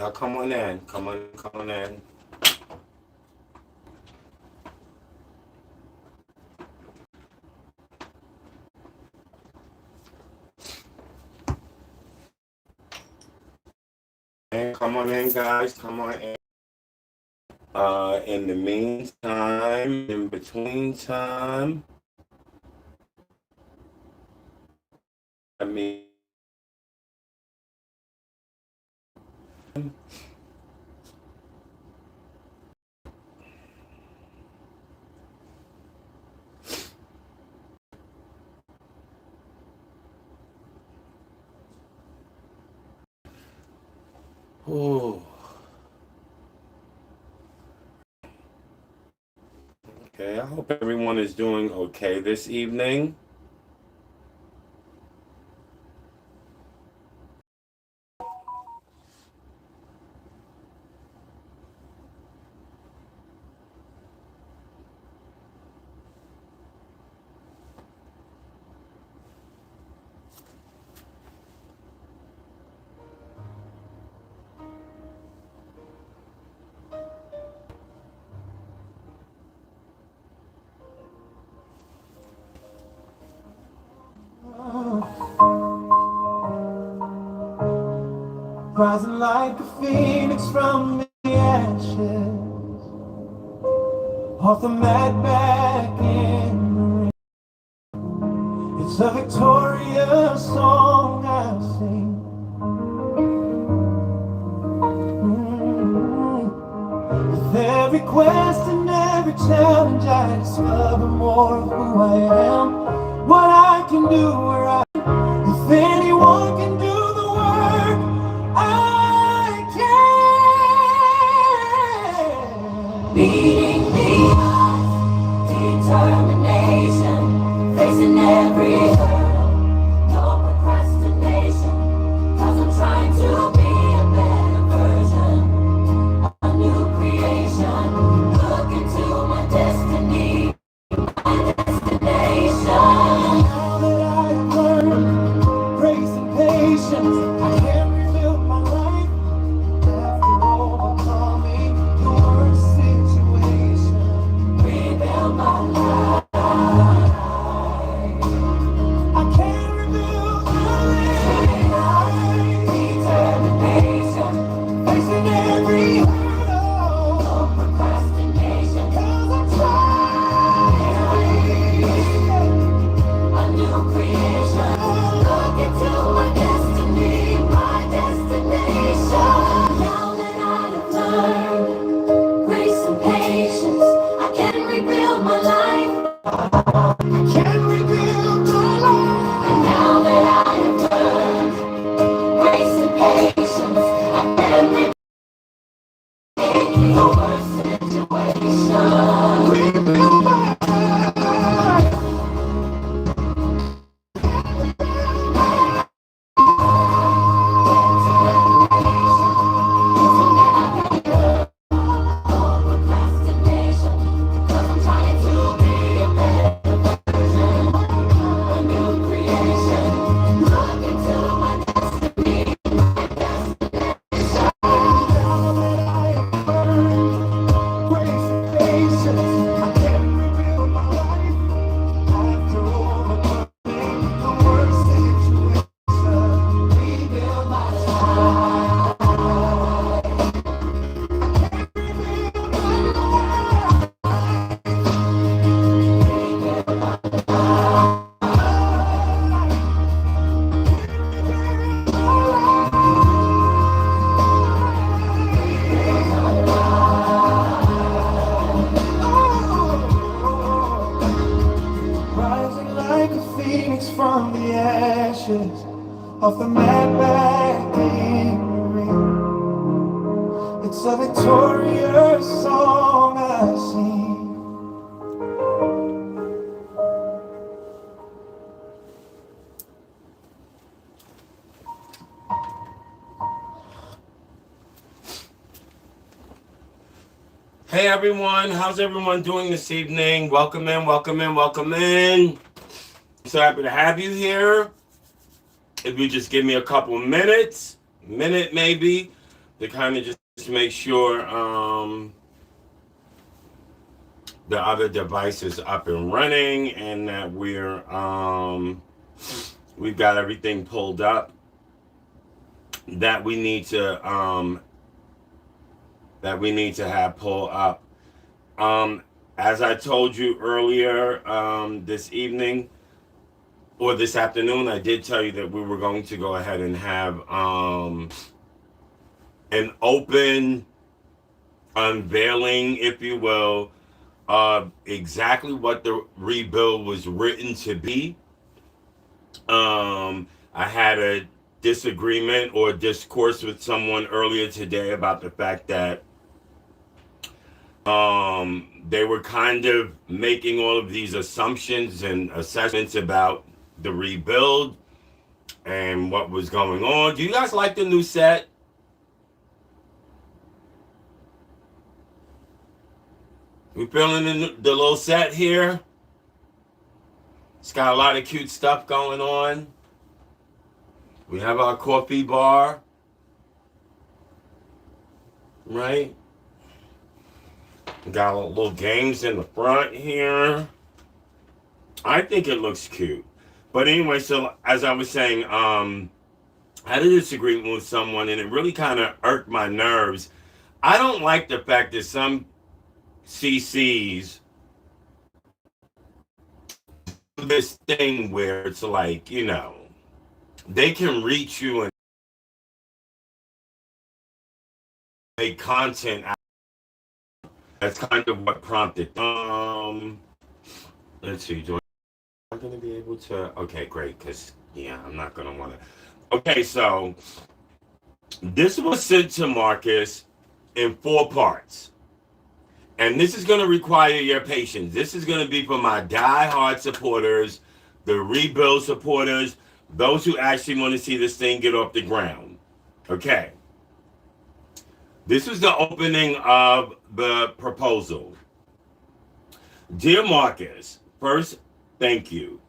Y'all come on in. Come on in. And come on in, guys. Come on in. In the meantime, in between time, I mean, oh, okay. I hope everyone is doing okay this evening. Rising like a phoenix from the ashes, off the mat back in the ring. It's a victorious song I sing. With every quest and every challenge, I discover more of who I am, what I can do, where I. If anyone can do the work, I can. Beating the odds, determination, facing every hurdle, no procrastination, 'cause I'm trying to be a better version, a new creation, look into my destiny, my destination. Now that I've learned grace and patience, I can rebuild my life after overcoming the worst situation. Rebuild my life. I can rebuild my life. Determination, facing every hurdle. No procrastination, 'cause I'm trying. A new creation. Look into my destiny, my destination. Now that I have learned grace and patience, I can rebuild my life. I can rebuild my life. And now that I have learned grace and patience, I can rebuild the worst situation. Rebuild my life. Procrastination, 'cause I'm trying to be a better version, a new creation. Look into my destiny, my destination. Now that I have learned grace and patience, I can rebuild my life after overcoming the worst situation. Rebuild my life. Rising like a phoenix from the ashes, off the mat back in the ring. It's a victorious song I sing. Hey everyone, how's everyone doing this evening? Welcome in, welcome in, welcome in. So happy to have you here. If you just give me a couple minutes, minute maybe, to kind of just make sure the other device is up and running and that we've got everything pulled up that we need to have pull up. As I told you earlier this evening or this afternoon, I did tell you that we were going to go ahead and have an open unveiling, if you will, of exactly what the rebuild was written to be. I had a disagreement or discourse with someone earlier today about the fact that they were kind of making all of these assumptions and assessments about the rebuild and what was going on. Do you guys like the new set? We feeling the little set here? It's got a lot of cute stuff going on. We have our coffee bar, right? We got little games in the front here. I think it looks cute. But anyway, so as I was saying, I had a disagreement with someone and it really kind of irked my nerves. I don't like the fact that some CCs do this thing where it's like, you know, they can reach you and make content out. That's kind of what prompted. Let's see, do I'm going to be able to, okay, great, because, yeah, I'm not going to want to. Okay, so this was sent to Marcus in 4 parts. And this is going to require your patience. This is going to be for my die-hard supporters, the rebuild supporters, those who actually want to see this thing get off the ground. Okay. This is the opening of the proposal. Dear Marcus, first, thank you.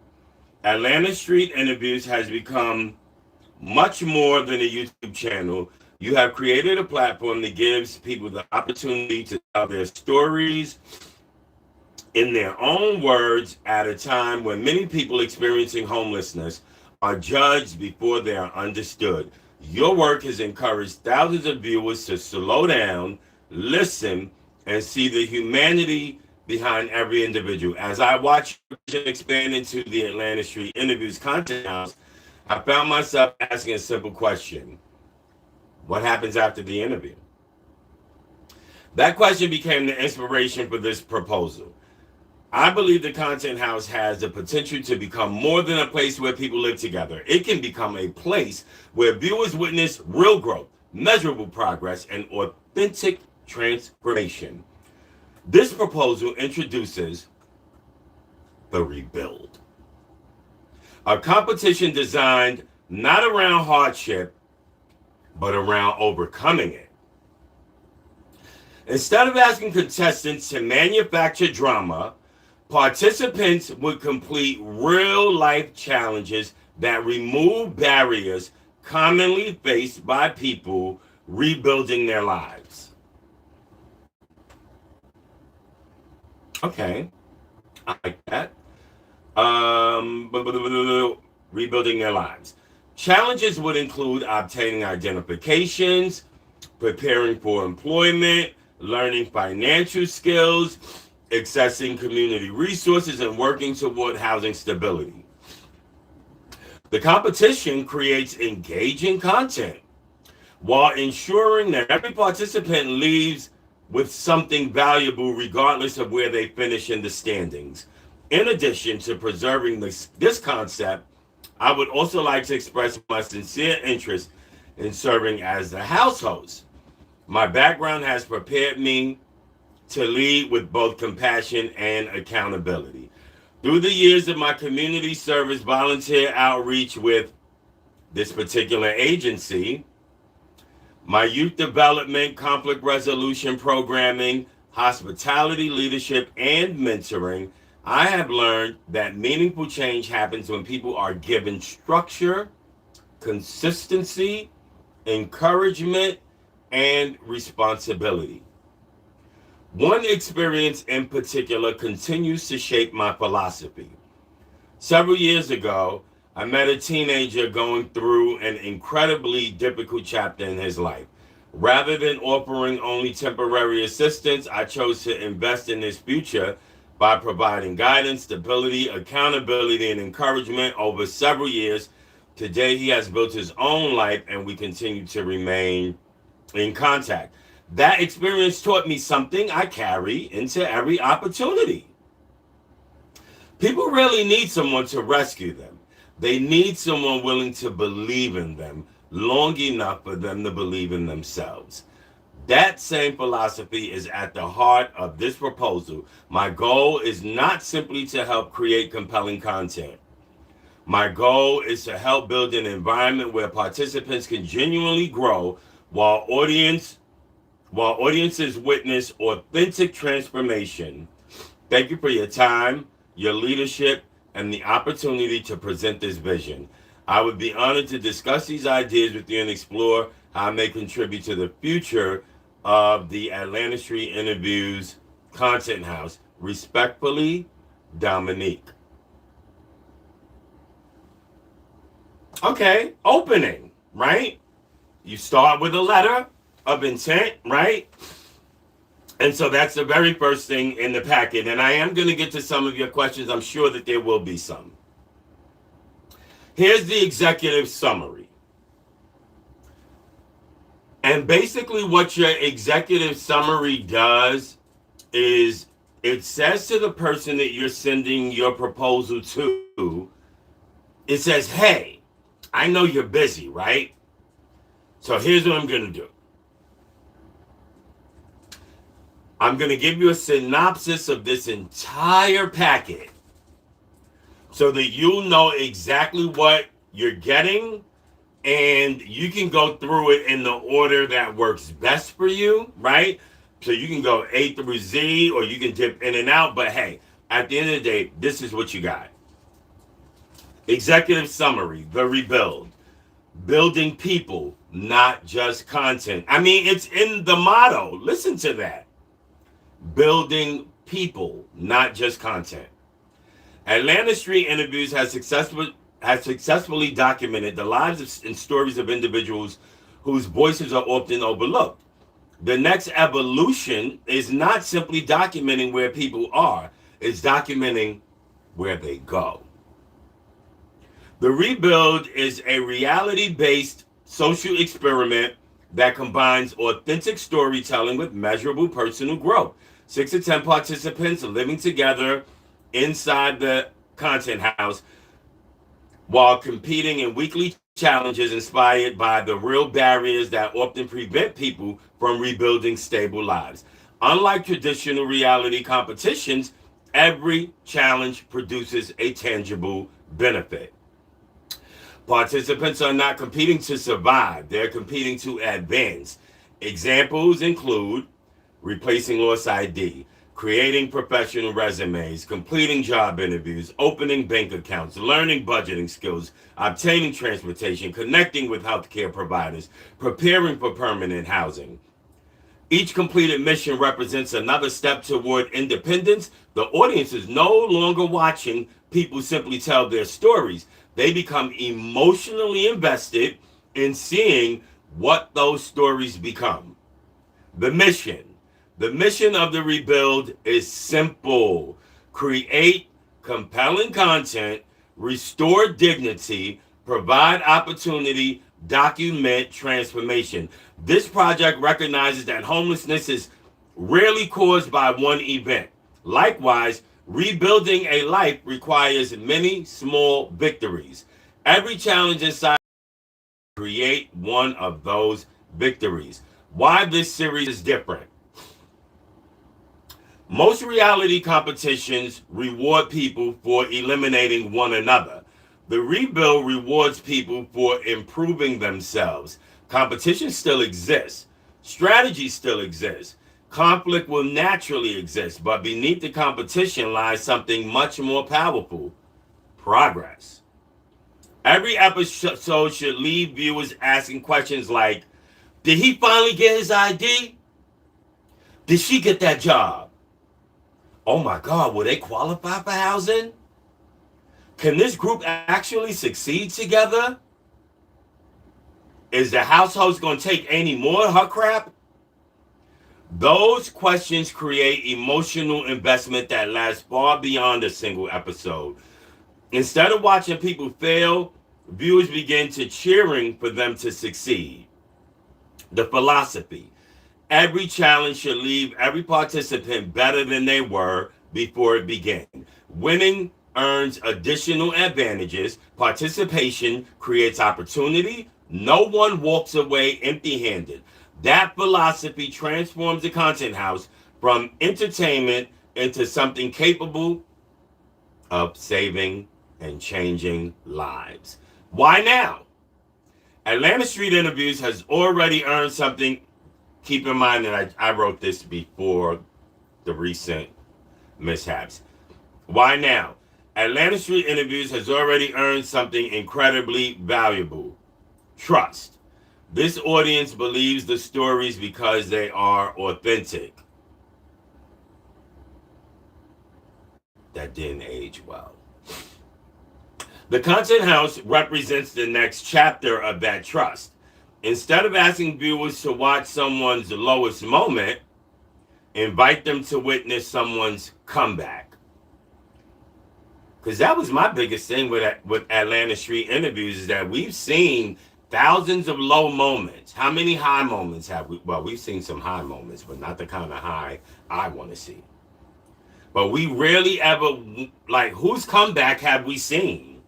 Atlanta Street Interviews has become much more than a YouTube channel. You have created a platform that gives people the opportunity to tell their stories in their own words at a time when many people experiencing homelessness are judged before they are understood. Your work has encouraged thousands of viewers to slow down, listen, and see the humanity behind every individual. As I watch you expand into the Atlanta Street Interviews content house, I found myself asking a simple question. What happens after the interview? That question became the inspiration for this proposal. I believe the Content House has the potential to become more than a place where people live together. It can become a place where viewers witness real growth, measurable progress, and authentic transformation. This proposal introduces the rebuild, a competition designed not around hardship, but around overcoming it. Instead of asking contestants to manufacture drama, participants would complete real-life challenges that remove barriers commonly faced by people rebuilding their lives. Okay, I like that. Rebuilding their lives. Challenges would include obtaining identifications, preparing for employment, learning financial skills, accessing community resources, and working toward housing stability. The competition creates engaging content while ensuring that every participant leaves with something valuable regardless of where they finish in the standings. In addition to preserving this concept, I would also like to express my sincere interest in serving as the house host. My background has prepared me to lead with both compassion and accountability. Through the years of my community service, volunteer outreach with this particular agency, my youth development, conflict resolution programming, hospitality leadership, and mentoring, I have learned that meaningful change happens when people are given structure, consistency, encouragement, and responsibility. One experience in particular continues to shape my philosophy. Several years ago, I met a teenager going through an incredibly difficult chapter in his life. Rather than offering only temporary assistance, I chose to invest in his future by providing guidance, stability, accountability, and encouragement over several years. Today, he has built his own life, and we continue to remain in contact. That experience taught me something I carry into every opportunity. People really need someone to rescue them. They need someone willing to believe in them long enough for them to believe in themselves. That same philosophy is at the heart of this proposal. My goal is not simply to help create compelling content. My goal is to help build an environment where participants can genuinely grow while audiences witness authentic transformation. Thank you for your time, your leadership, and the opportunity to present this vision. I would be honored to discuss these ideas with you and explore how I may contribute to the future of the Atlanta Street Interviews Content House. Respectfully, Dominique. Okay, opening, right? You start with a letter of intent, right? And so that's the very first thing in the packet. And I am going to get to some of your questions. I'm sure that there will be some. Here's the executive summary. And basically what your executive summary does is it says to the person that you're sending your proposal to, it says, hey, I know you're busy, right? So here's what I'm going to do. I'm going to give you a synopsis of this entire packet so that you'll know exactly what you're getting and you can go through it in the order that works best for you, right? So you can go A through Z or you can dip in and out. But hey, at the end of the day, this is what you got. Executive summary, the rebuild. Building people, not just content. I mean, it's in the motto. Listen to that. Building people, not just content. Atlanta Street Interviews has successfully documented the lives and stories of individuals whose voices are often overlooked. The next evolution is not simply documenting where people are, it's documenting where they go. The rebuild is a reality-based social experiment that combines authentic storytelling with measurable personal growth. 6 to 10 participants living together inside the content house while competing in weekly challenges inspired by the real barriers that often prevent people from rebuilding stable lives. Unlike traditional reality competitions, every challenge produces a tangible benefit. Participants are not competing to survive, they're competing to advance. Examples include replacing lost ID, creating professional resumes, completing job interviews, opening bank accounts, learning budgeting skills, obtaining transportation, connecting with healthcare providers, preparing for permanent housing. Each completed mission represents another step toward independence. The audience is no longer watching people simply tell their stories. They become emotionally invested in seeing what those stories become. The mission of the rebuild is simple. Create compelling content, restore dignity, provide opportunity, document transformation. This project recognizes that homelessness is rarely caused by one event. Likewise, rebuilding a life requires many small victories. Every challenge inside create one of those victories. Why this series is different. Most reality competitions reward people for eliminating one another. The rebuild rewards people for improving themselves. Competition still exists. Strategy still exists. Conflict will naturally exist, but beneath the competition lies something much more powerful: progress. Every episode should leave viewers asking questions like, Did he finally get his ID? Did she get that job? Oh my God, will they qualify for housing? Can this group actually succeed together? Is the household going to take any more of her crap? Those questions create emotional investment that lasts far beyond a single episode. Instead of watching people fail, viewers begin to cheering for them to succeed. The philosophy: every challenge should leave every participant better than they were before it began. Winning earns additional advantages. Participation creates opportunity. No one walks away empty-handed. That philosophy transforms the content house from entertainment into something capable of saving and changing lives. Why now? Atlanta Street Interviews has already earned something. Keep in mind that I wrote this before the recent mishaps. Why now? Atlanta Street Interviews has already earned something incredibly valuable: trust. This audience believes the stories because they are authentic. That didn't age well. The content house represents the next chapter of that trust. Instead of asking viewers to watch someone's lowest moment, invite them to witness someone's comeback. Because that was my biggest thing with Atlanta Street Interviews, is that we've seen thousands of low moments. How many high moments have we? Well, we've seen some high moments, but not the kind of high I want to see. But we rarely ever, like, whose comeback have we seen?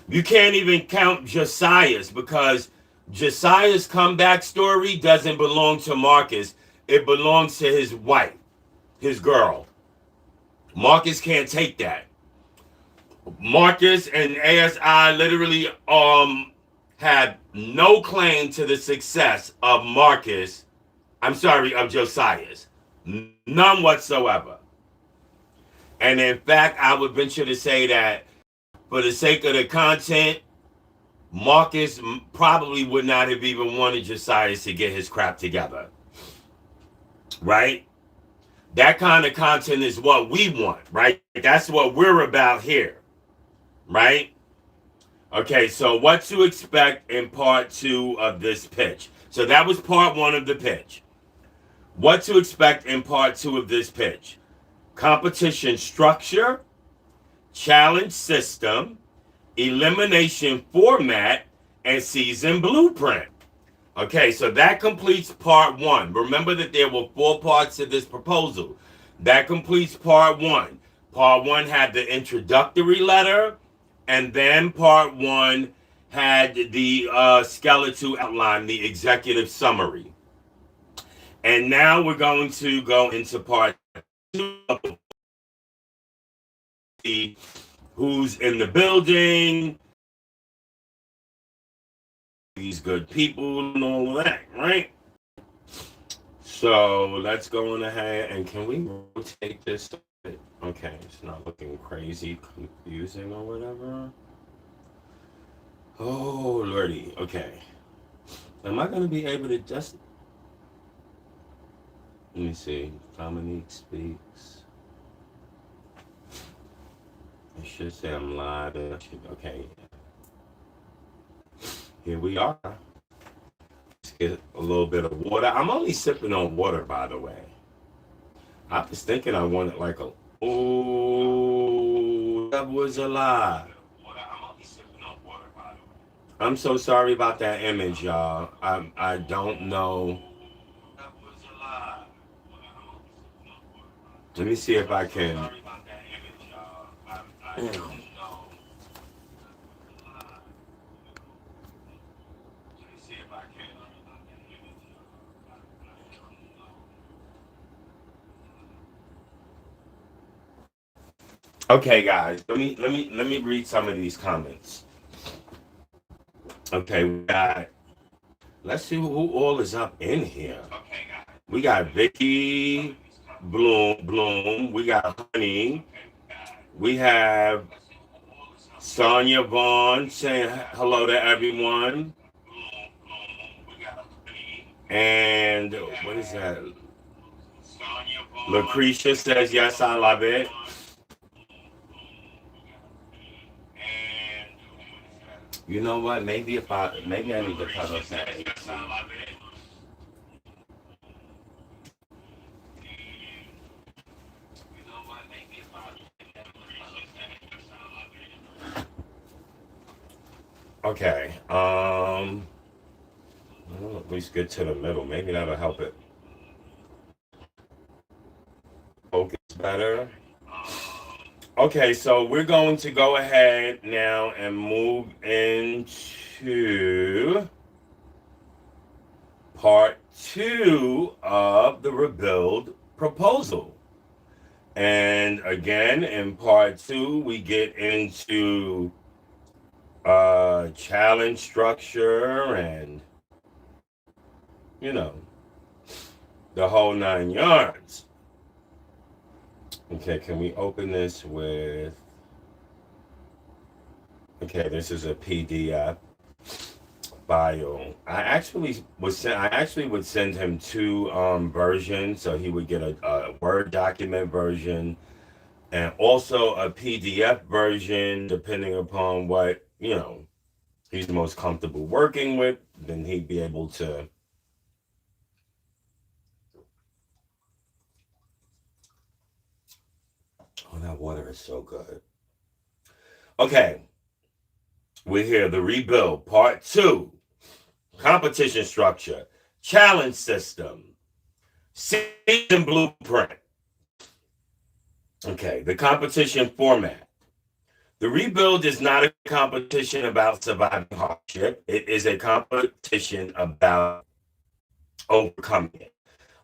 You can't even count Josiah's, because Josiah's comeback story doesn't belong to Marcus. It belongs to his wife, his girl. Marcus can't take that. Marcus and ASI literally had no claim to the success of of Josiah's. None whatsoever. And in fact, I would venture to say that for the sake of the content, Marcus probably would not have even wanted Josiah to get his crap together. Right? That kind of content is what we want, right? That's what we're about here. Right? Okay, so what to expect in part 2 of this pitch. So that was part 1 of the pitch. What to expect in part 2 of this pitch: competition structure, challenge system, elimination format, and season blueprint. Okay, so that completes part 1. Remember that there were 4 parts to this proposal. That completes part 1. Part 1 had the introductory letter, and then part 1 had the skeletal outline, the executive summary. And now we're going to go into part 2 of who's in the building, these good people and all of that, right? So let's go on ahead, and can we rotate this? Okay, it's not looking crazy confusing or whatever. Oh lordy. Okay, am I going to be able to just, let me see, Dominique speaks. I should say I'm live. Okay, here we are. Let's get a little bit of water. I'm only sipping on water, by the way. I was thinking I wanted like a, oh, that was a lie. I'm so sorry about that image, y'all. I don't know. Let me see if I can. Okay, guys, let me read some of these comments. Okay, we got, let's see who all is up in here. We got Vicky Bloom. We got Honey. We have Sonia Vaughn saying hello to everyone. And what is that? Lucretia says, yes, I love it. You know what? Maybe I need to cut off that AC. Okay. Well, at least get to the middle. Maybe that'll help it focus better. Okay, so we're going to go ahead now and move into part two of the rebuild proposal. And again, in part two, we get into challenge structure and, you know, the whole 9 yards. Okay, can we open this with... Okay, this is a PDF bio. I actually would send him two versions, so he would get a Word document version and also a PDF version, depending upon what, you know, he's most comfortable working with. Then he'd be able to... Oh, that water is so good. Okay, we're here. The rebuild, part two. Competition structure, challenge system, season blueprint. Okay, the competition format. The rebuild is not a competition about surviving hardship. It is a competition about overcoming it.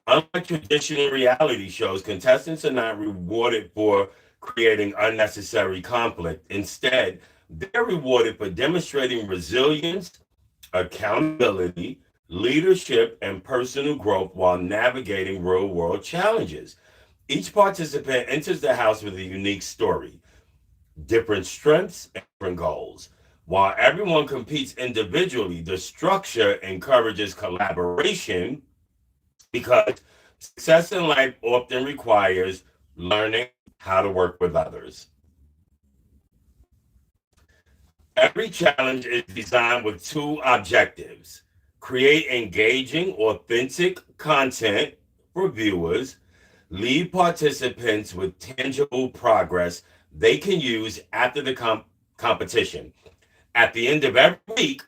Unlike traditional reality shows, contestants are not rewarded for creating unnecessary conflict. Instead, they're rewarded for demonstrating resilience, accountability, leadership, and personal growth while navigating real-world challenges. Each participant enters the house with a unique story, different strengths, and different goals. While everyone competes individually, the structure encourages collaboration because success in life often requires learning how to work with others. Every challenge is designed with two objectives: create engaging, authentic content for viewers, leave participants with tangible progress they can use after the competition. At the end of every week,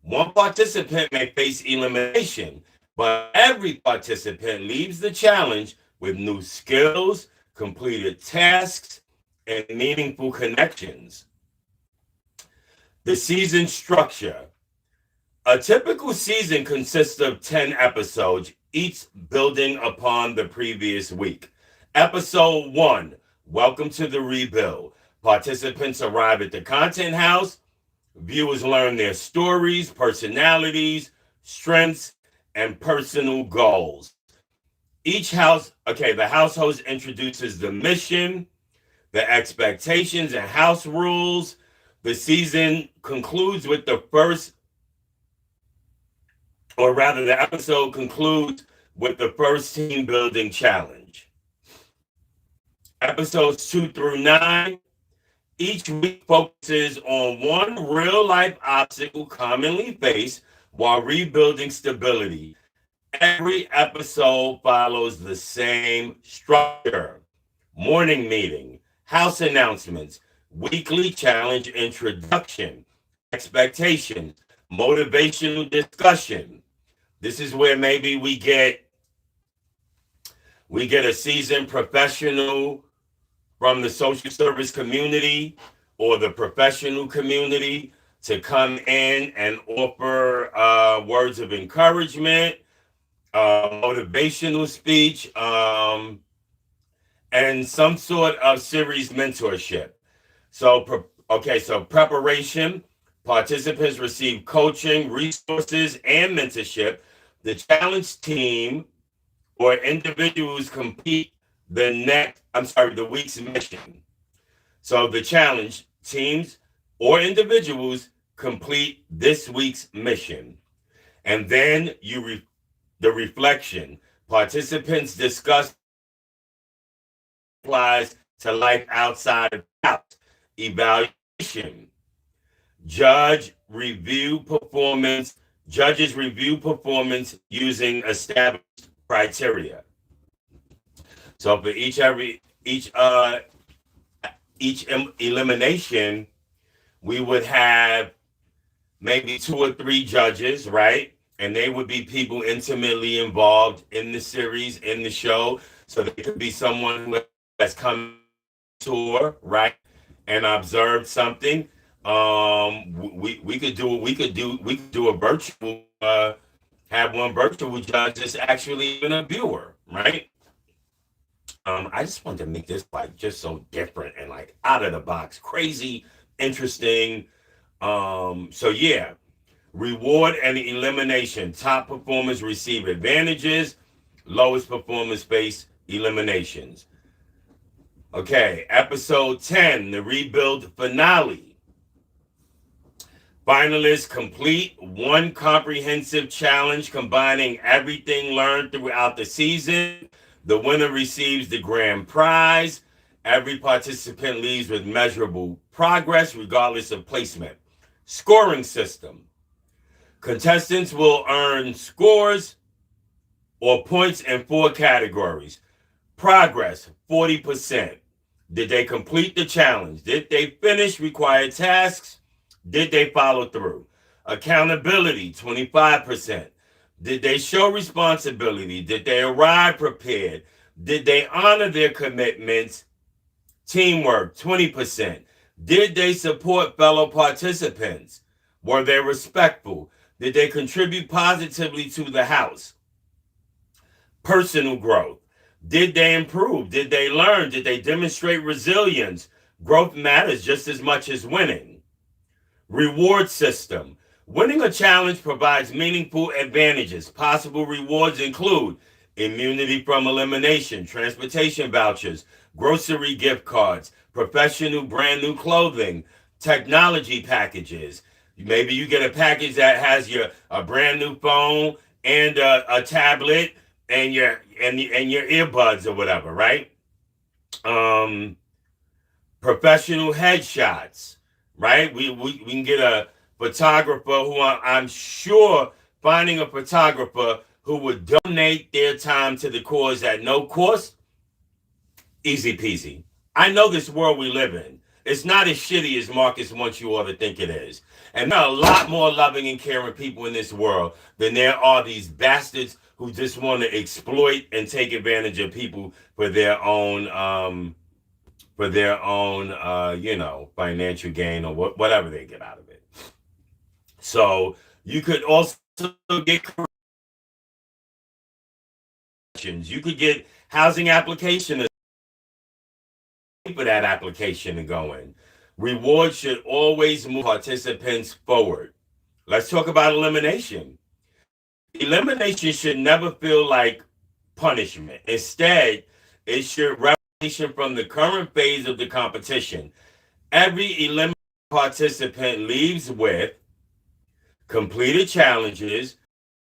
one participant may face elimination, but every participant leaves the challenge with new skills, completed tasks, and meaningful connections. The season structure. A typical season consists of 10 episodes, each building upon the previous week. Episode 1, Welcome to the Rebuild. Participants arrive at the content house. Viewers learn their stories, personalities, strengths, and personal goals. The house host introduces the mission, the expectations, and house rules. The season concludes with the episode concludes with the first team building challenge. Episodes 2 through 9, each week focuses on one real life obstacle commonly faced while rebuilding stability. Every episode follows the same structure: morning meeting, house announcements, weekly challenge introduction, expectations, motivational discussion. This is where maybe we get a seasoned professional from the social service community or the professional community to come in and offer words of encouragement, motivational speech, and some sort of series mentorship. So preparation. Participants receive coaching, resources, and mentorship. The challenge team or individuals complete the week's mission. So the challenge teams or individuals complete this week's mission. And then the reflection. Participants discuss applies to life outside of the house. Evaluation. Judge review performance. Judges review performance using established criteria. So for each elimination, we would have maybe 2 or 3 judges, right? And they would be people intimately involved in the series, in the show. So they could be someone who has come to tour, right, and observed something. We could do a virtual have one virtual judge that's actually even a viewer, right? I just wanted to make this like just so different and like out of the box, crazy, interesting. So yeah, reward and elimination. Top performers receive advantages. Lowest performers face eliminations. Okay, episode 10, the rebuild finale. Finalists complete one comprehensive challenge combining everything learned throughout the season. The winner receives the grand prize. Every participant leaves with measurable progress regardless of placement. Scoring system. Contestants will earn scores or points in 4 categories. Progress, 40%. Did they complete the challenge? Did they finish required tasks? Did they follow through? Accountability, 25%. Did they show responsibility? Did they arrive prepared? Did they honor their commitments? Teamwork, 20%. Did they support fellow participants? Were they respectful? Did they contribute positively to the house? Personal growth. Did they improve? Did they learn? Did they demonstrate resilience? Growth matters just as much as winning. Reward system. Winning a challenge provides meaningful advantages. Possible rewards include immunity from elimination, transportation vouchers, grocery gift cards, professional brand new clothing, technology packages. Maybe you get a package that has a brand new phone and a tablet and your earbuds or whatever, right? Professional headshots, right? We can get a photographer who I'm sure finding a photographer who would donate their time to the cause at no cost, easy peasy. I know this world we live in. It's not as shitty as Marcus wants you all to think it is. And there are a lot more loving and caring people in this world than there are these bastards who just want to exploit and take advantage of people for their own financial gain or whatever they get out of it. So you could also get corrections. You could get housing application for that application and going. Rewards should always move participants forward. Let's talk about elimination. Elimination should never feel like punishment. Instead, it should revelation from the current phase of the competition. Every eliminated participant leaves with completed challenges,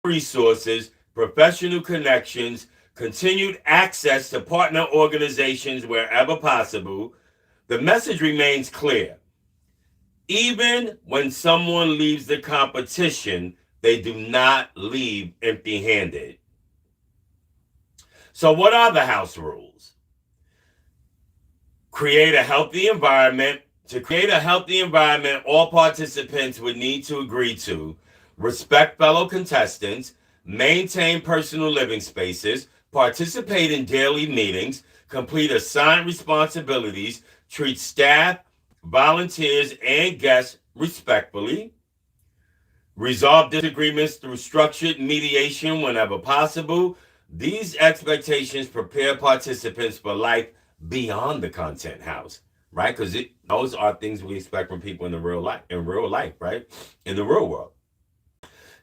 resources, professional connections, continued access to partner organizations wherever possible. The message remains clear. Even when someone leaves the competition, they do not leave empty-handed. So what are the house rules? Create a healthy environment. To create a healthy environment, all participants would need to agree to respect fellow contestants, maintain personal living spaces, participate in daily meetings, complete assigned responsibilities, treat staff, volunteers, and guests respectfully, resolve disagreements through structured mediation whenever possible. These expectations prepare participants for life beyond the content house, right? Because those are things we expect from people in real life, right? In the real world.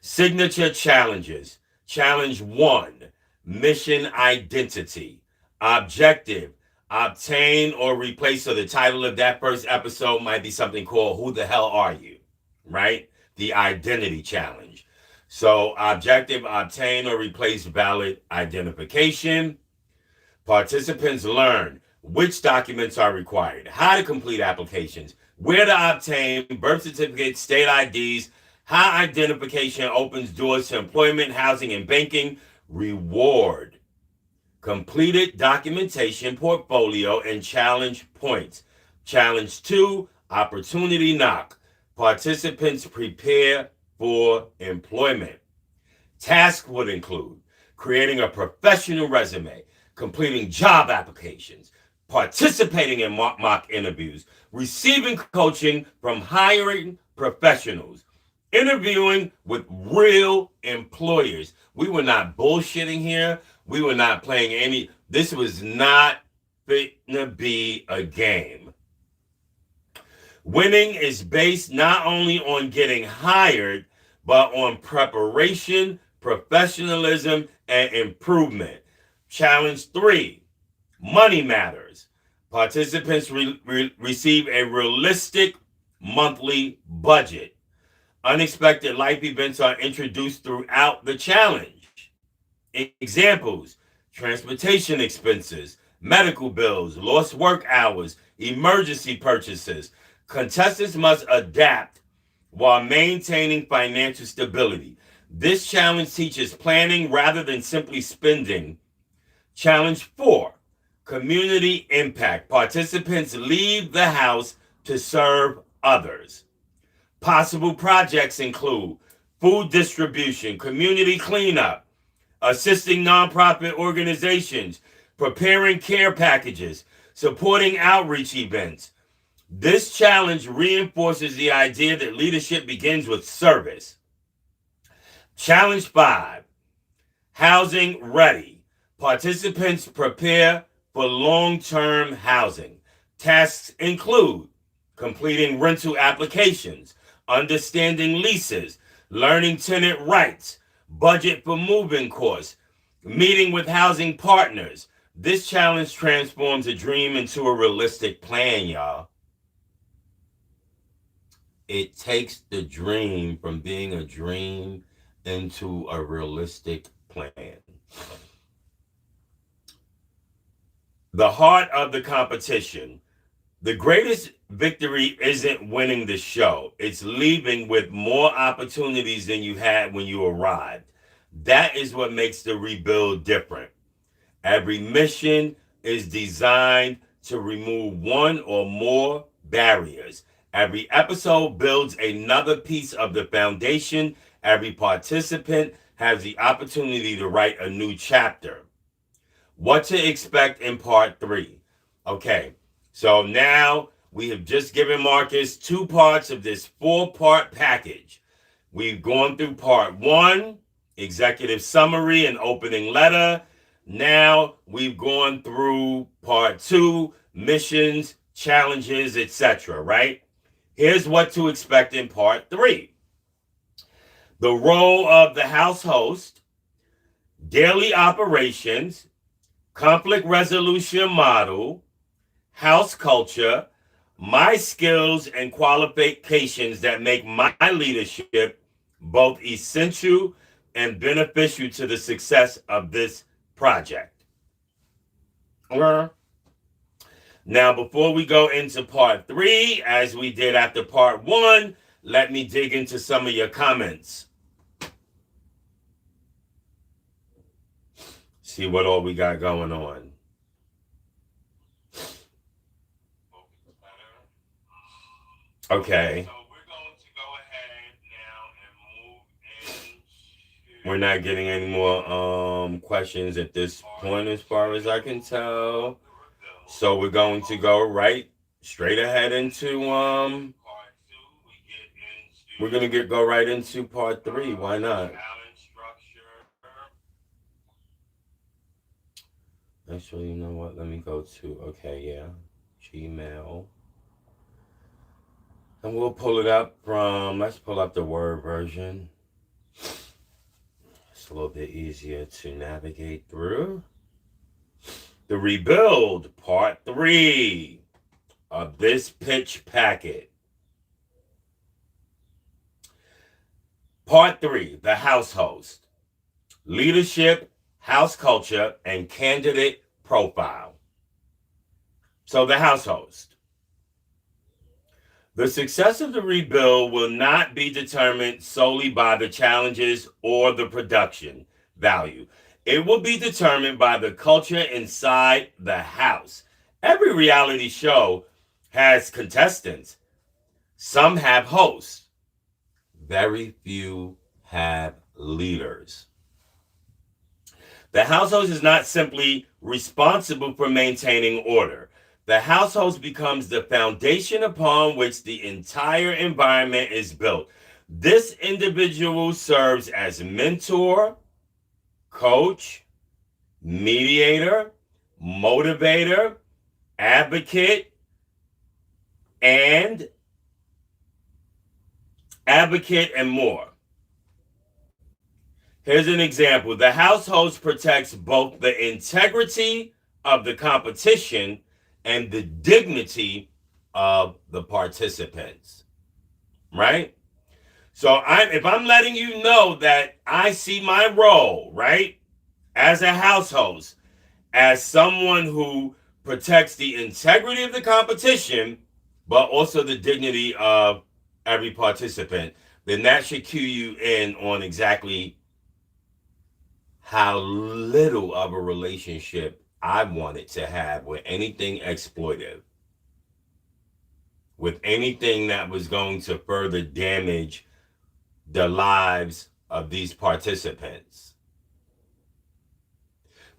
Signature challenges. Challenge 1, mission identity. Objective, obtain or replace. So the title of that first episode might be something called Who the Hell Are You? Right? The identity challenge. So objective, obtain or replace valid identification. Participants learn which documents are required, how to complete applications, where to obtain birth certificates, state IDs, how identification opens doors to employment, housing, and banking. Reward completed documentation, portfolio, and challenge points. Challenge 2, opportunity knock. Participants prepare for employment. Tasks would include creating a professional resume, completing job applications, participating in mock interviews, receiving coaching from hiring professionals, interviewing with real employers. We were not bullshitting here. We were not playing any. This was not fit to be a game. Winning is based not only on getting hired, but on preparation, professionalism, and improvement. Challenge 3, money matters. Participants receive a realistic monthly budget. Unexpected life events are introduced throughout the challenge. Examples: transportation expenses, medical bills, lost work hours, emergency purchases. Contestants must adapt while maintaining financial stability. This challenge teaches planning rather than simply spending. Challenge 4, community impact. Participants leave the house to serve others. Possible projects include food distribution, community cleanup, assisting nonprofit organizations, preparing care packages, supporting outreach events. This challenge reinforces the idea that leadership begins with service. Challenge 5, housing ready. Participants prepare for long-term housing. Tasks include completing rental applications, understanding leases, learning tenant rights, budget for moving costs, meeting with housing partners. This challenge transforms a dream into a realistic plan, y'all. It takes the dream from being a dream into a realistic plan. The heart of the competition. The greatest victory isn't winning the show. It's leaving with more opportunities than you had when you arrived. That is what makes the rebuild different. Every mission is designed to remove one or more barriers. Every episode builds another piece of the foundation. Every participant has the opportunity to write a new chapter. What to expect in part 3. Okay, so now we have just given Marcus 2 parts of this 4-part package. We've gone through part 1, executive summary and opening letter. Now we've gone through part 2, missions, challenges, etc., right? Here's what to expect in part 3. The role of the house host, daily operations, conflict resolution model, house culture, my skills and qualifications that make my leadership both essential and beneficial to the success of this project. Now, before we go into part 3, as we did after part 1, let me dig into some of your comments. See what all we got going on. Okay. So we're going to go ahead now and move into... We're not getting any more questions at this point as far as I can tell. So we're going to go straight ahead into we're going to go right into part 3. Why not? Actually, you know what? Let me go to Gmail. And we'll pull it up from, let's pull up the Word version. It's a little bit easier to navigate through. The rebuild, part 3 of this pitch packet. Part 3, the house host. Leadership, house culture, and candidate profile. So the house host. The success of the rebuild will not be determined solely by the challenges or the production value. It will be determined by the culture inside the house. Every reality show has contestants. Some have hosts. Very few have leaders. The house host is not simply responsible for maintaining order. The house host becomes the foundation upon which the entire environment is built. This individual serves as mentor, coach, mediator, motivator, advocate, and more. Here's an example. The house host protects both the integrity of the competition and the dignity of the participants, right? So if I'm letting you know that I see my role, right, as a house host, as someone who protects the integrity of the competition, but also the dignity of every participant, then that should cue you in on exactly how little of a relationship I wanted to have with anything exploitive, with anything that was going to further damage the lives of these participants.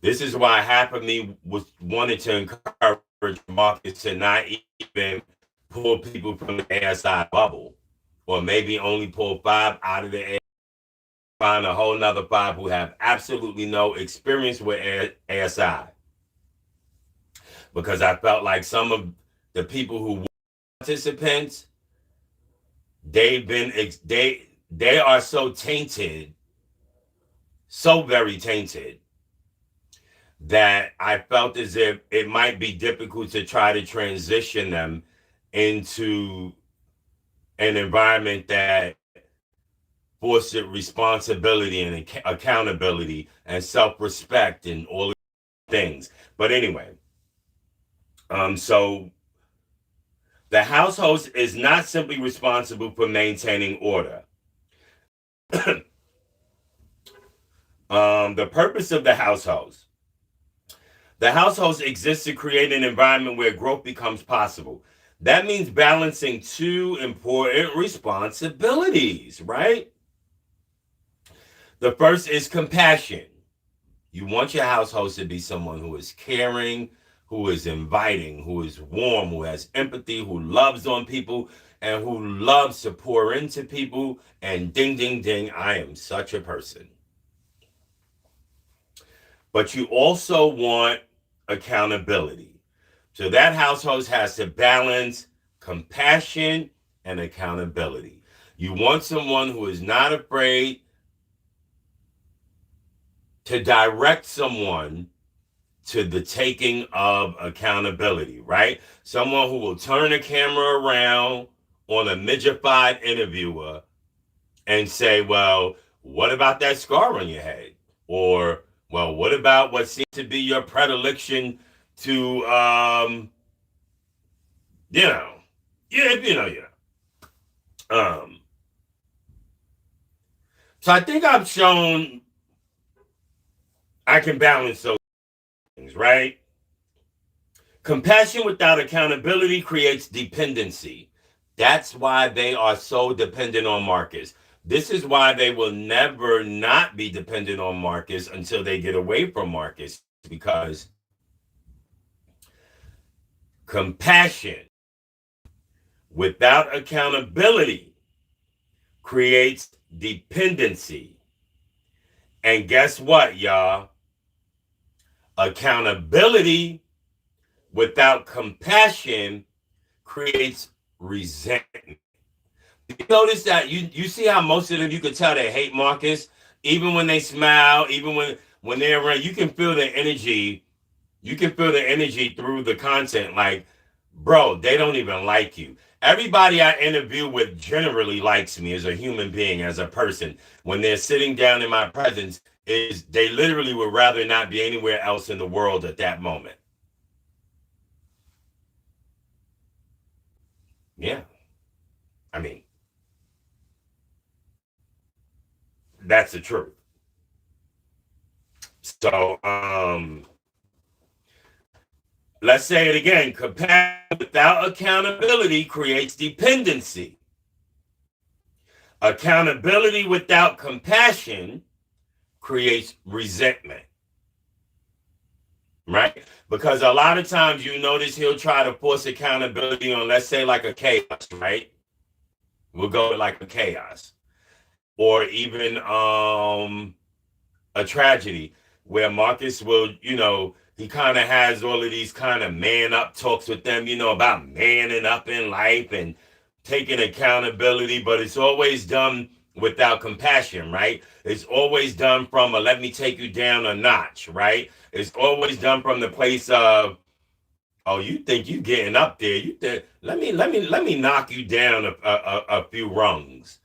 This is why half of me wanted to encourage Marcus to not even pull people from the ASI bubble, or maybe only pull 5 out of the ASI, find a whole nother 5 who have absolutely no experience with ASI. Because I felt like some of the people who were participants, they are so tainted, so very tainted, that I felt as if it might be difficult to try to transition them into an environment that forced responsibility and accountability and self-respect and all of these things. But anyway, so the house host is not simply responsible for maintaining order. The purpose of the house host. The house host exists to create an environment where growth becomes possible. That means balancing 2 important responsibilities, right? The first is compassion. You want your house host to be someone who is caring, who is inviting, who is warm, who has empathy, who loves on people, and who loves to pour into people. And ding, ding, ding, I am such a person. But you also want accountability. So that house host has to balance compassion and accountability. You want someone who is not afraid to direct someone to the taking of accountability, right? Someone who will turn the camera around on a midgetified interviewer and say, well, what about that scar on your head? Or, well, what about what seems to be your predilection to, So I think I've shown I can balance those things, right? Compassion without accountability creates dependency. That's why they are so dependent on Marcus. This is why they will never not be dependent on Marcus until they get away from Marcus, because compassion without accountability creates dependency. And guess what, y'all? Accountability without compassion creates resentment. You notice that you see how most of them, you can tell they hate Marcus, even when they smile, even when they're around, you can feel the energy You can feel the energy through the content. Like, bro, they don't even like you. Everybody I interview with generally likes me as a human being, as a person. When they're sitting down in my presence, is they literally would rather not be anywhere else in the world at that moment. Yeah. I mean, that's the truth. So, let's say it again. Compassion without accountability creates dependency. Accountability without compassion creates resentment, right? Because a lot of times you notice he'll try to force accountability on, let's say, like a chaos, right? We'll go with like a chaos. Or even a tragedy where Marcus will, he kind of has all of these kind of man up talks with them, about manning up in life and taking accountability, but it's always done without compassion, right? It's always done from a let me take you down a notch, right? It's always done from the place of, oh, you think you getting up there? You think let me knock you down a few rungs.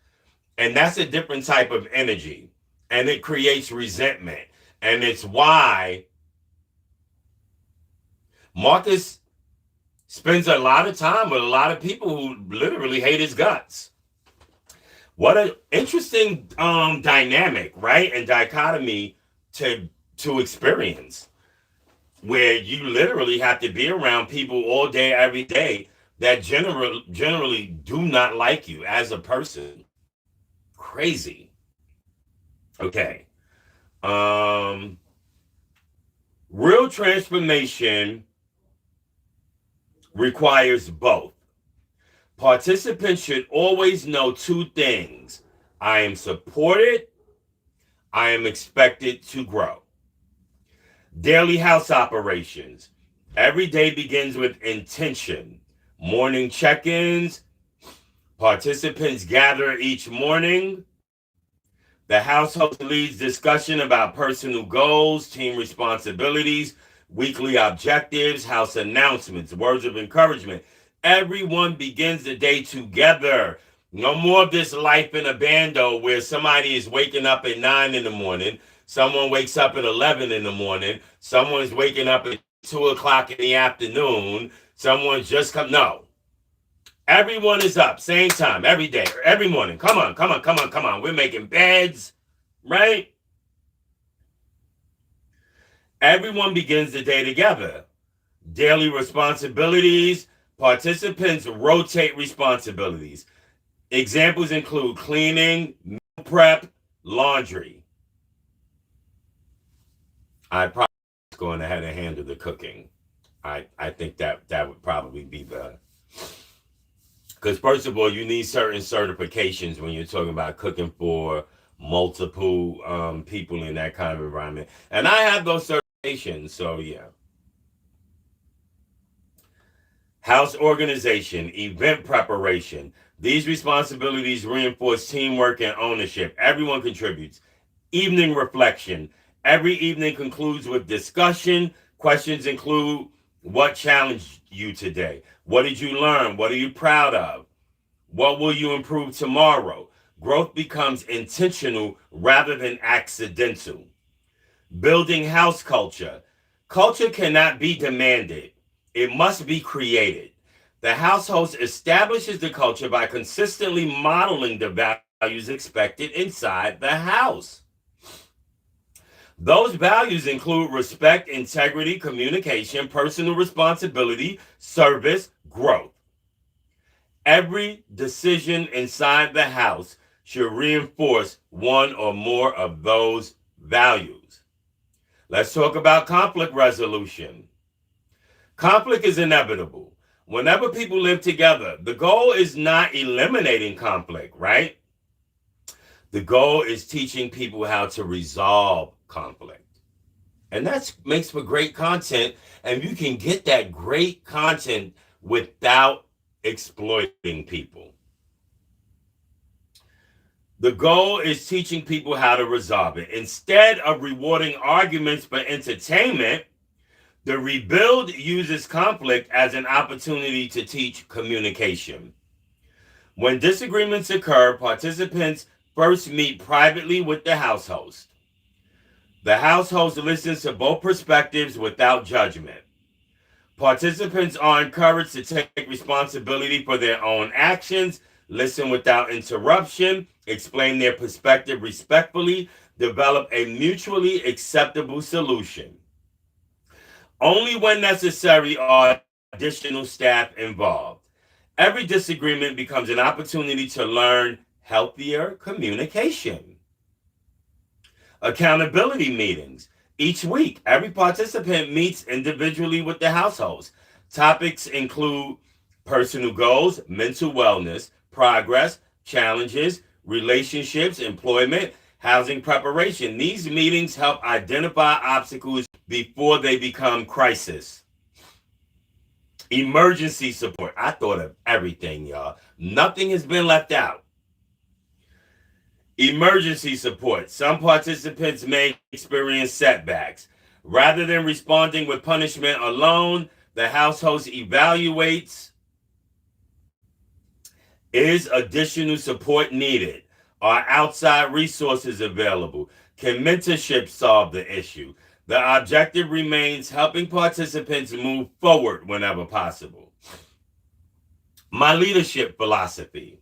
And that's a different type of energy. And it creates resentment. And it's why Marcus spends a lot of time with a lot of people who literally hate his guts. What an interesting dynamic, right? And dichotomy to experience, where you literally have to be around people all day, every day that generally do not like you as a person. Crazy. Okay. Real transformation requires both. Participants should always know two things. I am supported. I am expected to grow. Daily house operations. Every day begins with intention. Morning check-ins. Participants gather each morning. The household leads discussion about personal goals, team responsibilities, weekly objectives, house announcements, words of encouragement. Everyone begins the day together. No more of this life in a bando where somebody is waking up at 9 in the morning, someone wakes up at 11 in the morning, someone's waking up at 2 o'clock in the afternoon, someone's just come. No. Everyone is up, same time, every day, every morning. Come on. We're making beds, right? Everyone begins the day together. Daily responsibilities. Participants rotate responsibilities. Examples include cleaning, meal prep, laundry. I'd probably going ahead and handle the cooking. I think that would probably be the... Because first of all, you need certain certifications when you're talking about cooking for multiple people in that kind of environment. And I have those certifications, so yeah. House organization, event preparation. These responsibilities reinforce teamwork and ownership. Everyone contributes. Evening reflection. Every evening concludes with discussion. Questions include, what challenged you today? What did you learn? What are you proud of? What will you improve tomorrow? Growth becomes intentional rather than accidental. Building house culture. Culture cannot be demanded. It must be created. The household establishes the culture by consistently modeling the values expected inside the house. Those values include respect, integrity, communication, personal responsibility, service, growth. Every decision inside the house should reinforce one or more of those values. Let's talk about conflict resolution. Conflict is inevitable. Whenever people live together, the goal is not eliminating conflict, right? The goal is teaching people how to resolve conflict. And that makes for great content. And you can get that great content without exploiting people. The goal is teaching people how to resolve it. Instead of rewarding arguments for entertainment, The rebuild uses conflict as an opportunity to teach communication. When disagreements occur, participants first meet privately with the house host. The house host listens to both perspectives without judgment. Participants are encouraged to take responsibility for their own actions, listen without interruption, explain their perspective respectfully, develop a mutually acceptable solution. Only when necessary are additional staff involved. Every disagreement becomes an opportunity to learn healthier communication. Accountability meetings. Each week, every participant meets individually with the households. Topics include personal goals, mental wellness, progress, challenges, relationships, employment, housing preparation. These meetings help identify obstacles before they become crisis. Emergency support. I thought of everything, y'all. Nothing has been left out. Emergency support. Some participants may experience setbacks. Rather than responding with punishment alone, the house host evaluates, is additional support needed? Are outside resources available? Can mentorship solve the issue? The objective remains helping participants move forward whenever possible. My leadership philosophy.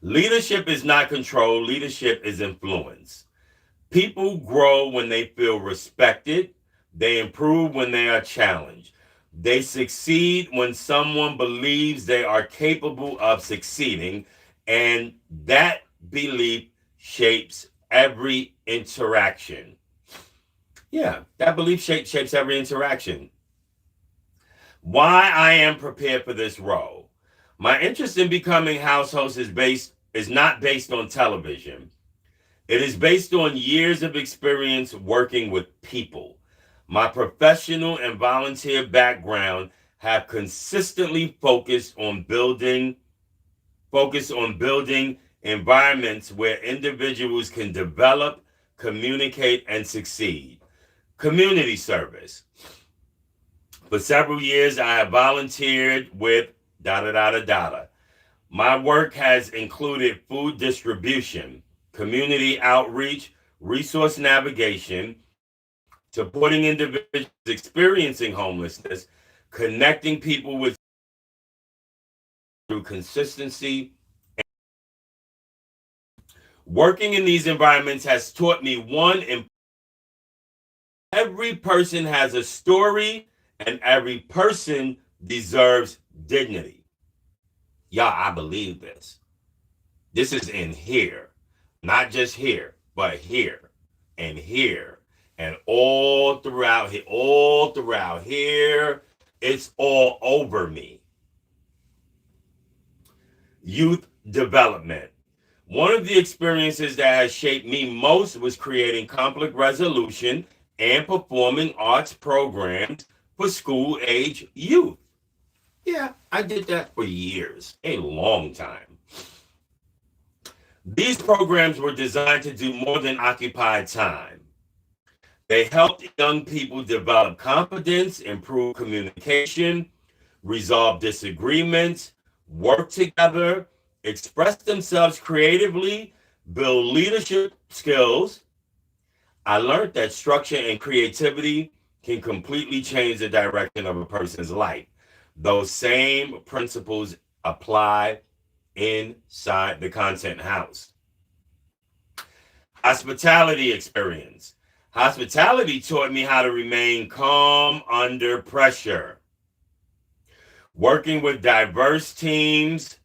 Leadership is not control, leadership is influence. People grow when they feel respected, they improve when they are challenged. They succeed when someone believes they are capable of succeeding, and that belief shapes every interaction. Yeah, that belief shapes every interaction. Why I am prepared for this role. My interest in becoming house host is not based on television. It is based on years of experience working with people. My professional and volunteer background have consistently focused on building environments where individuals can develop, communicate, and succeed. Community service. For several years, I have volunteered with da da da da da. My work has included food distribution, community outreach, resource navigation, supporting individuals experiencing homelessness, connecting people with through consistency. Working in these environments has taught me every person has a story and every person deserves dignity. Y'all, I believe this. This is in here, not just here, but here and here and all throughout here. It's all over me. Youth development. One of the experiences that has shaped me most was creating conflict resolution and performing arts programs for school age youth. Yeah, I did that for years, a long time. These programs were designed to do more than occupy time. They helped young people develop confidence, improve communication, resolve disagreements, work together, express themselves creatively, build leadership skills. I learned that structure and creativity can completely change the direction of a person's life. Those same principles apply inside the content house. Hospitality experience. Hospitality taught me how to remain calm under pressure. Working with diverse teams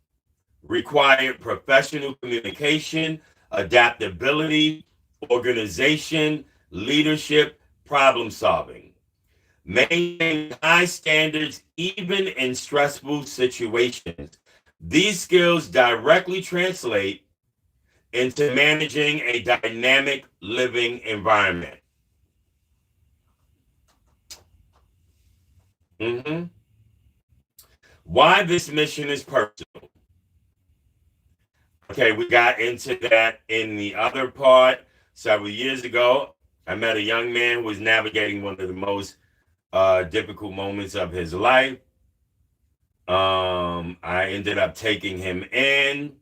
required professional communication, adaptability, organization, leadership, problem solving. Maintain high standards even in stressful situations. These skills directly translate into managing a dynamic living environment. Why this mission is personal. Okay, we got into that in the other part. Several years ago, I met a young man who was navigating one of the most difficult moments of his life. I ended up taking him in,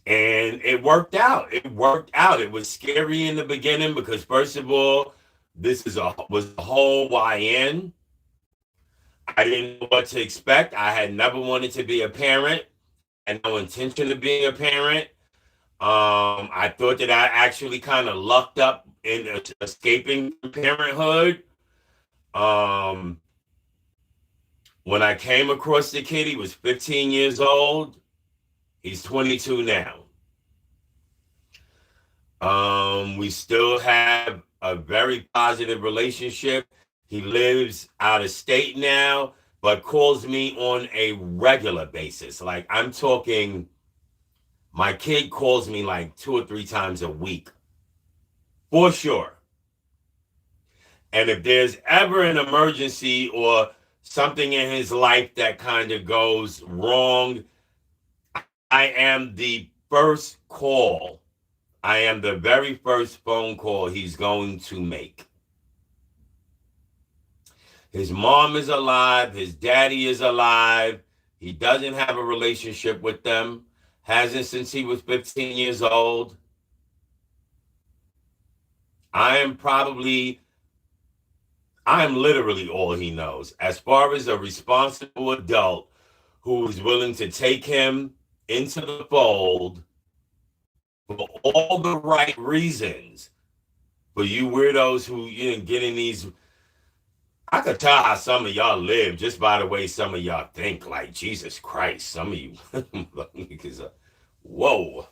and it worked out. It worked out. It was scary in the beginning because, first of all, was a whole YN. I didn't know what to expect. I had never wanted to be a parent, and no intention of being a parent. I thought that I actually kind of lucked up in escaping parenthood. Um, when I came across the kid, he was 15 years old. He's 22 now. We still have a very positive relationship. He lives out of state now, but calls me on a regular basis. Like, I'm talking, my kid calls me like 2 or 3 times a week, for sure. And if there's ever an emergency or something in his life that kind of goes wrong, I am the first call. I am the very first phone call he's going to make. His mom is alive. His daddy is alive. He doesn't have a relationship with them. Hasn't since he was 15 years old. I am literally all he knows. As far as a responsible adult who is willing to take him into the fold for all the right reasons. For you weirdos who get in these, I could tell how some of y'all live just by the way some of y'all think. Like, Jesus Christ, some of you because whoa,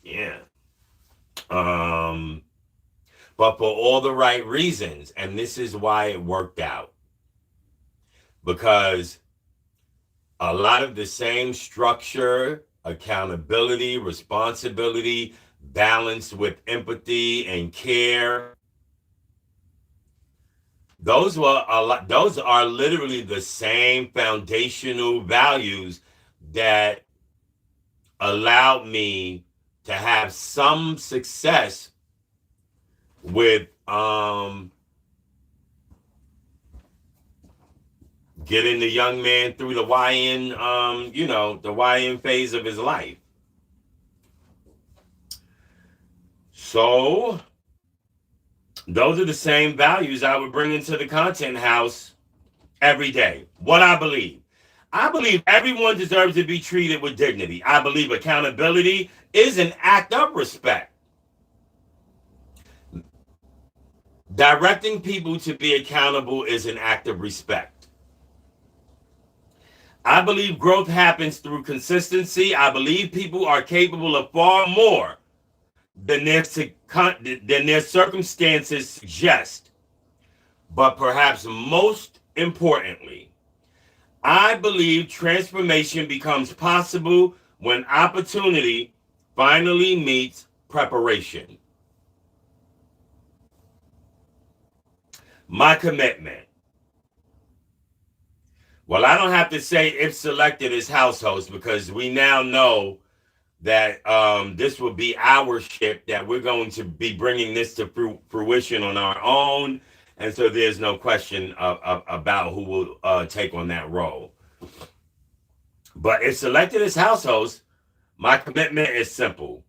yeah. But for all the right reasons, and this is why it worked out, because a lot of the same structure, accountability, responsibility, balanced with empathy and care. Those are literally the same foundational values that allowed me to have some success with getting the young man through the YN, the YN phase of his life. So those are the same values I would bring into the content house every day. What I believe everyone deserves to be treated with dignity. I believe accountability is an act of respect. Directing people to be accountable is an act of respect. I believe growth happens through consistency. I believe people are capable of far more than their circumstances suggest. But perhaps most importantly, I believe transformation becomes possible when opportunity finally meets preparation. My commitment. Well, I don't have to say if selected as house host because we now know that this will be our ship, that we're going to be bringing this to fruition on our own. And so there's no question about who will take on that role. But if selected as house host, my commitment is simple.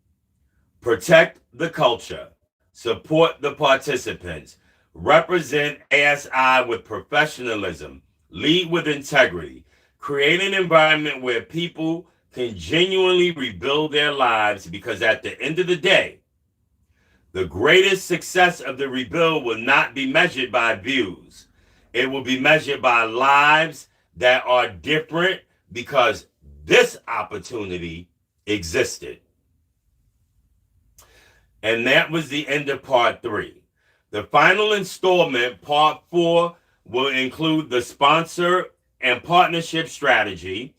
Protect the culture. Support the participants. Represent ASI with professionalism. Lead with integrity. Create an environment where people can genuinely rebuild their lives, because at the end of the day, the greatest success of the rebuild will not be measured by views. It will be measured by lives that are different because this opportunity existed. And that was the end of part 3. The final installment, part 4, will include the sponsor and partnership strategy,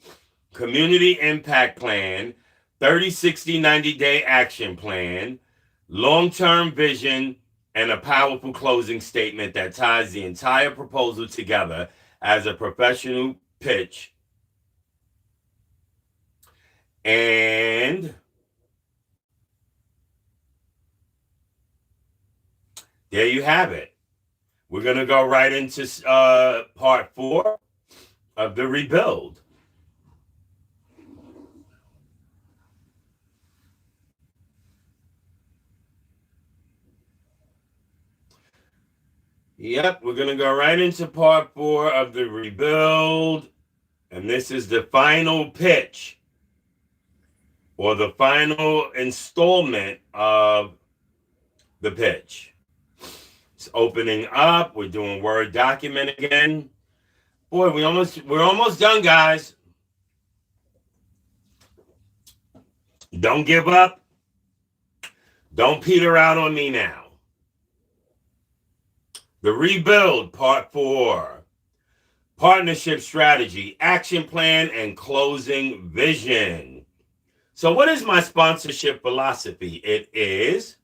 community impact plan, 30, 60, 90-day action plan, long-term vision, and a powerful closing statement that ties the entire proposal together as a professional pitch. And there you have it. We're going to go right into part 4 of the rebuild. Yep, we're going to go right into part 4 of the rebuild. And this is the final pitch, or the final installment of the pitch. It's opening up. We're doing Word document again. Boy, we're almost done, guys. Don't give up. Don't peter out on me now. The rebuild, part 4. Partnership strategy, action plan, and closing vision. So what is my sponsorship philosophy? It is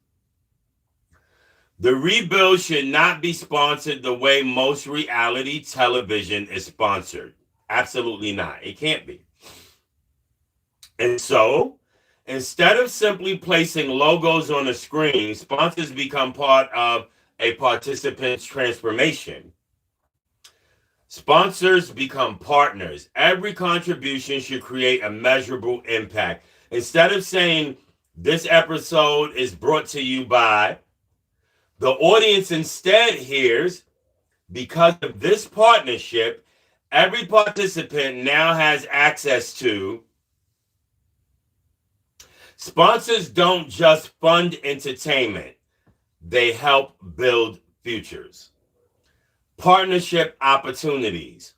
the rebuild should not be sponsored the way most reality television is sponsored. Absolutely not. It can't be. And so, instead of simply placing logos on a screen, sponsors become part of a participant's transformation. Sponsors become partners. Every contribution should create a measurable impact. Instead of saying, this episode is brought to you by, the audience instead hears, because of this partnership, every participant now has access to. Sponsors don't just fund entertainment, they help build futures. Partnership opportunities.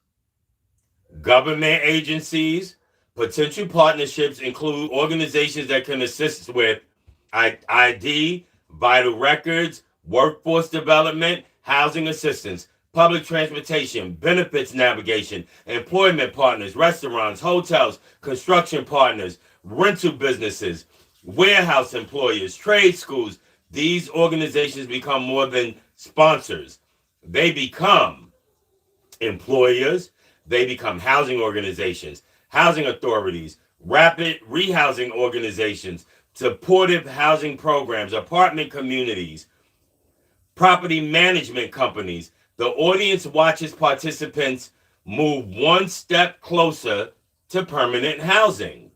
Government agencies, potential partnerships include organizations that can assist with ID, vital records, workforce development, housing assistance, public transportation, benefits navigation, employment partners, restaurants, hotels, construction partners, rental businesses, warehouse employers, trade schools. These organizations become more than sponsors. They become employers. They become housing organizations, housing authorities, rapid rehousing organizations, supportive housing programs, apartment communities, property management companies. The audience watches participants move one step closer to permanent housing.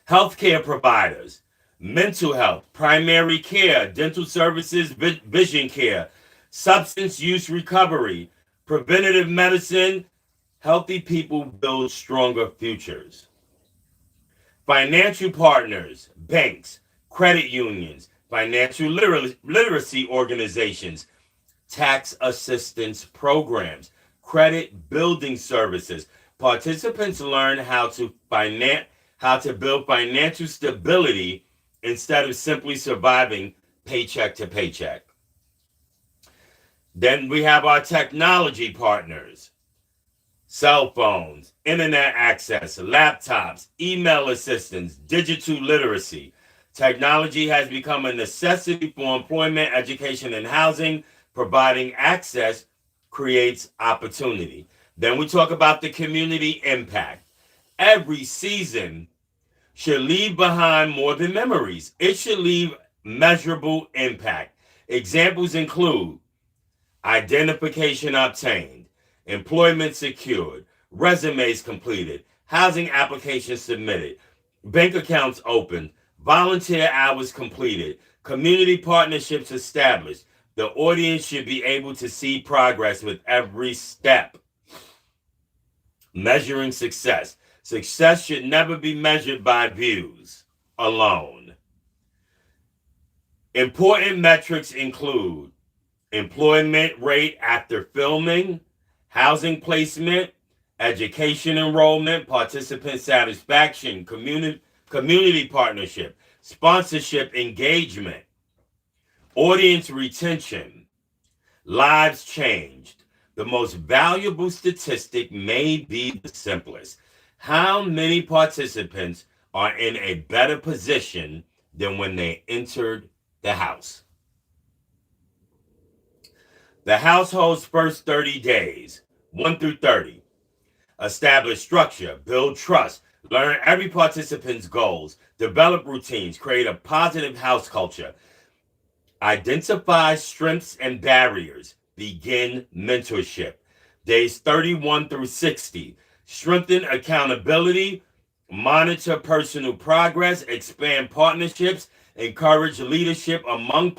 Healthcare providers, mental health, primary care, dental services, vision care, substance use recovery, preventative medicine. Healthy people build stronger futures. Financial partners, banks, credit unions, financial literacy organizations, tax assistance programs, credit building services. Participants learn how to build financial stability instead of simply surviving paycheck to paycheck. Then we have our technology partners. Cell phones, internet access, laptops, email assistance, digital literacy. Technology has become a necessity for employment, education, and housing. Providing access creates opportunity. Then we talk about the community impact. Every season should leave behind more than memories. It should leave measurable impact. Examples include identification obtained, employment secured, resumes completed, housing applications submitted, bank accounts opened, volunteer hours completed, community partnerships established. The audience should be able to see progress with every step. Measuring success. Success should never be measured by views alone. Important metrics include employment rate after filming, housing placement, education enrollment, participant satisfaction, community partnership, sponsorship engagement, audience retention, lives changed. The most valuable statistic may be the simplest. How many participants are in a better position than when they entered the house? The household's first 30 days, 1 through 30. Establish structure, build trust, learn every participant's goals, develop routines, create a positive house culture. Identify strengths and barriers. Begin mentorship. Days 31 through 60. Strengthen accountability. Monitor personal progress. Expand partnerships. Encourage leadership among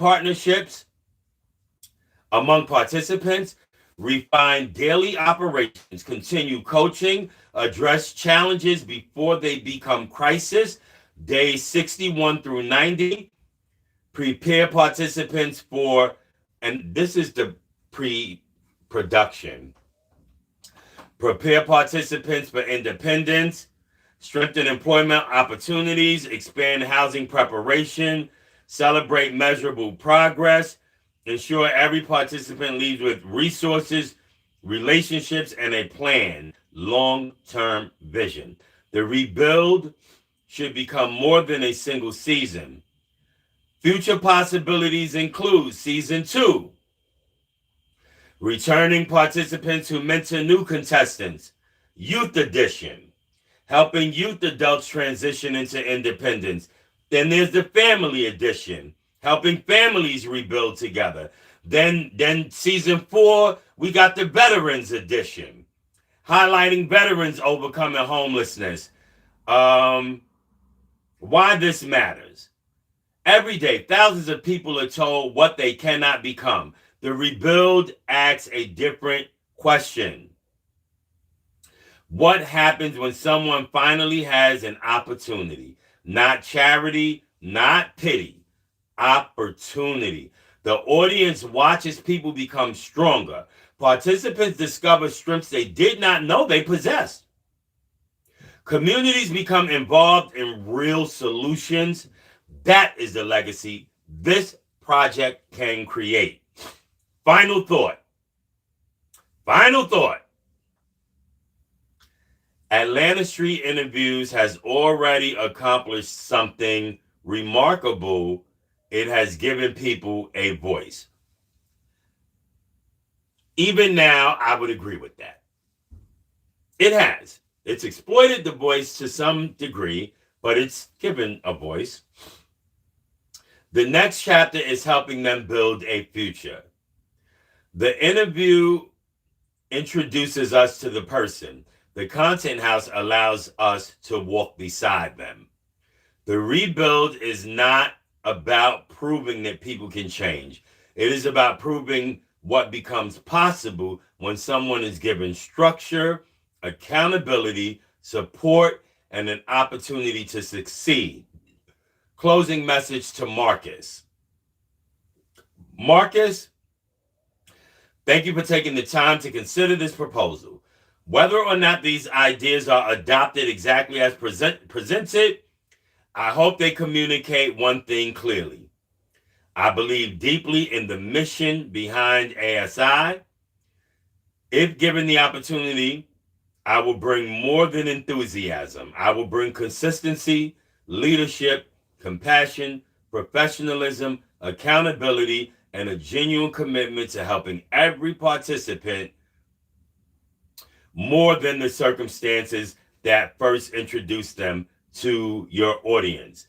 participants. Refine daily operations. Continue coaching. Address challenges before they become crisis. Days 61 through 90. Prepare participants for, and this is the pre-production. Prepare participants for independence, strengthen employment opportunities, expand housing preparation, celebrate measurable progress, ensure every participant leaves with resources, relationships, and a plan, long-term vision. The rebuild should become more than a single season. Future possibilities include Season 2, returning participants who mentor new contestants, Youth Edition, helping youth adults transition into independence. Then there's the Family Edition, helping families rebuild together. Then Season 4, we got the Veterans Edition, highlighting veterans overcoming homelessness. Why this matters. Every day, thousands of people are told what they cannot become. The rebuild asks a different question. What happens when someone finally has an opportunity? Not charity, not pity, opportunity. The audience watches people become stronger. Participants discover strengths they did not know they possessed. Communities become involved in real solutions. That is the legacy this project can create. Final thought. Atlanta Street Interviews has already accomplished something remarkable. It has given people a voice. Even now, I would agree with that. It has. It's exploited the voice to some degree, but it's given a voice. The next chapter is helping them build a future. The interview introduces us to the person. The content house allows us to walk beside them. The rebuild is not about proving that people can change. It is about proving what becomes possible when someone is given structure, accountability, support, and an opportunity to succeed. Closing message to Marcus. Marcus, thank you for taking the time to consider this proposal. Whether or not these ideas are adopted exactly as presented, I hope they communicate one thing clearly. I believe deeply in the mission behind ASI. If given the opportunity, I will bring more than enthusiasm. I will bring consistency, leadership, compassion, professionalism, accountability, and a genuine commitment to helping every participant more than the circumstances that first introduced them to your audience.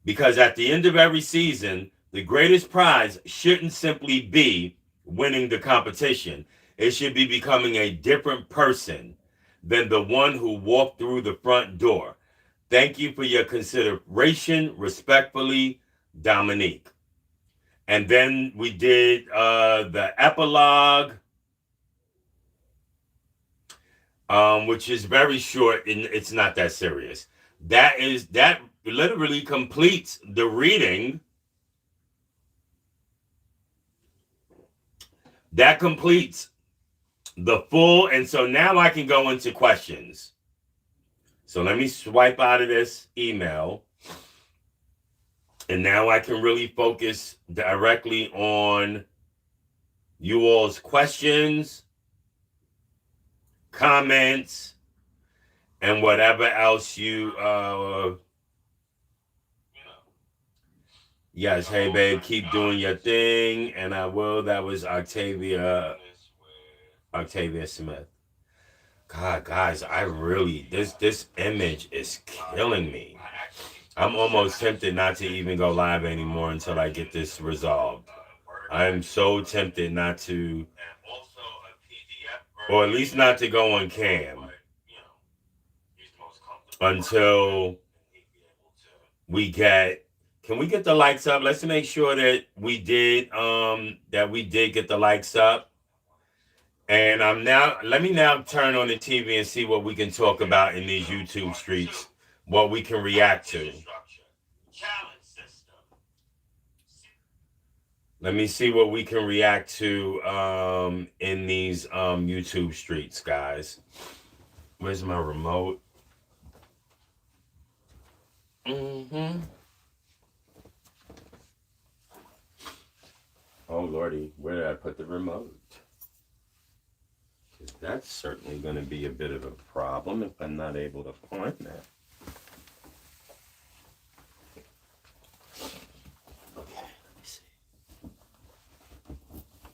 Because at the end of every season, the greatest prize shouldn't simply be winning the competition. It should be becoming a different person than the one who walked through the front door. Thank you for your consideration. Respectfully, Dominique. And then we did the epilogue, which is very short and it's not that serious. That literally completes the reading. That completes the full, and so now I can go into questions. So let me swipe out of this email. And now I can really focus directly on you all's questions, comments, and whatever else you yes, hey babe, keep doing your thing, and I will. That was Octavia Smith. God, guys, I really this image is killing me. I'm almost tempted not to even go live anymore until I get this resolved. I am so tempted not to, or at least not to go on cam until we get. Can we get the likes up? Let's make sure that we did get the likes up. And let me now turn on the TV and see what we can talk about in these YouTube streets, what we can react to. Let me see what we can react to in these YouTube streets, guys. Where's my remote? Mm-hmm. Oh, Lordy, where did I put the remote? Because that's certainly going to be a bit of a problem if I'm not able to find that. Okay, let me see.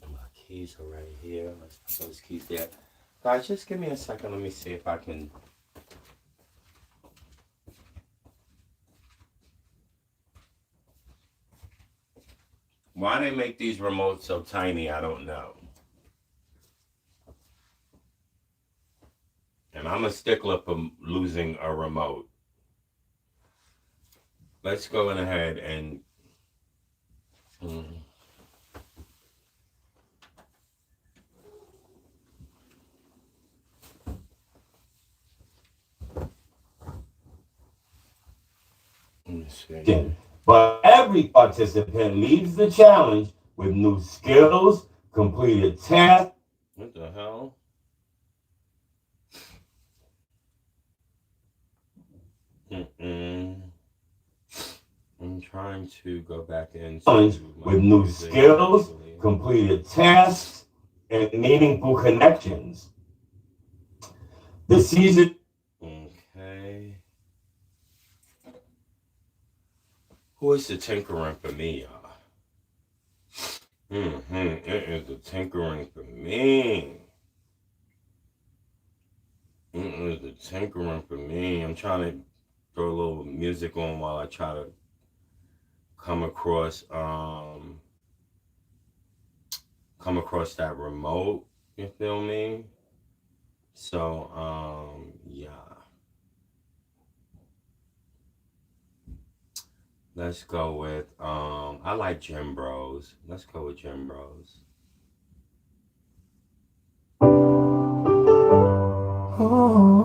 My keys are right here. Let's put those keys there. Guys, just give me a second. Let me see if I can. Why they make these remotes so tiny, I don't know. And I'm a stickler for losing a remote. Let's go ahead and... But every participant leaves the challenge with new skills, completed tasks. What the hell? I'm trying to go back in. With new skills, completed tasks, and meaningful connections. The season. Okay. Who is the tinkering for me, y'all? It is the tinkering for me. It is the tinkering for me. I'm trying to throw a little music on while I try to come across that remote. You feel me? So yeah. Let's go with, I like Gym Bros. Let's go with Gym Bros. Oh,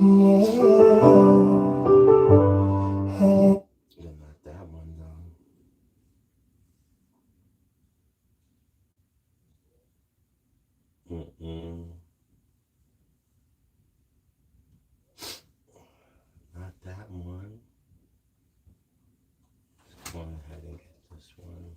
yeah. Hey. Not that one, though. Not that one. Let's go ahead and get this one.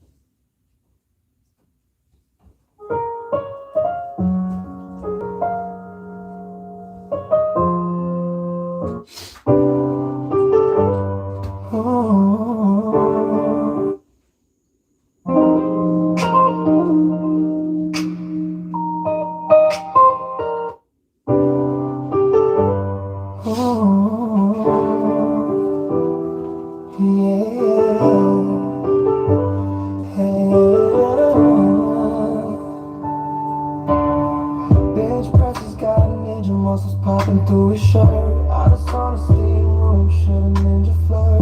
Popping through his shirt, I just on the steam room, should've ninja flirt.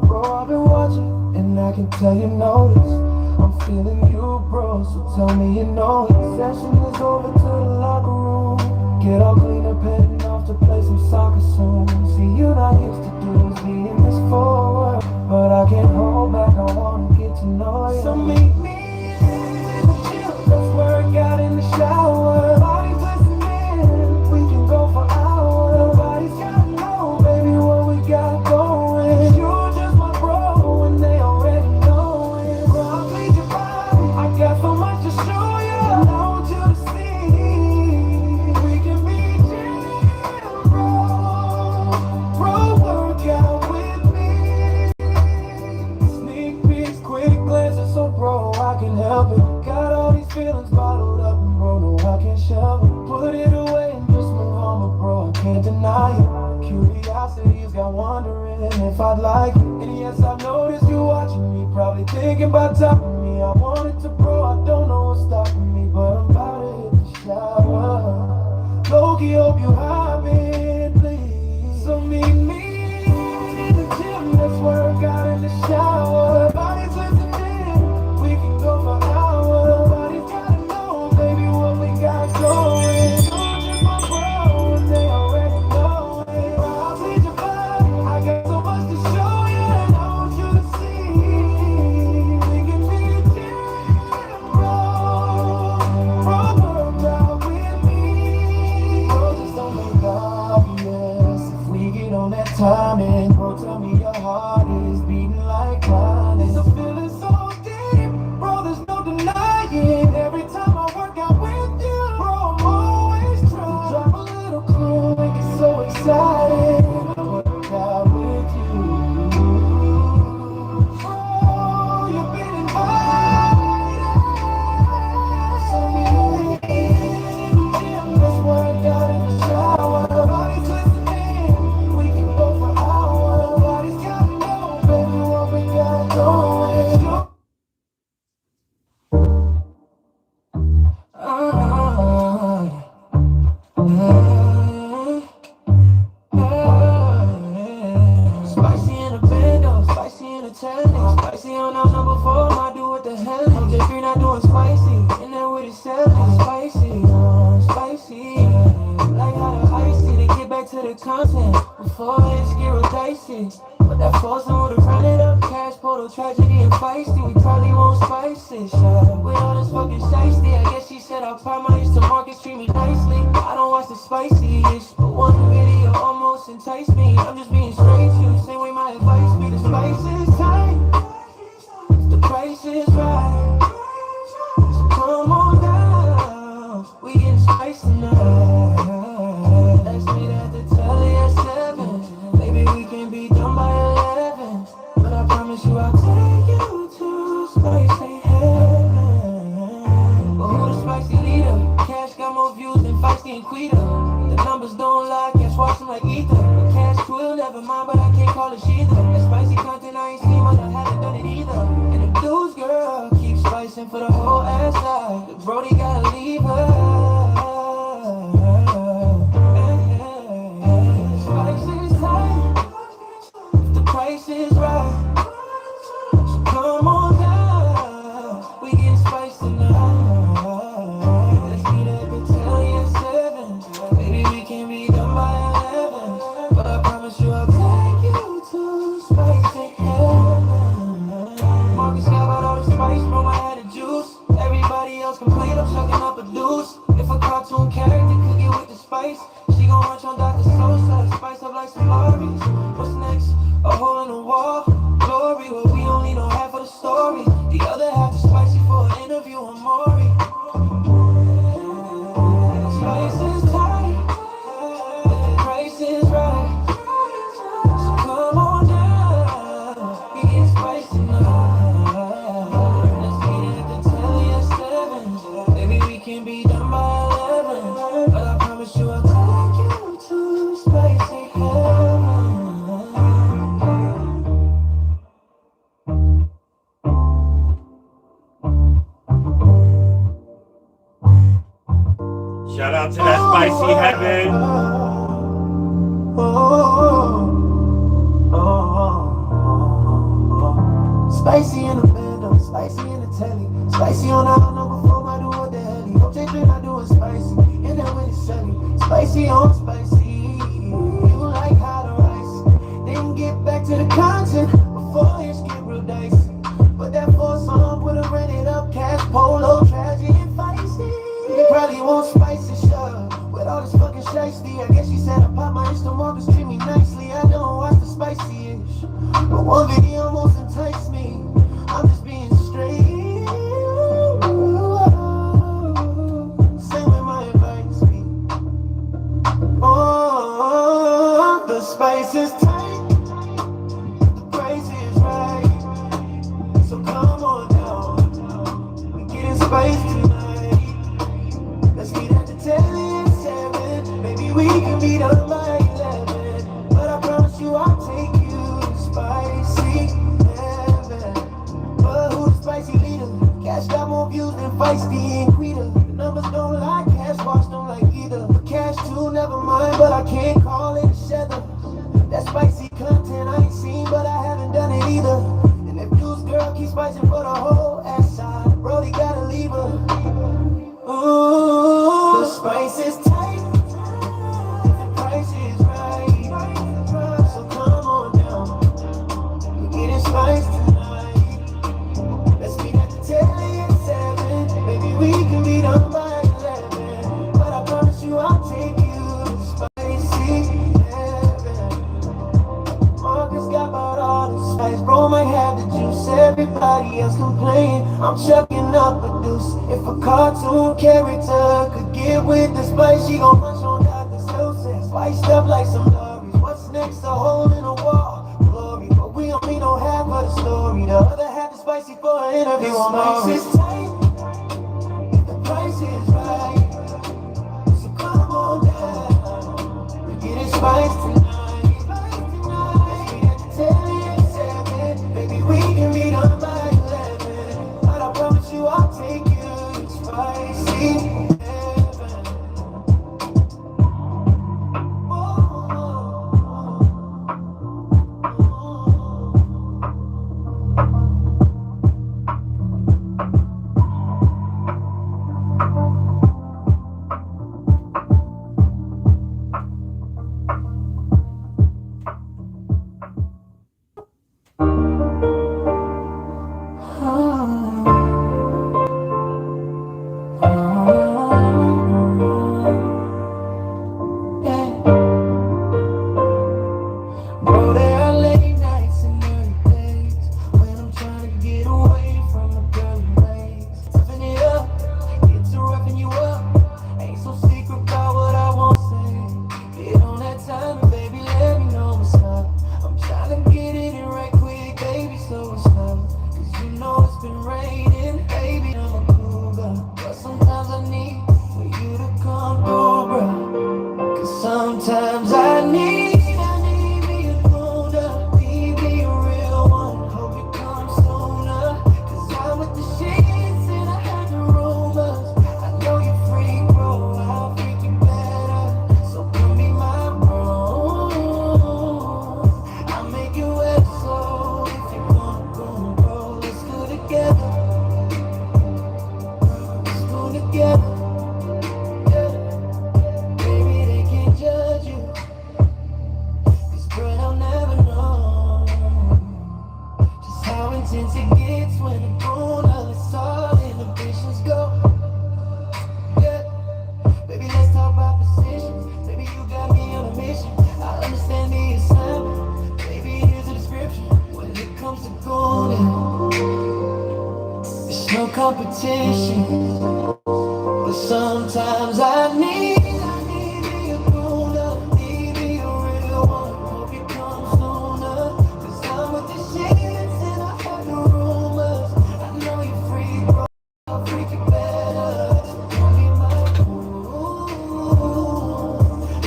Bro, I've been watching, and I can tell you notice I'm feeling you, bro, so tell me you know it. Session is over to the locker room. Get all clean up, heading off to play some soccer soon. See, you're not used to dudes being this forward, but I can't hold back, I wanna get to know you. So meet me in the gym, let's work out in the shower. Bodies listening, we can go for hours. Nobody's gotta know, baby, what we got going. You're just my bro, and they already know it. Bro, I'll bleed your body, I got so much to show you. I want you to see, we can be gym bro, work out with me. Sneak peeks, quick glances, so bro, I can help it. Got all these feelings bottled up, and bro, no, I can't shove it. Put it away and just move on, but bro, I can't deny it. Curiosity curiosity's got wondering if I'd like it. And yes, I noticed you watching me, probably thinking about topping me. I wanted to, bro, I don't know what's stopping me, but I'm about to hit the shower. Loki, hope you hop in, please. So meet me in the gym, let's work out in the shower. Bodies listening, we can go for hours. Nobody's gotta know, baby, what we got going. Don't just my bro, and they already know it. I'll lead your vibe, I got so much to show you, and I want you to see. We can be a gym, bro, work out with me. Bro, just don't make obvious if we get on that timing. Bro, tell me your heart is beating like mine. It's a feeling so deep, bro, there's no denying. Every time I work out with you, bro, I'm always trying to drop a little clue, make it so exciting. When I work out with you, bro, you've been invited. So meet me in the gym, let's work out in the shower. Nobody's listening, we can go for hours. Nobody's gotta know, baby, what we got going. Spicy in the bando, spicy in the telly, spicy on our number 4, I do what the hell. I'm just green, not doing spicy, in there with it selling. Spicy, spicy, like how the icy, to get back to the content, before it get real dicey. But that force on to run it up, cash portal, tragedy and feisty. We probably won't spice it, with all this fucking shiesty. I guess she said I'll promise to market, treat me nicely. I don't watch the spicy-ish, but one video almost enticed me. I'm just being straight to you, same way my advice be. The spice is tight, the price is right. So come on down, we getting spicy tonight. Ask me that to tell you at 7. Baby, we can be done by 11. But I promise you I'll take you to spicy heaven. But who the spicy leader? Cash got more views than Feisty and Quita. The numbers don't lie, cash watch them like ether. The cash quill, never mind, but I can't call it either. That spicy content I ain't seen, but I haven't done it either. And the dudes, girl, keep spicing for the whole ass side. The Brody gotta leave her. Spice is tight, the price is right. So come on down, we getting spicy tonight. Let's meet up and tell you at 7. Baby, we can be done by 11. But I promise you I'll take you to spicy heaven. Marcus got all the spice, bro, I had the juice. Everybody else complete, I'm chucking up a deuce. If a cartoon character could get with the spice, she gon' lunch on Dr. Sosa, spice up like some Larry's. What's next? A hole in the wall, glory. Well, we only know half of the story. The other half is spicy for an interview on Maury. Spice is tight, but the price is right. So come on down, we get spicy now. Let's meet at the telly at 7. Baby, we can be done by 11. But I promise you I'll take you to spicy heaven. Shout out to that spicy heaven. Spicy in the bando, spicy in the telly, spicy on our number 4, I do what the hell. Hope they think I doing spicy, in there with it selling. Spicy on spicy, you like how the rice. Then get back to the content before it get real dicey. But that force on, put a rented up cash polo, tragedy and feisty. You probably won't spice it, sure. With all this fucking shiesty, I guess she said I pop my Insta markers, treat me nicely. I don't watch the spicy-ish, but one video almost enticed me. I'm just being straight. Same way my advice be. Oh, the spice is tight, the price is right. So come on down, we getting spiced tonight. Let's meet at the telly at 7. Maybe we can meet up by 11. But I feisty and greeter. The numbers don't lie, cash box don't like either. Cash too, never mind, but I can't call it a sheather. That spicy content I ain't seen, but I haven't done it either. And if dude's girl keeps spicing for the whole ass side, Brody gotta leave her. Ooh, the spice is tight, the price is right. So come on down, we're getting spiced tonight. Let's meet at the telly at 7. Maybe we can be done by 11. But I promise you I'll take you to spicy heaven. Marcus got about all the spice, bro might have the juice. Everybody else complain, I'm chucking up a deuce. If a cartoon character could get with the spice, she gon' punch on Dr. Seuss. Spiced up like some lorries. What's next? A hole in a wall, glory. But we only know half of the story. The other half is spicy for an interview. The spice is tight, the price is right. So come on down, we're getting spiced tonight. Baby, we can be done by 11. But I promise you I'll take you to spicy heaven. Bro, there are late nights and early days when I'm trying to get away from the girl you raised. Toughen it up, get to roughing you up. Ain't so secret about what I won't say. Get on that time and baby, let me know what's up. I'm trying to get it in right quick, baby, so it's slow. Cause you know it's been raining, baby, I'm a cougar. But sometimes I need for you to come through, bro. Cause sometimes I need me a grown up, need me a real one. Hope you come sooner. Cause I'm with the shits and I had the rumors. I know you freak, bro, I'll freak you better. So come be my bro. I'll make you wet, so if you wanna go, bro, let's go together. Let's go together. Baby, they can't judge you. But I'll never know just how intense it gets when the corner lets all inhibitions go. Yeah, baby, let's talk about positions. Baby, you got me on a mission. I understand the assignment. Baby, here's a description. When it comes to going, there's no competition. But sometimes I need me a grown up, need me a real one. Hope you come sooner. Cause I'm with the shits and I have the rumors. I know you freak, bro, I'll freak you better. So come be my boo.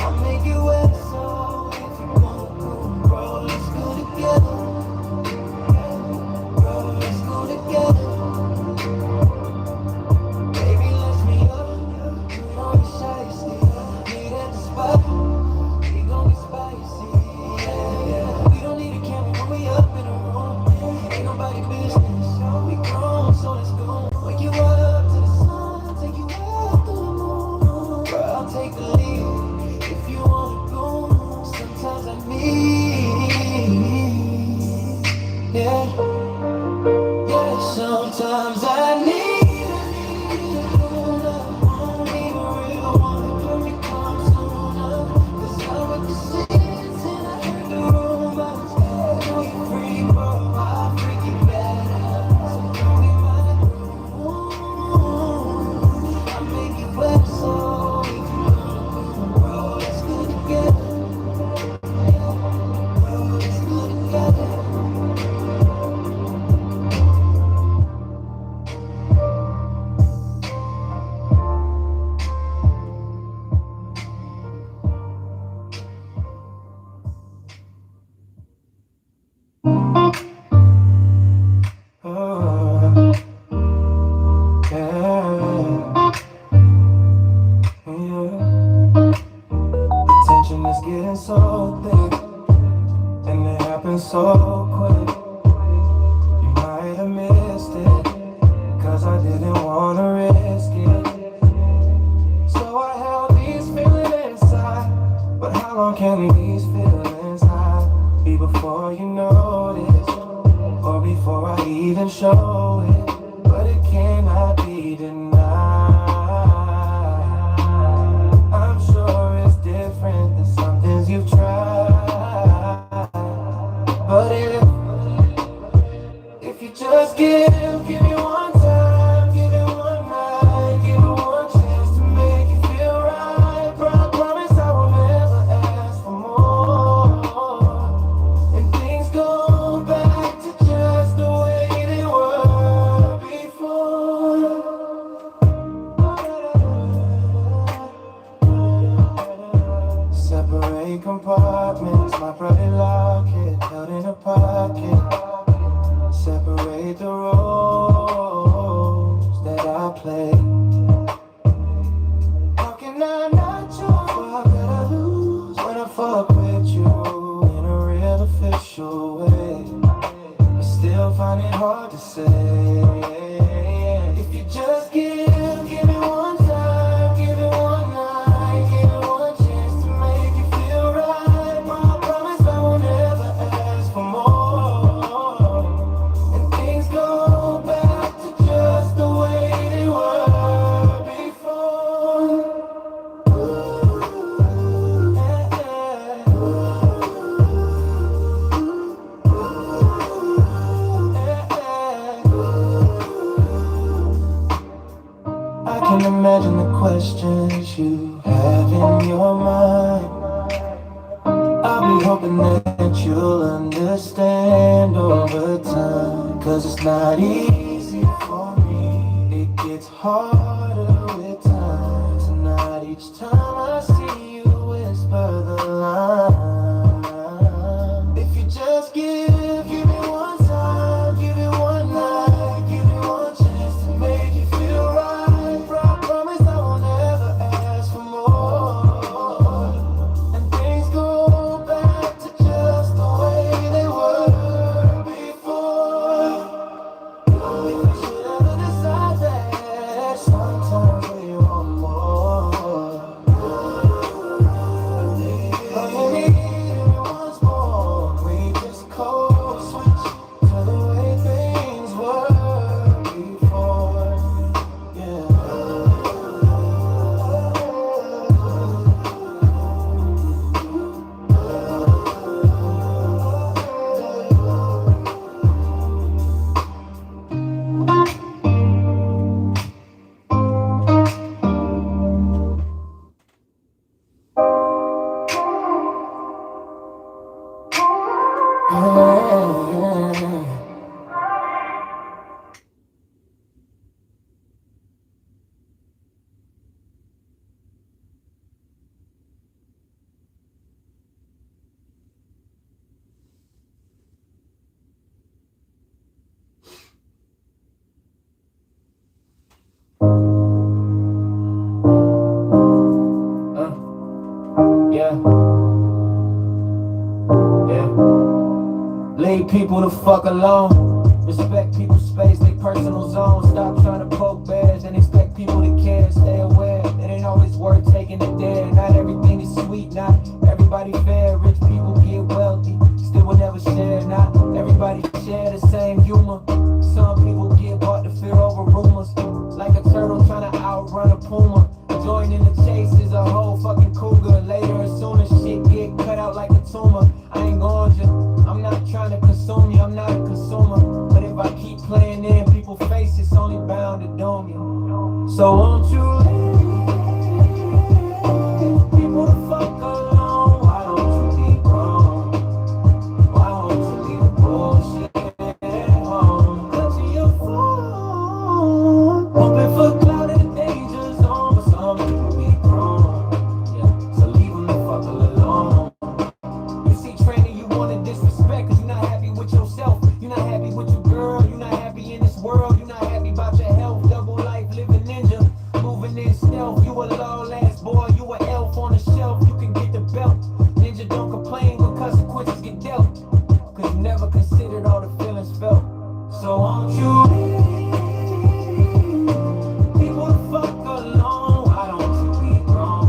I'll make you wet, so if you wanna go, bro, let's go together. Bro, let's go together. Baby, let's meet up. compartments, my private locket, held in a pocket. Separate the roles that I play. How can I not choose what I gotta lose when I fuck with you in a real official way? I still find it hard to say. If you just give me one time, give it one night, give it one chance to make you feel right. I promise I won't ever ask for more, and things go back to just the way they were before. I can imagine the questions you have in your mind. I'll be hoping that you'll understand over time, 'cause it's not easy for me. It gets harder with time. Tonight each time I see you whisper the line. If you just give me one time, give it one night, give it one chance to make you feel right. I promise I won't ever ask for more, and things go back to just the way they were before. If we should ever decide that sometimes we want more, maybe once more we just code switch to the way things were before. Yeah. Yeah. Leave people the fuck alone. Respect people's space, their personal zone. Stop trying to poke bears and expect people to care. Stay aware, it ain't always worth taking it there. Not everything is sweet, not everybody fair. Rich people get wealthy, still will never share. Not everybody share the same humor. Some people get bought to fear over rumors. Like a turtle trying to outrun a puma. Joining the chase is a whole fucking cougar. Later, as soon as shit get cut out like a tumor, I ain't going to. I'm not trying to consume you, I'm not a consumer. But if I keep playing in people's face, it's only bound to doom you. So won't you leave people the fuck alone? Why don't you be grown? Why won't you leave the bullshit at home? Touching your phone, hoping for cloud in the danger zone. But some people be grown, yeah. So leave them the fuck alone. You see training, you wanna disrespect, 'cause you're not happy with yourself. You're not happy with your girl, you're not happy in this world. You're not happy about your health, double life, living ninja, moving in stealth. You a low-ass boy, you a elf on the shelf. You can get the belt, ninja don't complain when consequences get dealt, 'cause you never considered all the feelings felt. So won't you leave people the fuck alone? Why don't you be grown?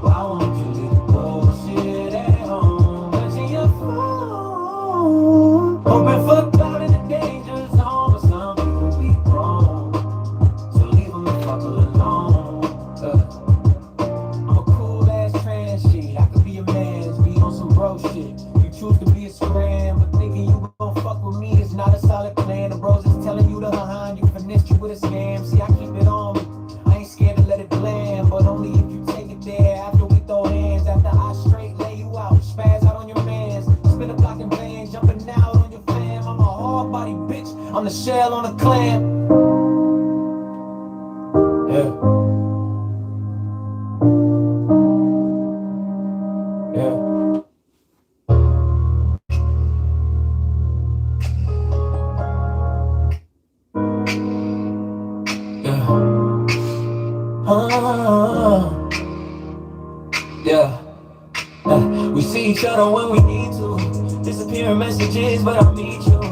Why won't you leave the bullshit at home? Touching your phone, hoping for cloud in the danger zone. But some people be grown, so leave them the fuck alone. I'm a cool ass trans shit. I could be a man's, be on some bro shit. You choose to be a scram, but thinking you gon' fuck with me is not a solid plan. The bros is telling you to behind you, finessed you with a scam. See, I keep it on me. I ain't scared to let it land, but only if you take it there. After we throw hands, after I straight lay you out, spaz out on your mans, spin a block and van, jumping out on your fam. I'm a hard body bitch, I'm the shell on a clam. Yeah. Uh, yeah. We see each other when we need to. Disappearing messages, but I'll meet you.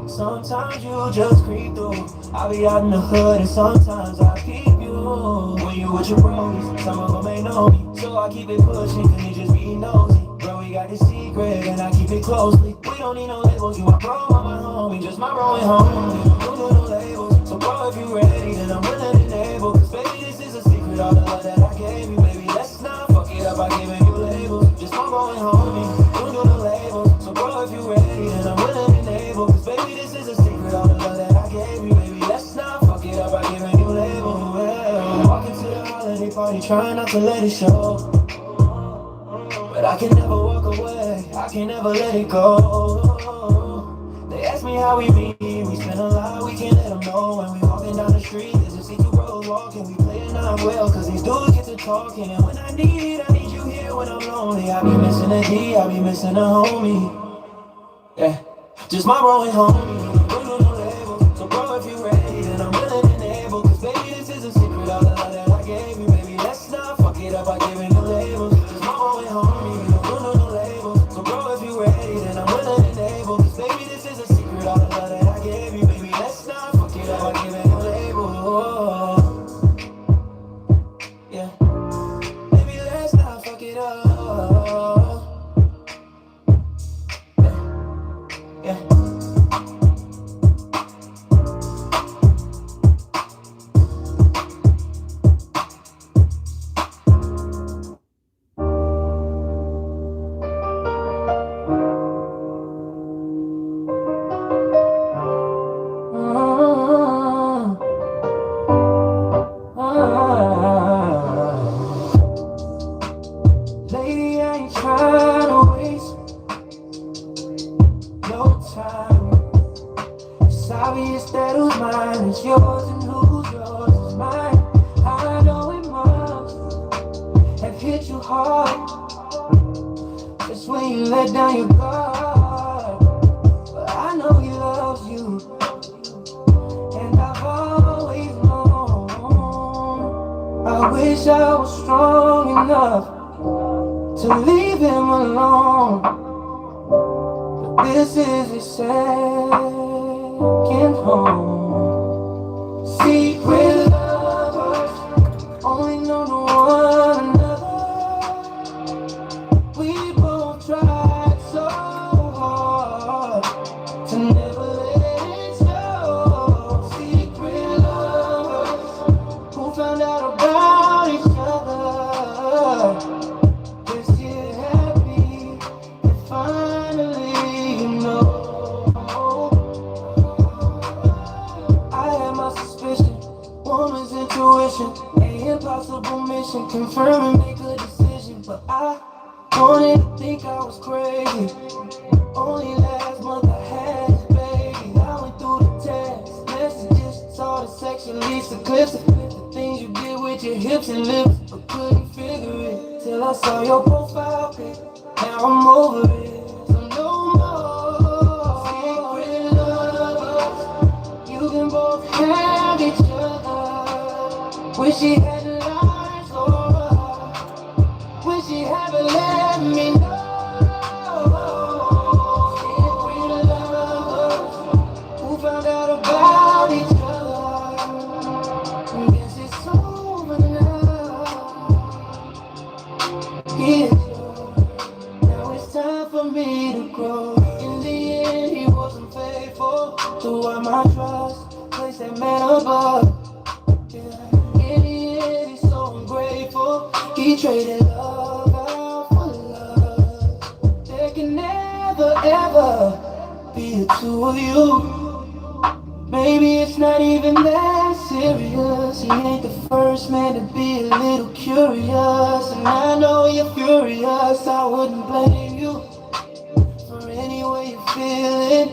Sometimes you just creep through. I'll be out in the hood and sometimes I keep you. When you with your bros, some of them ain't know me. So I keep it pushing, cause they just be nosy. Bro, we got this secret and I keep it closely. We don't need no labels, you my bro, I'm my homie. Just my bro and homie. Don't do no labels. So bro, if you ready, then I'm willing and able. Cause baby, this is a secret, all the love that I gave you. Baby, let's not fuck it up by giving you labels. Just my bro and homie. Don't do no labels. So bro, if you ready, then I'm willing and able. Cause baby, this is a secret, all the love that I gave you. Baby, let's not fuck it up by giving you labels. Well, walking to the holiday party, trying not to let it show. But I can never walk away, I can never let it go. They ask me how we meet, we spend a lot, we can't let them know. When we walking down the street, there's just see two bros walking. We playing not well, cause these dudes get to talking. And when I need you here when I'm lonely. I be missing a D, I be missing a homie. Yeah, just my bro and homie. Don't do no label, so bro if you ready, then I'm willing and able. Cause baby this is a secret, all the love that I gave you. Baby let's not fuck it up by giving you labels. Just my bro and homie, don't do no label. So bro if you ready, then I'm willing and able. Cause baby this is a secret, all the love that I gave you. Baby let's not fuck it up by giving you labels. Yeah, baby let's not fuck it up. Yeah. Lady, I ain't trying to waste no time. It's obvious that who's mine is yours and who's yours is mine. I know it must have hit you hard just when you let down your guard. But I know he loves you, and I've always known. I wish I was strong enough to leave him alone, but this is his second home. Secret lovers only know to one another. We both tried so hard to never let it show. Secret lovers who found out about each other. Finally, you know, I had my suspicion, woman's intuition, an impossible mission, confirm and make a decision. But I wanted to think I was crazy. Only last month I had this baby. I went through the text messages, saw the sexual leaks, the clips, the things you did with your hips and lips, but couldn't figure it till I saw your profile pic. Now I'm over it, so no more secret lovers. You can both have each other. Wish she hadn't lied so hard. Wish she hadn't let me know. Secret lovers who found out about each other. Guess it's over now. Yeah. Time for me to grow. In the end, he wasn't faithful to what my trust placed that man above. Yeah. In the end, he's so ungrateful. He traded love out for love. There can never ever be the two of you. Maybe it's not even that serious. He ain't the first man to be a little curious, and I know you're furious. I wouldn't blame you for any way you're feeling.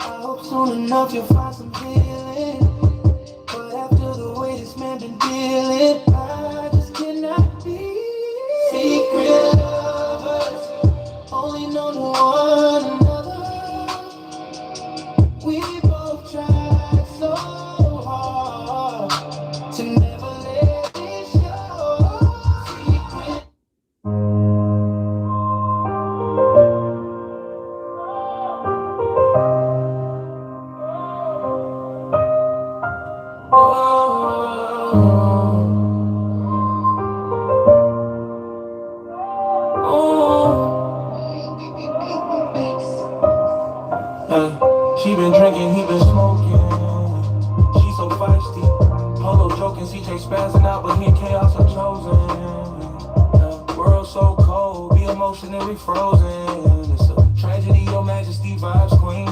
I hope soon enough you'll find some healing. But after the way this man been dealing, I just cannot be. Secret lovers only know to one another. We both tried so hard to never let it She been drinking, he been smoking. She so feisty. Polo joking, CJ spazzing out, but he in chaos are chosen. World so cold, be emotionally frozen. It's a tragedy, your majesty vibes queen.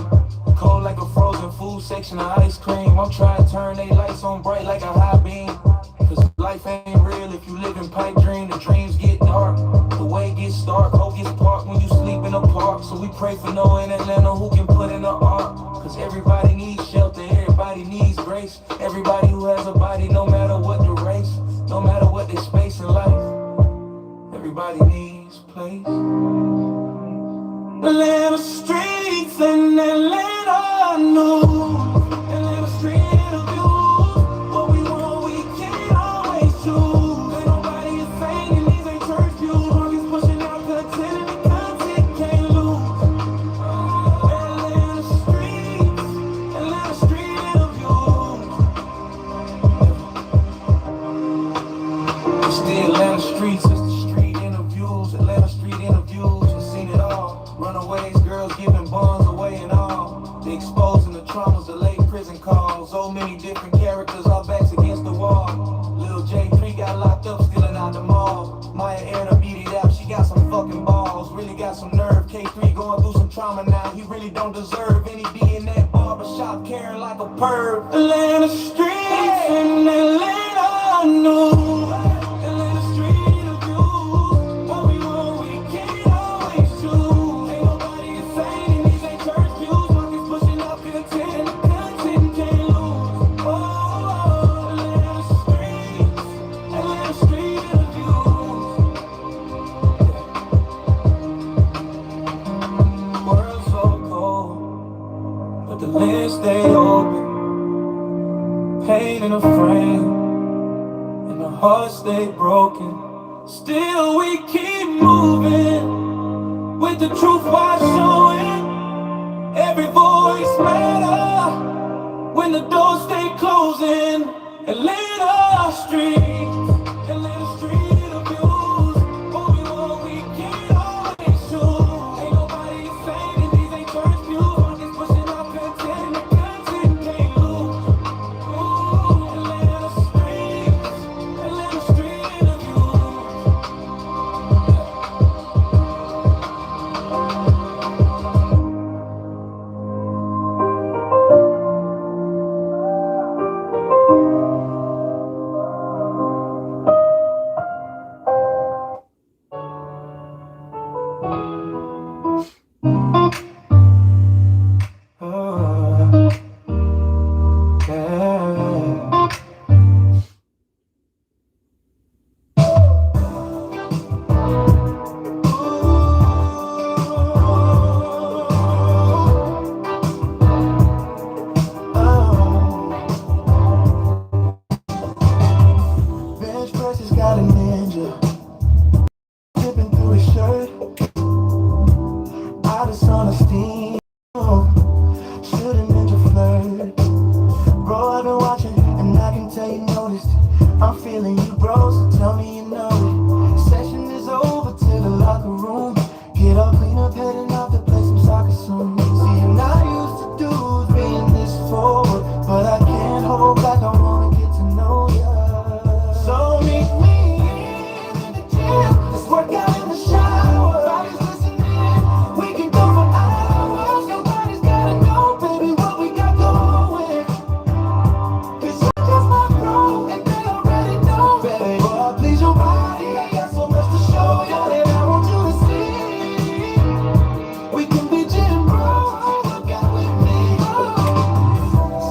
Cold like a frozen food section of ice cream. I'm trying to turn they lights on bright like a high beam. Cause life ain't real if you live in pipe dream. The dreams get dark, the way gets stark. Hope gets parked when you sleep in a park. So we pray for Noah in Atlanta who can put in the ark. Cause everybody needs shelter, everybody needs grace. Everybody who has a body, no matter what the race, no matter what their space in life, everybody needs place. The land of streets and Atlanta new. Atlanta street of you. What we want, we can't always choose. Ain't nobody is saying and these ain't church views. Markets pushing out content and the content can't lose. Atlanta street of you. It's the Atlanta streets, it's the street interviews. Atlanta street interviews, we've seen it all. Runaways, girls giving bonds away and all. They exposing the traumas, the late prison calls. So many different characters, our backs against the wall. Lil J3 got locked up, stealing out the mall. Maya aired her beat it out, she got some fucking balls. Really got some nerve, K3 going through some trauma now. He really don't deserve any be in that barbershop caring like a perv. Atlanta streets and Atlanta new. Atlanta street of you. What we want, we can't always choose. Ain't nobody is saying and these ain't church views. Markets pushing up content, the content can't lose. Oh, Atlanta street of you. World so cold, but the lens stay open. Pain in a frame, and the heart stay broken. Still we keep moving, with the truth while showing. Every voice matter, when the doors stay closing. Atlanta street of views. What we want, we can't always choose. Ain't nobody saying and these ain't church views. Markets pushing out content, the content can't lose. Ooh, Atlanta street of views. Bench press has got a ninja dipping through his shirt. Out of sun of steam. Should've ninja flirt. Bro, I've been watching and I can tell you noticed. I'm feeling you, bro, so tell me you know it. Session is over to the locker room. Get all clean up, heading out to play some soccer soon. See, I'm not used to dudes being this forward, but I can't hold back, I wanna get to know ya. So meet me in the gym. Let's work out in the shower. Body's listening. We can go for hours. Nobody's gotta know, baby, what we got going. Cause you're just my bro, and they already know. Baby, boy, please your body. I got so much to show you that I want you to see. We can be gym bros. Look out with me.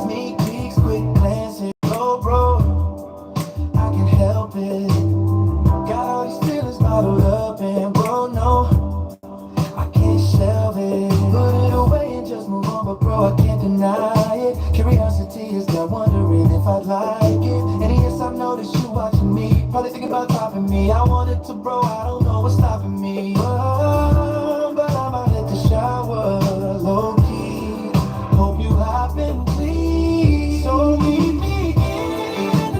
Sneak peeks, quick glances. Oh, bro, I can help it. Got all these feelings bottled up, and bro, no, I can't shelve it. Put it away and just move on, but bro, I can't deny it. Curiosity is there, wondering if I'd like it. And yes, I've noticed you watching me, probably thinking about topping me. I wanted to, bro, I don't know what's stopping me. But I'm out at the shower, low key. Hope you hop in, please. So meet me in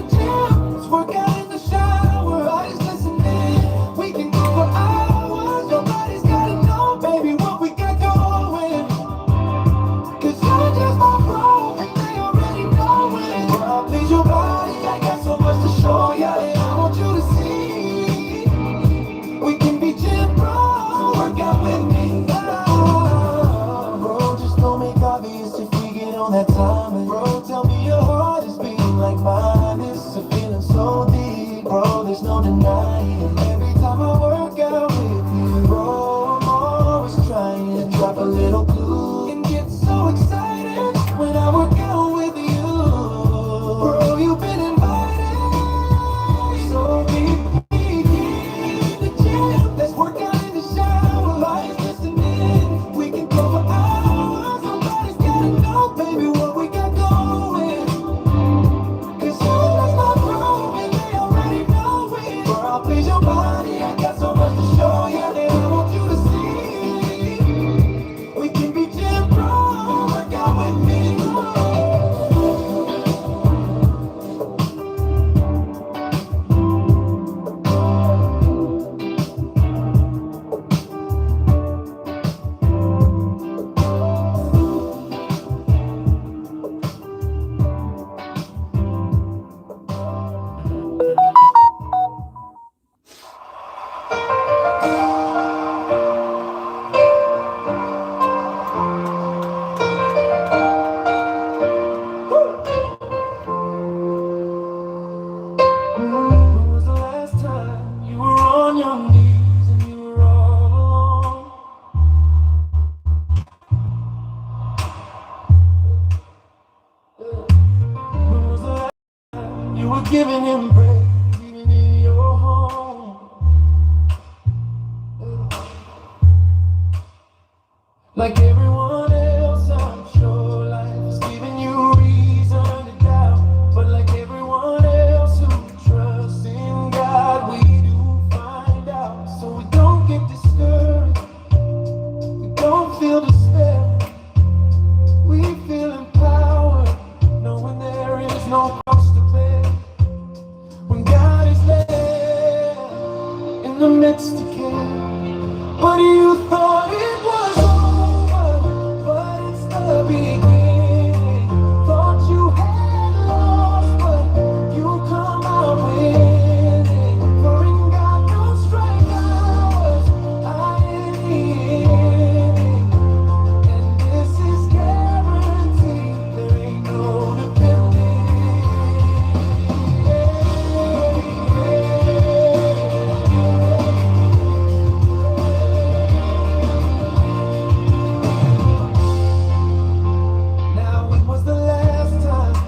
When was the last time you were on your knees and you were all alone? When was the last time you were giving him praise even in your home? Like everyone else, I'm sure life is giving you reason to doubt. But like everyone else who trusts in God, we do find out. So we don't get discouraged, we don't feel despair. We feel empowered, knowing there is no cost to bear. When God is there, in the midst of care. But you thought it was over, but it's the beginning. Thought you had lost, but you come out winning. For in God no strikeouts, I am the inning. And this is guaranteed, there ain't no depending. Now when was the last time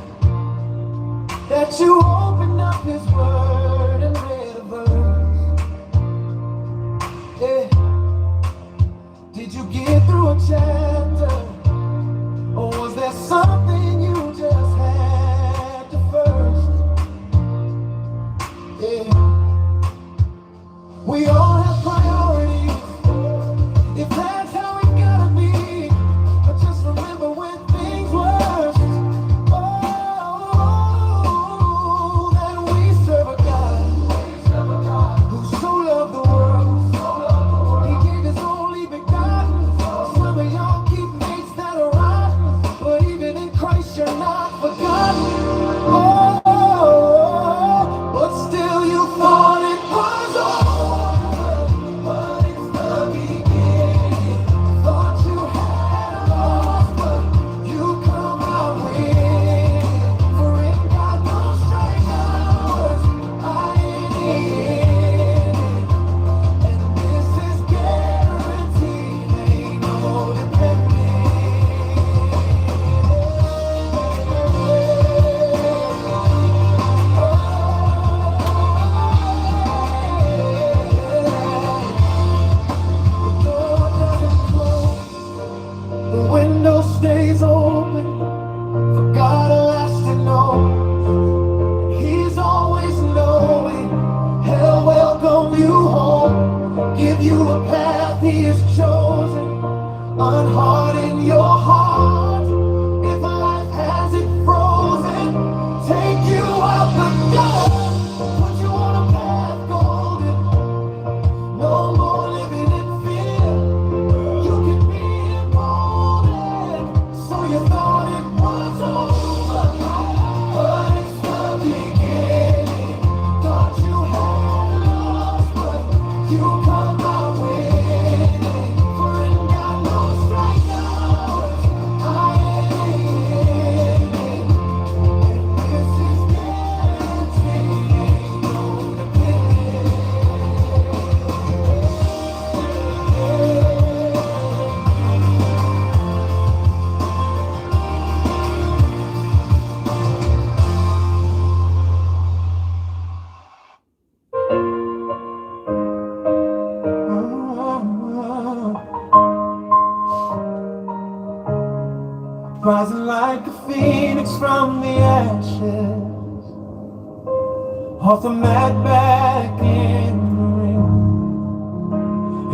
that you opened up His Word and read a verse? Yeah. Did you get through a chapter, or was there something you just had to first? Yeah. We all have priorities, if that's how it gotta be. But just remember when things worst, oh, that we serve a God who so loved the world, He gave His only begotten. Some of y'all keep mates that are rotten, but even in Christ you're not forgotten. Oh, but still you thought it was over, but it's the beginning. Thought you had lost, but you come out winning. For in God no strikeouts, I ain't in. And this is guaranteed, ain't no depending. The door doesn't close, the window stays open. For God has to know, He's always knowing. He'll welcome you home, give you a path He has chosen, unharden your heart. If life has it frozen, take you out the door, put you on a path golden. No more living in fear, you can be emboldened. So you thought it was over, but it's the beginning. Thought you had lost, but you come out winning. For in God no strikeouts, I am winning. And this is guaranteed, no depending. Rising like a phoenix from the ashes, off the mat back in the ring.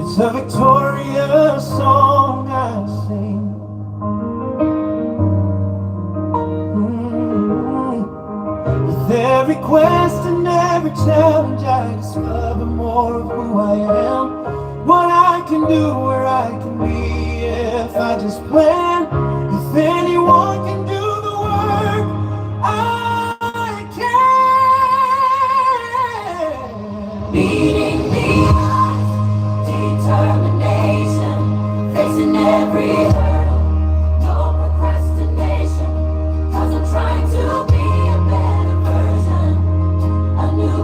It's a victorious song I sing. With every quest and every challenge, I discover more of who I am, what I can do, where I can be, if I just plan. If anyone can do the work, I can. Beating the odds, determination, facing every hurdle, no procrastination, 'cause I'm trying to be a better version, a new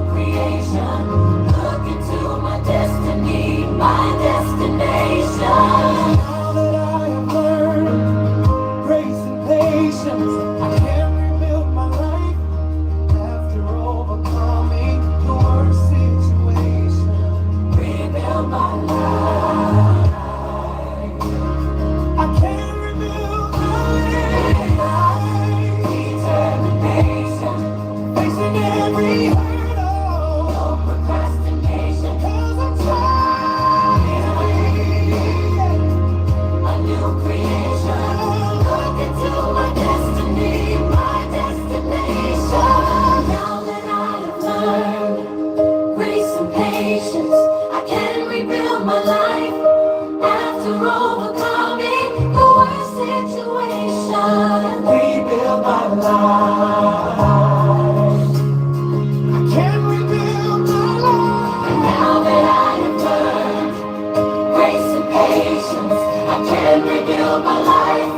life. I can rebuild my life. And now that I have learned grace and patience, I can rebuild my life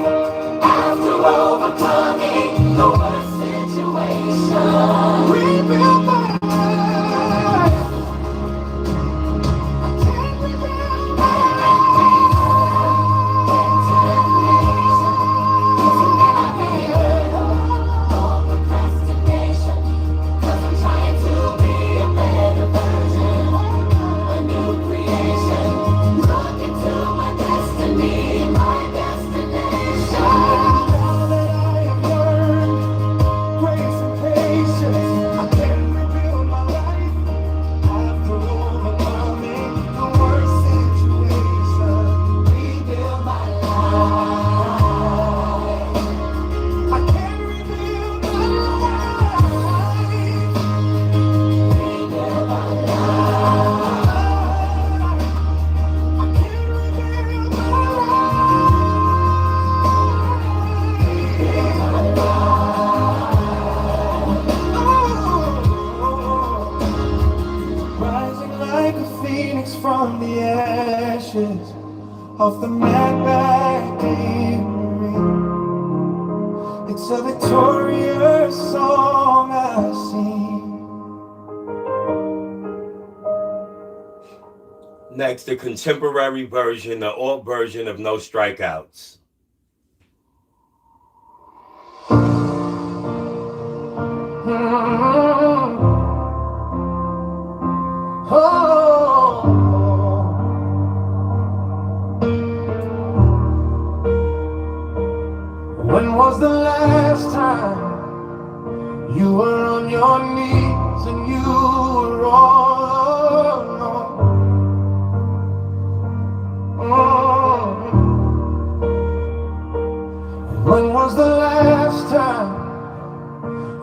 after overcoming the worst situation. Rebuild my life. From the ashes of the mad ring. It's a victorious song I sing. Next, the contemporary version, the alt version of No Strikeouts. When was the last time you were on your knees and you were all alone? When was the last time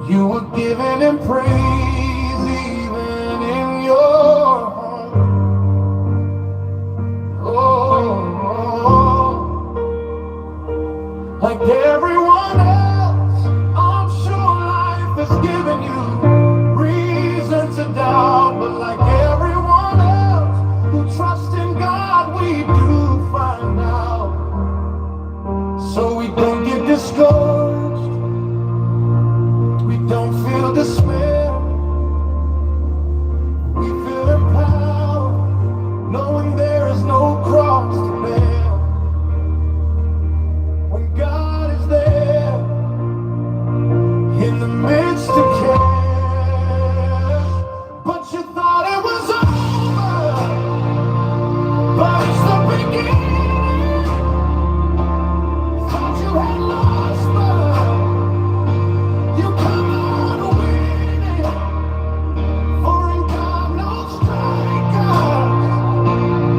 you were giving him praise even in your home? Like everyone else, I'm sure life has given you reason to doubt. But like everyone else who trusts in God, we do find out. So we don't get discouraged, we don't feel despair. We feel empowered, knowing there is no cross to bear. God is there in the midst of chaos. But you thought it was over, but it's the beginning. Thought you had lost, but you come out winning. For in God no strikers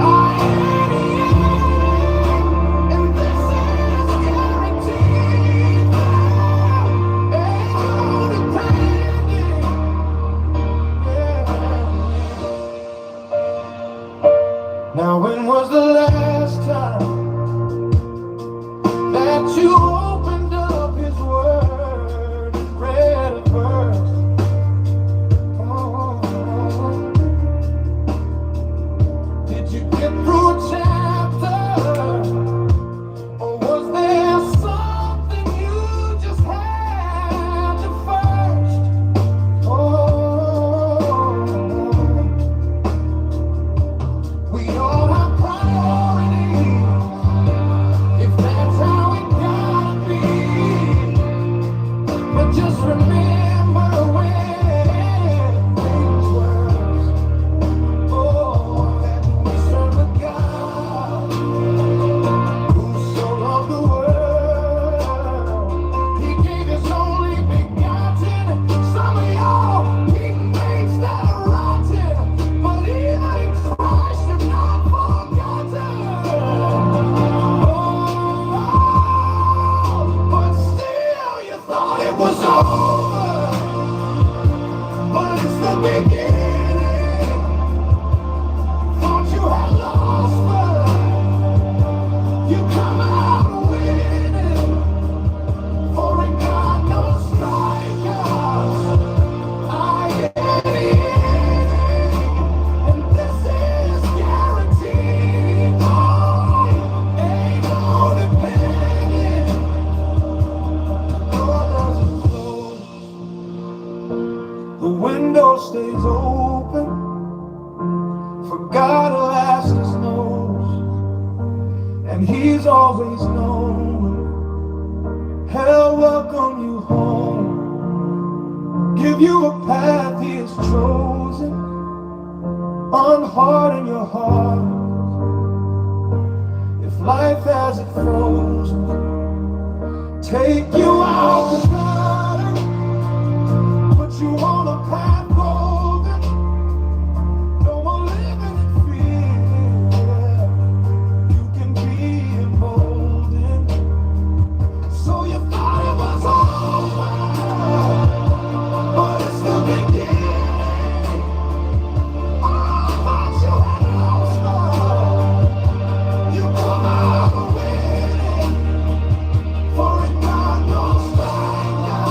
are any. And this is now, when was the last time that you opened up His Word and read a verse? Come on. Did you get through a chapter? Or was there something you just had to first? We all have priorities, if that's how it gotta be. But just remember when things work, that we serve a God who so loved the world, He gave His only begotten. Some of y'all, He thinks that are rotten, but He ain't Christ and not forgotten. But still you thought it was over, but it's the beginning. Thought you had lost, but you come out winning. For in God no window stays open, for God Alaska's knows, and He's always known. He'll welcome you home, give you a path He has chosen, unharden your heart. If life has it frozen, take you out the garden, put you on a path golden. No more living in fear, you can be emboldened. So you thought it was over, but it's the beginning. All that you had lost, you come out winning. For in God no stranger,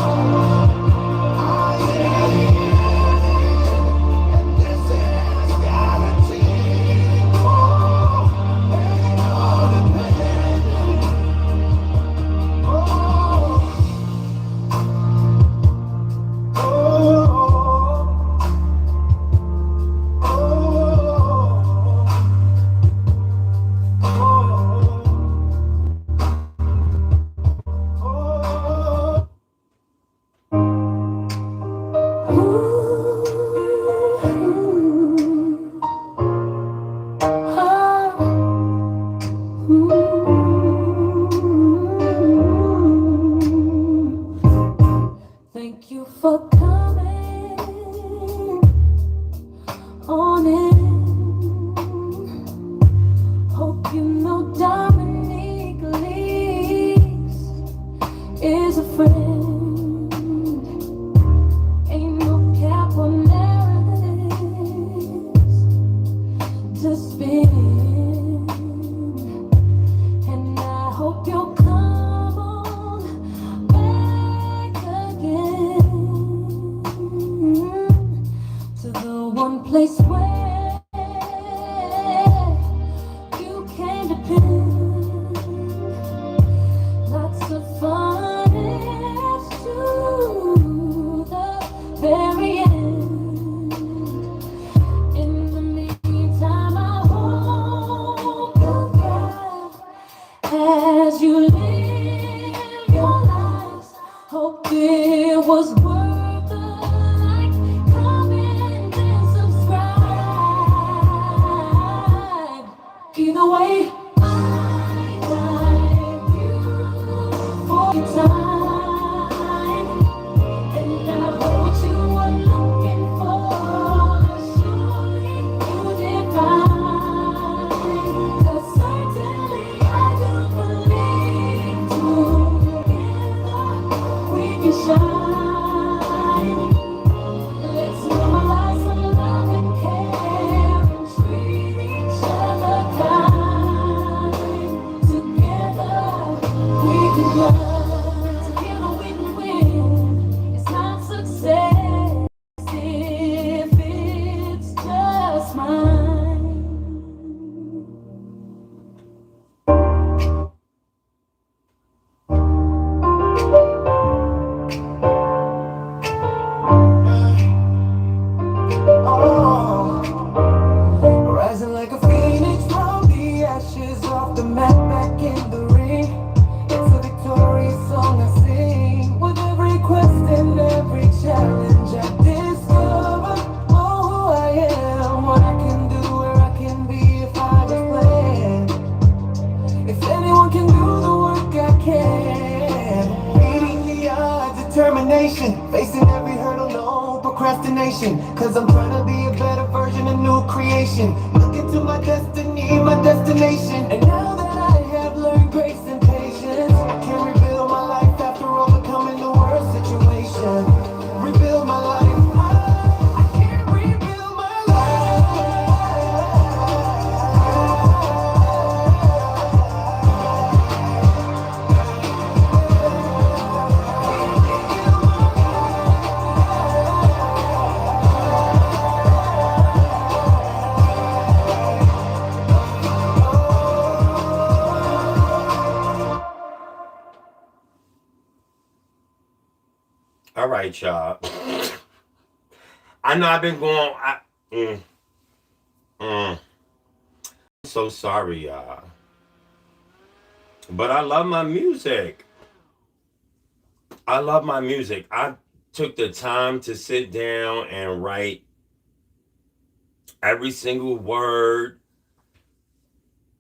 I am, and this is guaranteed. Oh, ain't no depending. Oh, oh, oh, Thank you for coming on in. Hope you know Dominique Leaks is a friend. Ain't no cap on narratives to spin. And I hope you'll come on back again to the one place where you can depend. Lots of fun is to the very end. In the meantime, I hope you thrive as you live your lives. Hope it was worth the like, comment, and subscribe. Either way, I thank you for your time, and I hope you were looking for. Surely you did find, 'cause certainly I do believe together we can shine. Let's normalize some love and care and treat each other kind. Together we can fly. Together we can win. It's not success if it's just mine. oh. Rising like a phoenix from the ashes, off the mat, back in the ring. It's a victorious song I sing. With every quest and every challenge I discover, oh, who I am, what I can do, where I can be if I just plan. If anyone can do the work, I can. Beating the odds, determination, facing every hurdle, no procrastination. 'Cause I'm trying to be a better version, a new creation. Looking to my destiny, my destination. And now that I have learned grace and patience, I can rebuild my life after overcoming the worst situation. Rebuild my life. I can rebuild my All right, y'all. I know I've been going. Mm. I'm so sorry, y'all. But I love my music. I love my music. I took the time to sit down and write every single word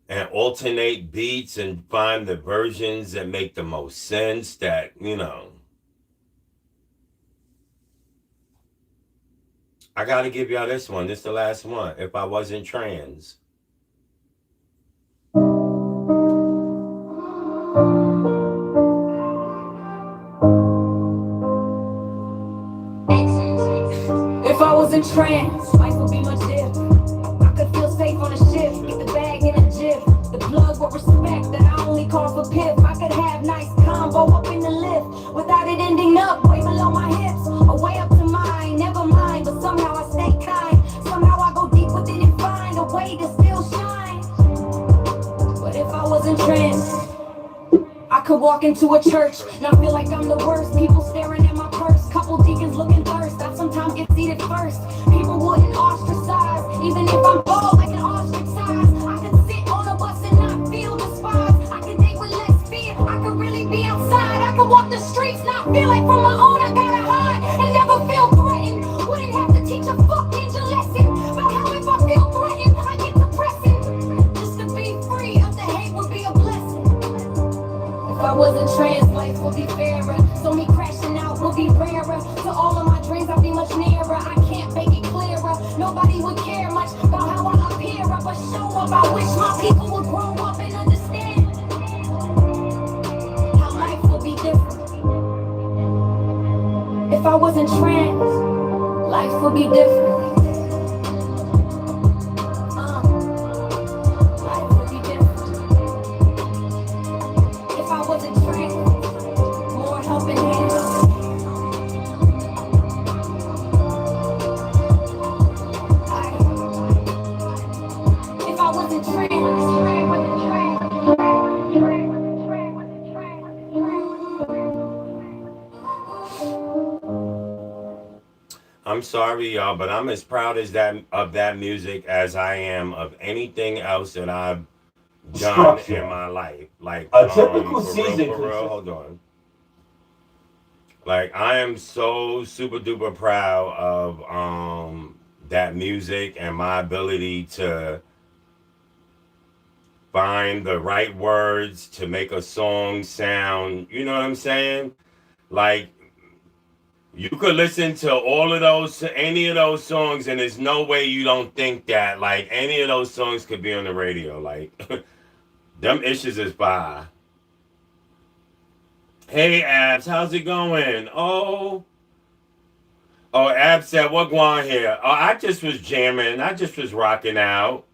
and alternate beats and find the versions that make the most sense that, I got to give y'all this one. This is the last one. If I wasn't trans. If I wasn't trans, life would be much different. I could feel safe on a ship, get the bag in a jiff. The plug with respect that I only call for pip. I could have nice convo up in the lift without it ending up way below my hips or way up to mine. Never mind, but somehow I stay kind. Somehow I go deep within and find a way to still shine. But if I wasn't trans, I could walk into a church, not feel like I'm the worst. People staring at my purse, couple deacons looking thirst. I sometimes get seated first. People wouldn't ostracize, even if I'm bald like an ostrich size. I could sit on a bus and not feel despised. I could date with less fear, I could really be outside. I could walk the streets, not feel like from my own. I gotta hide and never feel threatened. Wouldn't have to teach a fuck ninja lesson about how if I feel threatened, I get depressing. Just to be free of the hate would be a blessing. If I wasn't trans, life would be fairer. So me crashing out would be rarer. To all of my dreams, I'd be much nearer. I can't make it clearer. Nobody would care much about how I appear. But show up, I wish my people would grow up and understand how life would be different. If I wasn't trans, life would be different. Life would be different. If I wasn't trans, more helping hands. If I wasn't I'm sorry, y'all, but I'm as proud as that music as I am of anything else that I've done in my life. Like A typical for season real, for real, hold on. Like I am so super duper proud of that music and my ability to find the right words to make a song sound, you know what I'm saying? Like you could listen to any of those songs, and there's no way you don't think that like any of those songs could be on the radio. Like them issues is fire. Hey Abs, how's it going? Oh, Abs said, what going here? Oh, I just was jamming. I just was rocking out.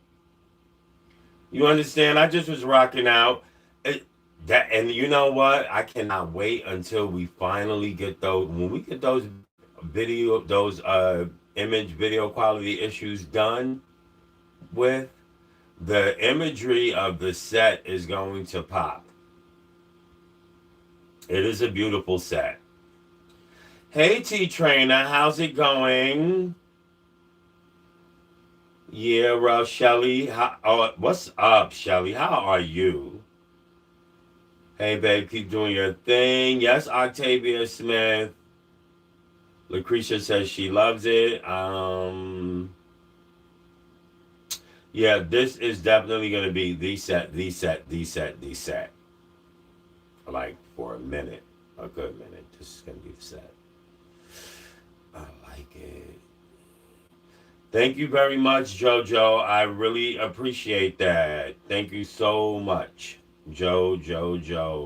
You understand? I just was rocking out. And you know what? I cannot wait until we finally get those. When we get those image video quality issues done with, the imagery of the set is going to pop. It is a beautiful set. Hey T Trainer, how's it going? Yeah, Shelly. What's up, Shelly? How are you? Hey, babe, keep doing your thing. Yes, Octavia Smith. Lucretia says she loves it. Yeah, this is definitely going to be the set. Like, for a minute. A good minute. This is going to be the set. I like it. Thank you very much, JoJo. I really appreciate that. Thank you so much. Joe.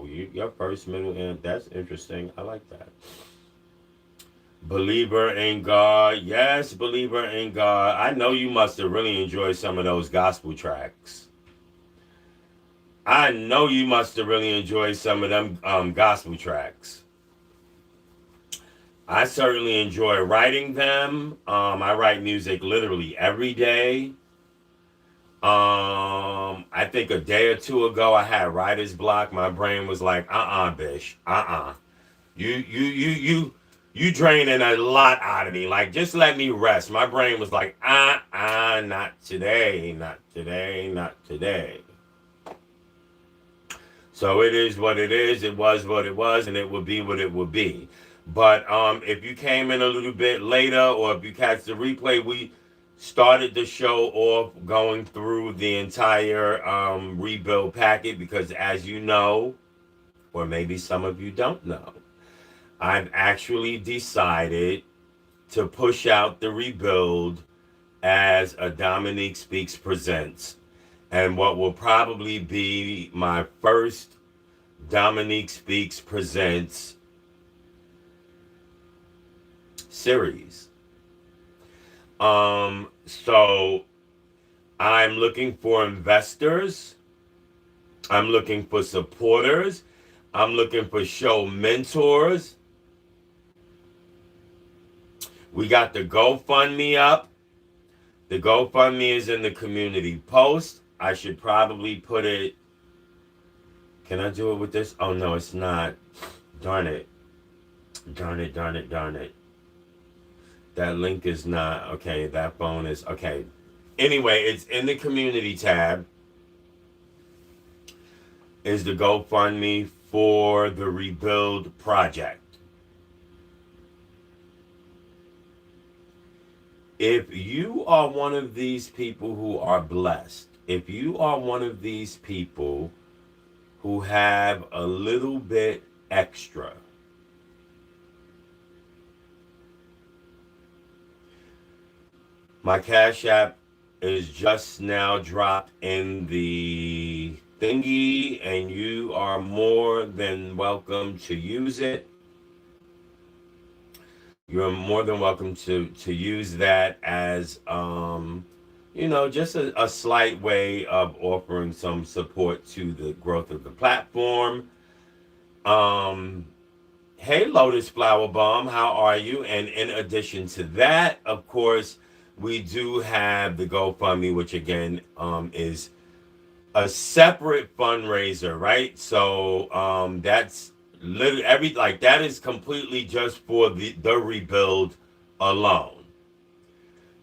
Your first, middle, and that's interesting. I like that. Believer in God. Yes, believer in God. I know you must have really enjoyed some of those gospel tracks. I know you must have really enjoyed some of them gospel tracks. I certainly enjoy writing them. I write music literally every day. I think a day or two ago I had writer's block. My brain was like, bish, you You draining a lot out of me. Like, just let me rest. My brain was like, not today, not today, not today. So it is what it is. It was what it was, and it will be what it will be. But if you came in a little bit later, or if you catch the replay, we started the show off going through the entire rebuild packet because, as you know, or maybe some of you don't know, I've actually decided to push out the rebuild as a Dominique Speaks Presents, and what will probably be my first Dominique Speaks Presents series. So I'm looking for investors. I'm looking for supporters. I'm looking for show mentors. We got the GoFundMe up. The GoFundMe is in the community post. I should probably put it. Can I do it with this? Oh, no, it's not. Darn it. Darn it, darn it, darn it. That link is not. Okay, that phone is. Okay. Anyway, it's in the community tab. Is the GoFundMe for the Rebuild Project. If you are one of these people who are blessed, if you are one of these people who have a little bit extra, my Cash App is just now dropped in the thingy, and you are more than welcome to use it. You're more than welcome to use that as, just a slight way of offering some support to the growth of the platform. Hey, Lotus Flower Bomb, how are you? And in addition to that, of course, we do have the GoFundMe, which again is a separate fundraiser, right? So that's literally that is completely just for the rebuild alone.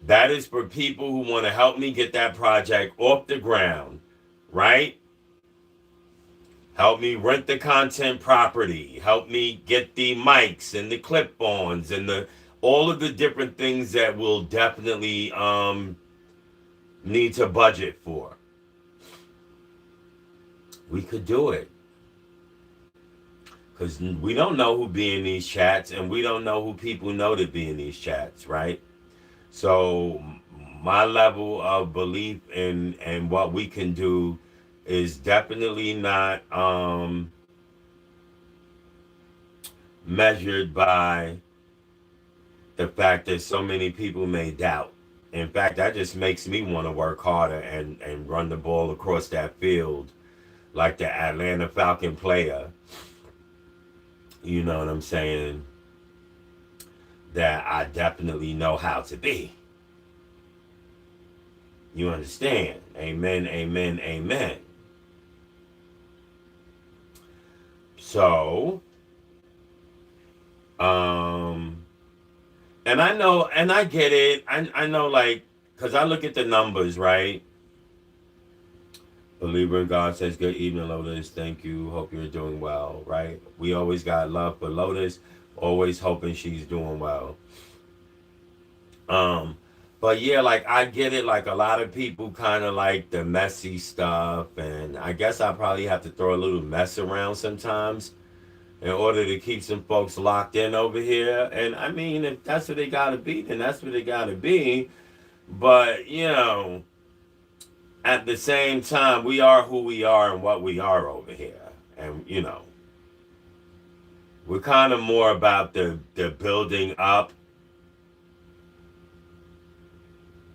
That is for people who want to help me get that project off the ground, right? Help me rent the content property. Help me get the mics and the clip-ons and all of the different things that we'll definitely need to budget for. We could do it. Because we don't know who be in these chats, and we don't know who people know to be in these chats, right? So my level of belief in what we can do is definitely not measured by the fact that so many people may doubt. In fact, that just makes me want to work harder and run the ball across that field like the Atlanta Falcon player. You know what I'm saying? That I definitely know how to be. You understand? Amen, amen, amen. So, and I know, and I get it. I know, like, because I look at the numbers, right? Believer in God says, good evening, Lotus. Thank you. Hope you're doing well, right? We always got love for Lotus. Always hoping she's doing well. But yeah, like, I get it. Like, a lot of people kind of like the messy stuff. And I guess I probably have to throw a little mess around sometimes in order to keep some folks locked in over here. And I mean, if that's what they got to be, then that's what they got to be. But, at the same time, we are who we are and what we are over here. And, we're kind of more about the building up.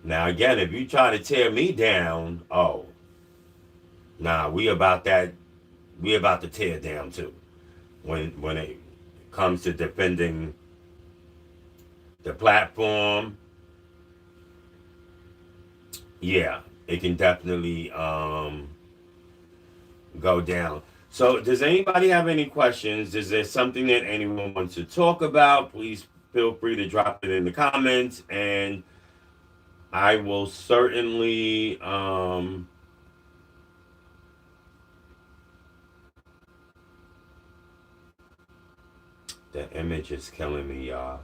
Now, again, if you try to tear me down, we about that. We about to tear down too. When it comes to defending the platform, yeah, it can definitely go down. So, does anybody have any questions? Is there something that anyone wants to talk about? Please feel free to drop it in the comments, and I will certainly. The image is killing me, y'all.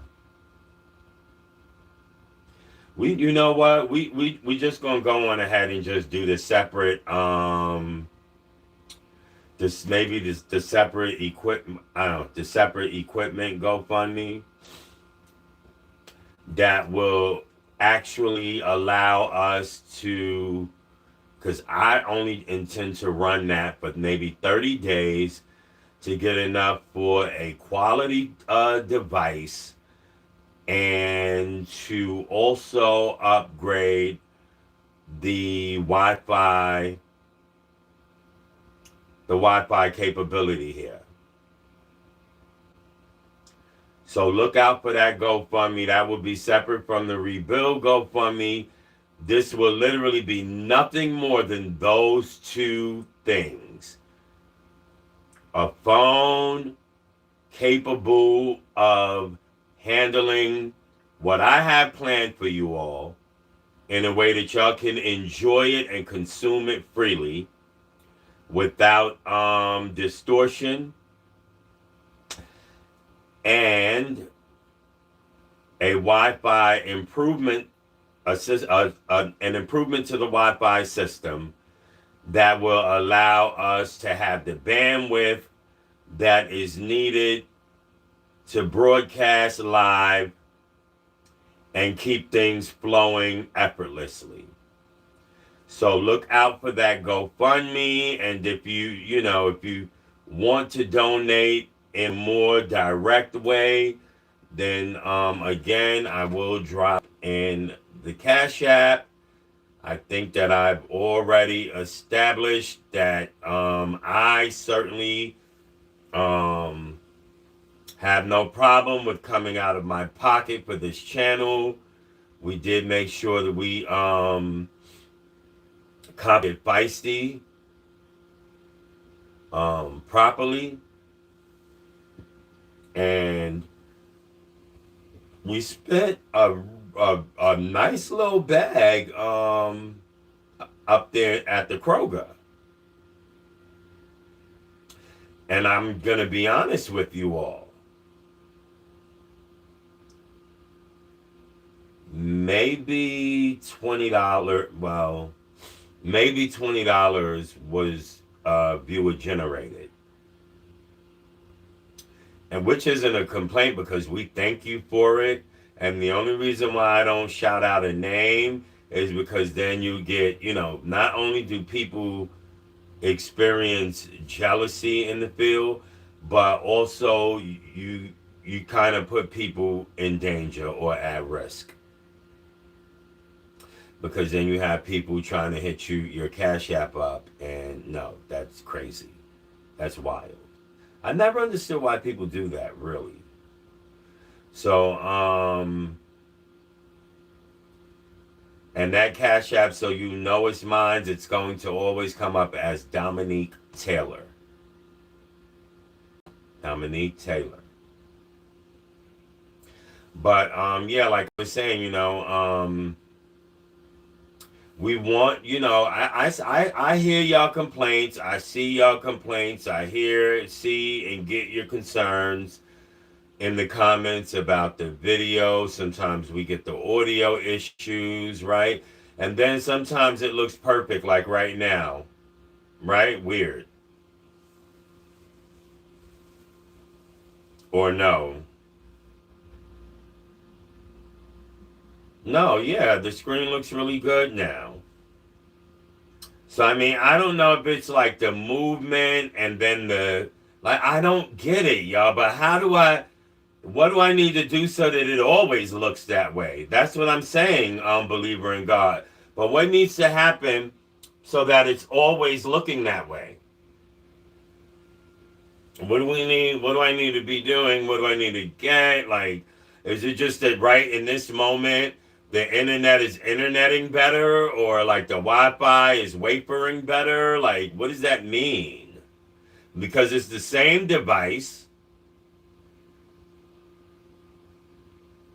You know what? We just gonna go on ahead and just do the separate. This maybe the separate equipment. I don't know, the separate equipment GoFundMe that will actually allow us to, because I only intend to run that for maybe 30 days to get enough for a quality device and to also upgrade the Wi-Fi capability here. So look out for that GoFundMe. That will be separate from the rebuild GoFundMe. This will literally be nothing more than those two things. A phone capable of handling what I have planned for you all in a way that y'all can enjoy it and consume it freely without distortion, and a Wi-Fi improvement, an improvement to the Wi-Fi system that will allow us to have the bandwidth that is needed to broadcast live and keep things flowing effortlessly. So look out for that GoFundMe, and if you want to donate in a more direct way, then again, I will drop in the Cash App. I think that I've already established that I certainly have no problem with coming out of my pocket for this channel. We did make sure that we copied Feisty properly, and we spent a nice little bag up there at the Kroger. And I'm gonna be honest with you all. Maybe $20. Well, maybe $20 was viewer generated, and which isn't a complaint because we thank you for it. And the only reason why I don't shout out a name is because then you get, not only do people experience jealousy in the field, but also you kind of put people in danger or at risk. Because then you have people trying to hit your Cash App up, and no, that's crazy. That's wild. I never understood why people do that, really. So, and that Cash App, so you know it's mine, it's going to always come up as Dominique Taylor. Dominique Taylor. But, yeah, like I was saying, we want, I hear y'all complaints. I see y'all complaints. I hear, see, and get your concerns in the comments about the video. Sometimes we get the audio issues, right? And then sometimes it looks perfect, like right now, right? Weird. Or no. No, yeah, the screen looks really good now. So, I mean, I don't know if it's like the movement and then I don't get it, y'all, but what do I need to do so that it always looks that way? That's what I'm saying, believer in God. But what needs to happen so that it's always looking that way? What do we need? What do I need to be doing? What do I need to get? Like, is it just that right in this moment, the internet is interneting better, or like the Wi-Fi is wafering better? Like, what does that mean? because it's the same device.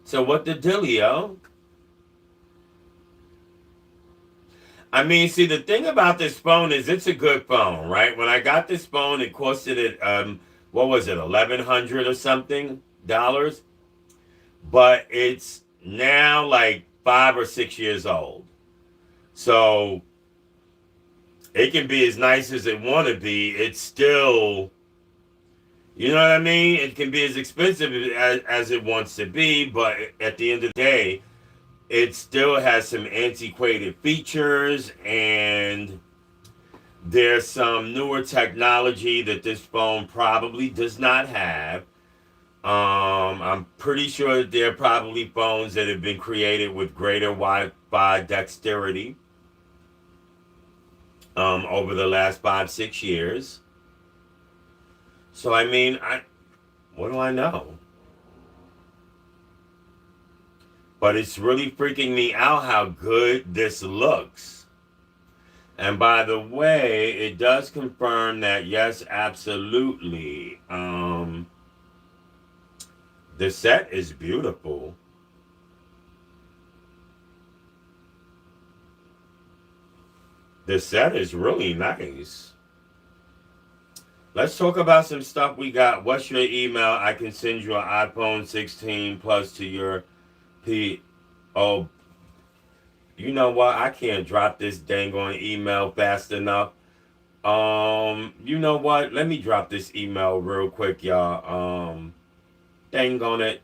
So what the dealio? I mean, see, the thing about this phone is it's a good phone, right? When I got this phone, it costed it what was it, $1,100 or something dollars, but it's now like 5 or 6 years old. So it can be as nice as it want to be. It's still, you know what I mean? It can be as expensive as it wants to be, but at the end of the day, it still has some antiquated features, and there's some newer technology that this phone probably does not have. I'm pretty sure that there are probably phones that have been created with greater Wi-Fi dexterity over the last 5, 6 years. So I mean, what do I know? But it's really freaking me out how good this looks. And by the way, it does confirm that yes, absolutely. The set is beautiful. The set is really nice. Let's talk about some stuff we got. What's your email? I can send you an iPhone 16 Plus to your P. Oh, you know what? I can't drop this dang on email fast enough. You know what? Let me drop this email real quick, y'all. Dang on it.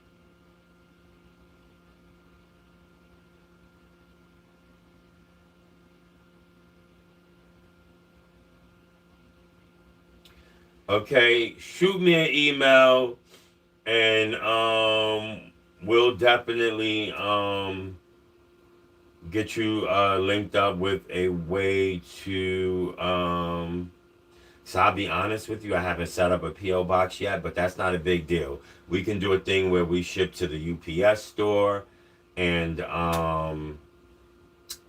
Okay, shoot me an email, and we'll definitely get you linked up with a way to so I'll be honest with you, I haven't set up a PO box yet, but that's not a big deal. We can do a thing where we ship to the UPS store, and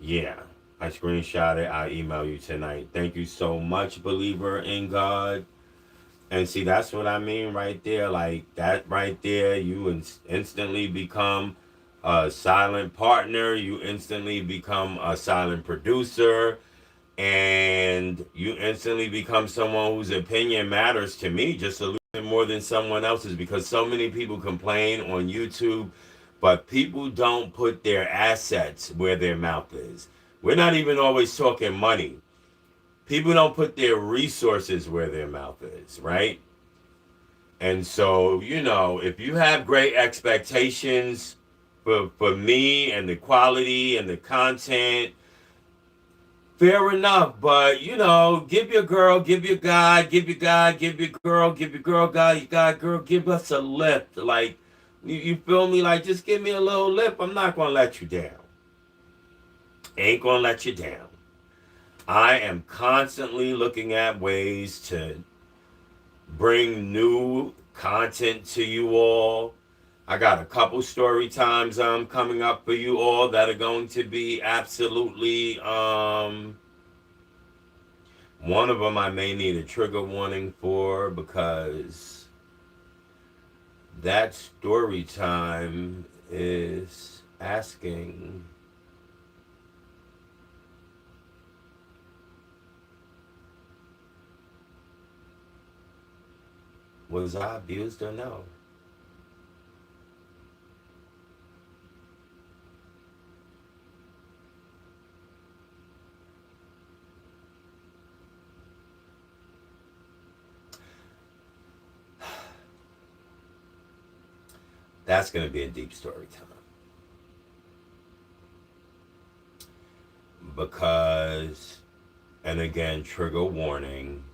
yeah, I screenshot it. I'll email you tonight. Thank you so much, believer in God. And see, that's what I mean right there. Like that right there, you instantly become a silent partner. You instantly become a silent producer. And you instantly become someone whose opinion matters to me just a little bit more than someone else's, because so many people complain on YouTube, but people don't put their assets where their mouth is. We're not even always talking money. People don't put their resources where their mouth is, right? And so, you know, if you have great expectations for me and the quality and the content, fair enough. But, you know, give your girl, give your guy, give your guy, give your girl, guy, girl, give us a lift. Like, you feel me? Like, just give me a little lift. I'm not going to let you down. Ain't going to let you down. I am constantly looking at ways to bring new content to you all. I got a couple story times coming up for you all that are going to be absolutely one of them I may need a trigger warning for, because that story time is asking was I abused or no? That's going to be a deep story time. Because, and again, trigger warning,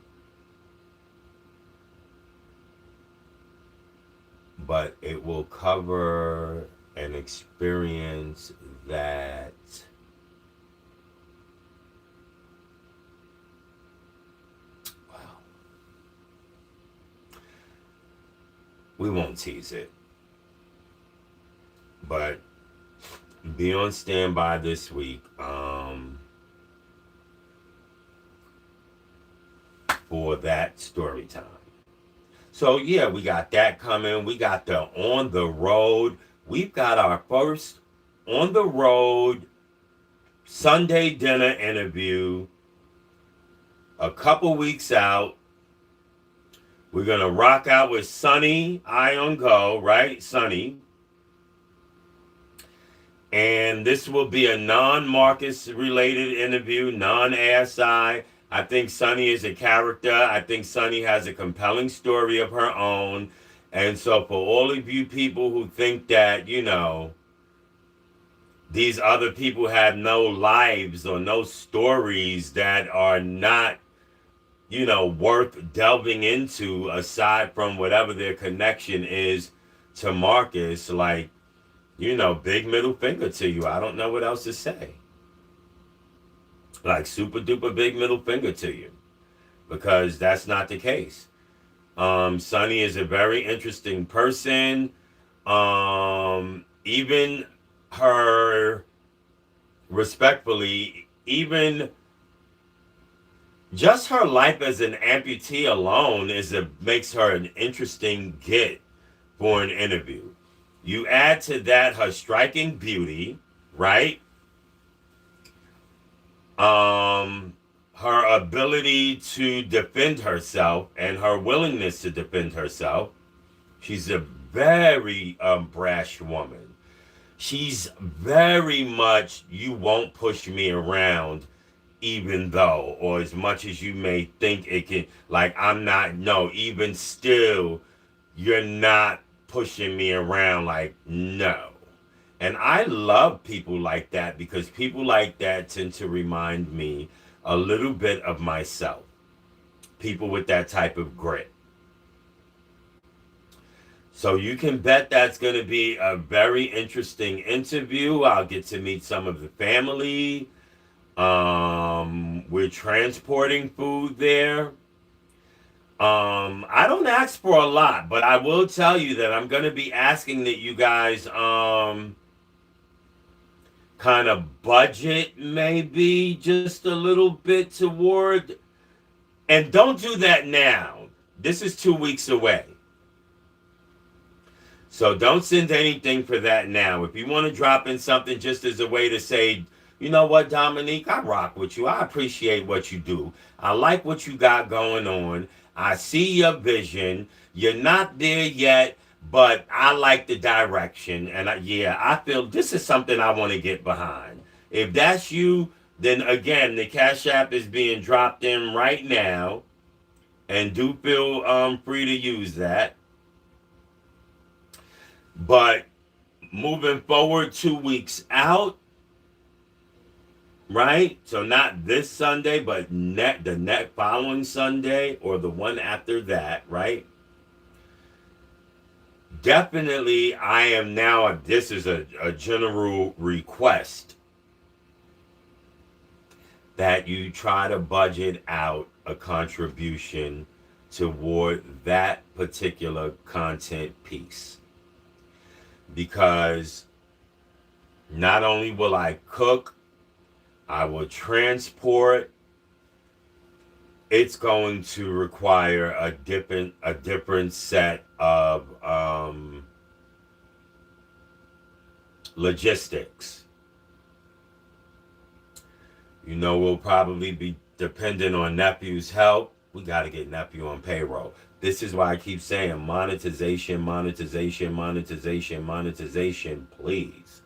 but it will cover an experience that we won't tease it, but be on standby this week. for that story time. So yeah, we got that coming. We got the on the road. We've got our first on the road Sunday dinner interview a couple weeks out. We're gonna rock out with Sunny I on Go, right? Sunny. And this will be a non-Marcus related interview, non-ASI. I think Sunny is a character. I think Sunny has a compelling story of her own. And so for all of you people who think that, these other people have no lives or no stories that are not, worth delving into aside from whatever their connection is to Marcus, like, big middle finger to you. I don't know what else to say. Like super duper big middle finger to you. Because that's not the case. Sunny is a very interesting person. Even her, respectfully, even just her life as an amputee alone makes her an interesting get for an interview. You add to that her striking beauty, right? Her ability to defend herself and her willingness to defend herself. She's a very brash woman. She's very much, you won't push me around even though, or as much as you may think it can, like I'm not, no, even still, you're not pushing me around, like, no. And I love people like that because people like that tend to remind me a little bit of myself. People with that type of grit. So you can bet that's going to be a very interesting interview. I'll get to meet some of the family. We're transporting food there. I don't ask for a lot, but I will tell you that I'm going to be asking that you guys kind of budget maybe just a little bit toward, and don't do that now. This is 2 weeks away. So don't send anything for that now. If you want to drop in something just as a way to say, you know what, Dominique, I rock with you. I appreciate what you do. I like what you got going on. I see your vision. You're not there yet, but I like the direction. And I feel this is something I want to get behind. If that's you, then again, the Cash App is being dropped in right now. And do feel free to use that. But moving forward 2 weeks out, right? So not this Sunday, but the next following Sunday or the one after that, right? Definitely, I am now, this is a general request that you try to budget out a contribution toward that particular content piece. Because not only will I cook, I will transport. It's going to require a different set of logistics. We'll probably be dependent on nephew's help. We got to get nephew on payroll. This is why I keep saying monetization, monetization, monetization, monetization. Please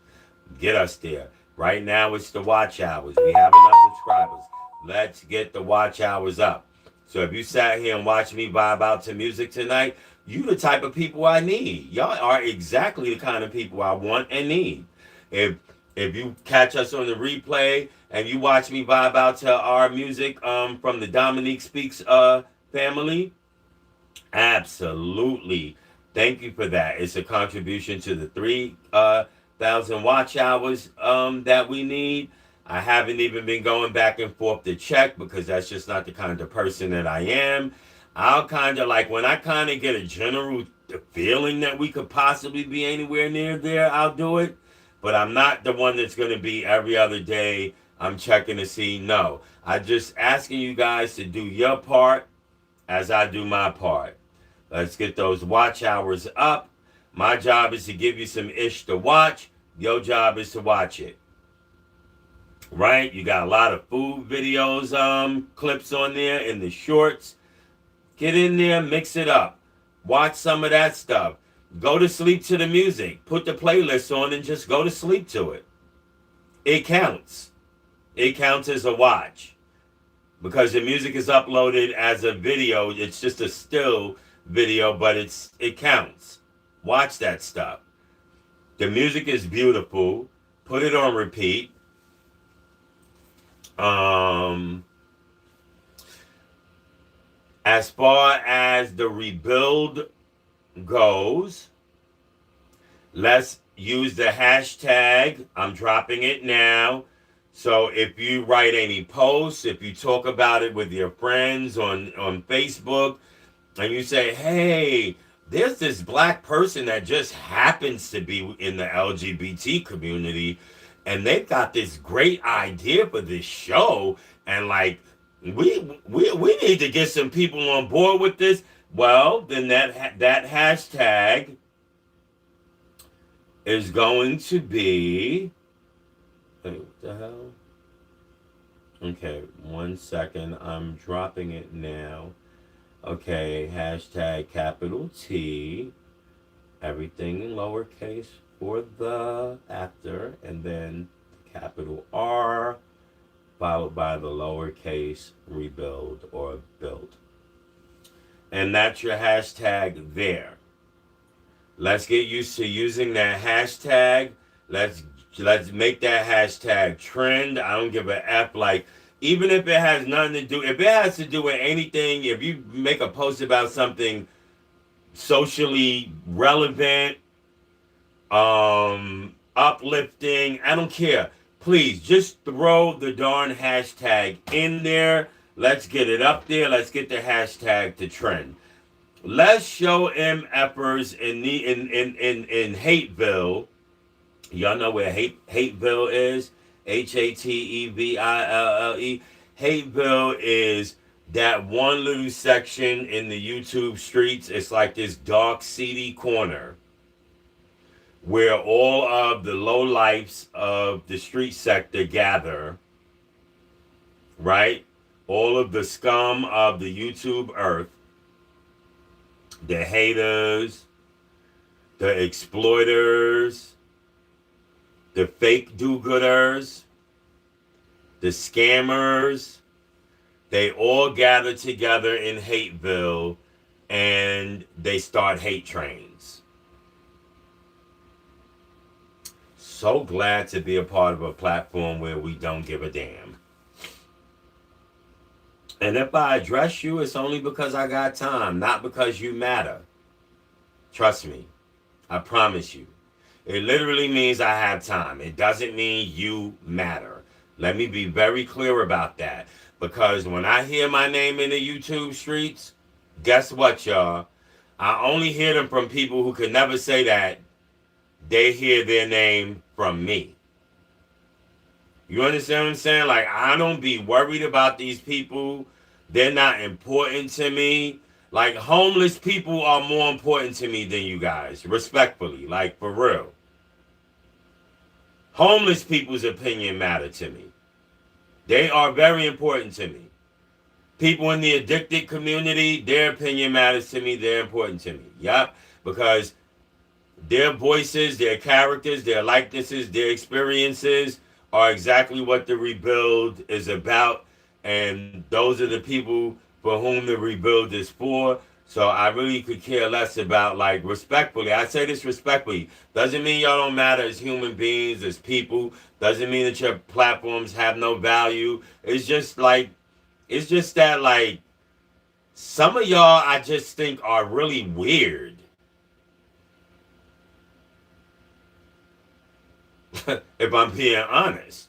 get us there. Right now, it's the watch hours. We have enough subscribers. Let's get the watch hours up. So if you sat here and watched me vibe out to music tonight, you the type of people I need. Y'all are exactly the kind of people I want and need. If you catch us on the replay and you watch me vibe out to our music from the Dominique Speaks family, absolutely. Thank you for that. It's a contribution to the 3,000 watch hours that we need. I haven't even been going back and forth to check because that's just not the kind of person that I am. I'll kind of like when I kind of get a general feeling that we could possibly be anywhere near there, I'll do it. But I'm not the one that's going to be every other day I'm checking to see. No, I'm just asking you guys to do your part. as I do my part. Let's get those watch hours up. My job is to give you some ish to watch. Your job is to watch it. Right? You got a lot of food videos, clips on there in the shorts. Get in there, mix it up. Watch some of that stuff. Go to sleep to the music. Put the playlist on and just go to sleep to it. It counts. It counts as a watch. Because the music is uploaded as a video. It's just a still video, but it counts. Watch that stuff. The music is beautiful. Put it on repeat. As far as the rebuild goes, let's use the hashtag. I'm dropping it now. So if you write any posts, if you talk about it with your friends on Facebook, and you say, hey, there's this black person that just happens to be in the LGBT community, and they've got this great idea for this show, and like we need to get some people on board with this. Well, then that hashtag is going to be, hey, what the hell? Okay, 1 second. I'm dropping it now. Okay, hashtag capital T, everything in lowercase for the after, and then capital R, followed by the lowercase rebuild or build. And that's your hashtag there. Let's get used to using that hashtag. Let's make that hashtag trend. I don't give a F. Like, even if it has nothing to do, if it has to do with anything, if you make a post about something socially relevant, uplifting, I don't care. Please just throw the darn hashtag in there. Let's get it up there. Let's get the hashtag to trend. Let's show MFers in Hateville. Y'all know where Hateville is? Hateville. Hateville is that one little section in the YouTube streets. It's like this dark, seedy corner where all of the lowlifes of the street sector gather, right? All of the scum of the YouTube earth, the haters, the exploiters, the fake do-gooders, the scammers, they all gather together in Hateville and they start hate trains. So glad to be a part of a platform where we don't give a damn. And if I address you, it's only because I got time, not because you matter. Trust me. I promise you. It literally means I have time. It doesn't mean you matter. Let me be very clear about that. Because when I hear my name in the YouTube streets, guess what, y'all? I only hear them from people who could never say that they hear their name from me. You understand what I'm saying? Like, I don't be worried about these people. They're not important to me. Like, homeless people are more important to me than you guys, respectfully, like, for real. Homeless people's opinion matter to me. They are very important to me. People in the addicted community, their opinion matters to me. They're important to me. Yup, because their voices, their characters, their likenesses, their experiences are exactly what the rebuild is about. And those are the people for whom the rebuild is for. So I really could care less about, like, respectfully. I say this respectfully. Doesn't mean y'all don't matter as human beings, as people. Doesn't mean that your platforms have no value. It's just like, it's just that, like, some of y'all I just think are really weird. If I'm being honest.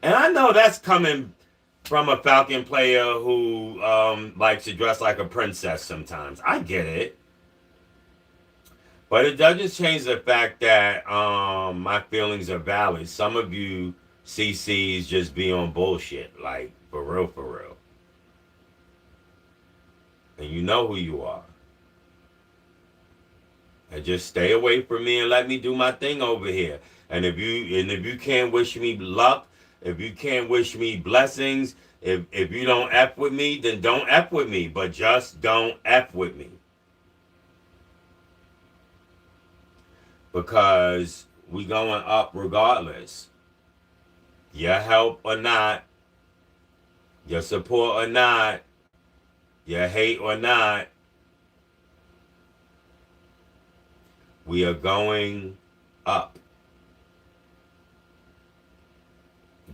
And I know that's coming from a Falcon player who likes to dress like a princess sometimes. I get it. But it doesn't change the fact that my feelings are valid. Some of you CCs just be on bullshit. Like, for real, for real. And you know who you are. And just stay away from me and let me do my thing over here. And if you can't wish me luck, if you can't wish me blessings, if you don't F with me, then don't F with me. But just don't F with me. Because we going up regardless. Your help or not, your support or not, your hate or not, we are going up.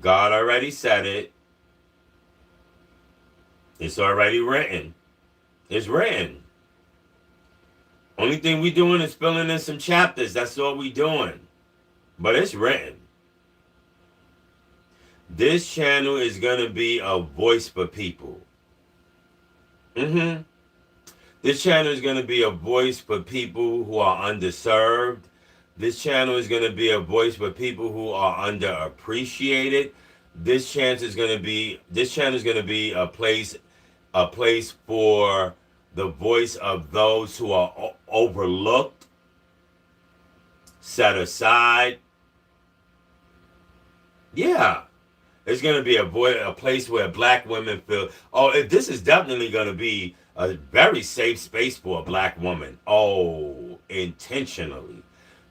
God already said it. It's already written. It's written. Only thing we doing is filling in some chapters. That's all we doing. But it's written. This channel is going to be a voice for people. This channel is going to be a voice for people who are underserved. This channel is going to be a voice for people who are underappreciated. This channel is going to be a place for the voice of those who are overlooked, set aside. Yeah. It's going to be a place where black women feel, this is definitely going to be a very safe space for a black woman. Oh, intentionally.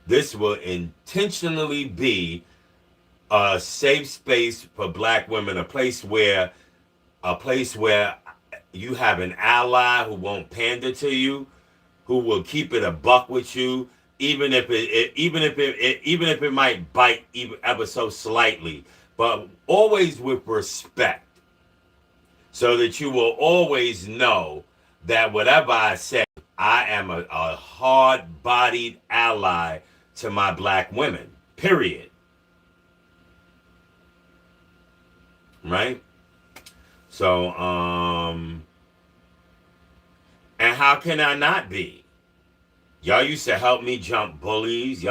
This will intentionally be a safe space for black women, a place where you have an ally who won't pander to you, who will keep it a buck with you, even if it might bite ever so slightly, but always with respect, so that you will always know that whatever I say, I am a hard-bodied ally to my black women, period. Right? So, and how can I not be? Y'all used to help me jump bullies.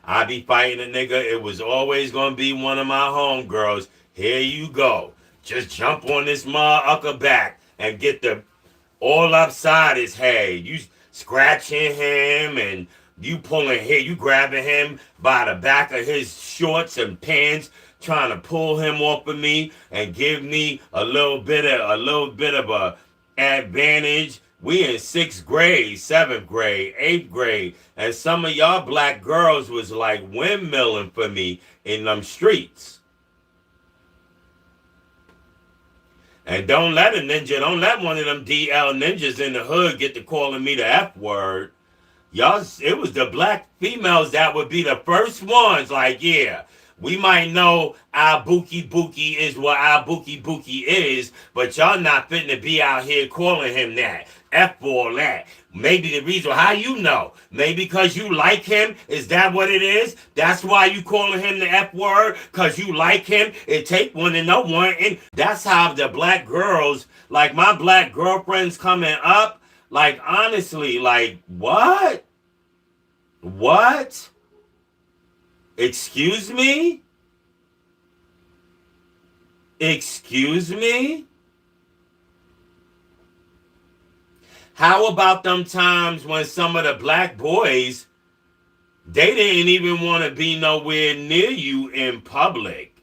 I be fighting a nigga. It was always going to be one of my homegirls. Here you go. Just jump on this motherfucker back and get the all upside his head. You scratching him and you grabbing him by the back of his shorts and pants, trying to pull him off of me and give me a little bit of a advantage. We in 6th grade, 7th grade, 8th grade, and some of y'all black girls was like windmilling for me in them streets. And don't let one of them DL ninjas in the hood get to calling me the F word. Y'all, it was the black females that would be the first ones like, yeah, we might know our bookie is what our bookie is, but y'all not fitting to be out here calling him that. F for all that. Maybe the reason, how you know? Maybe because you like him? Is that what it is? That's why you calling him the F word? Because you like him? It take one to know one. And that's how the black girls, like my black girlfriends coming up, like honestly, like what? What? Excuse me? Excuse me? How about them times when some of the black boys, they didn't even want to be nowhere near you in public?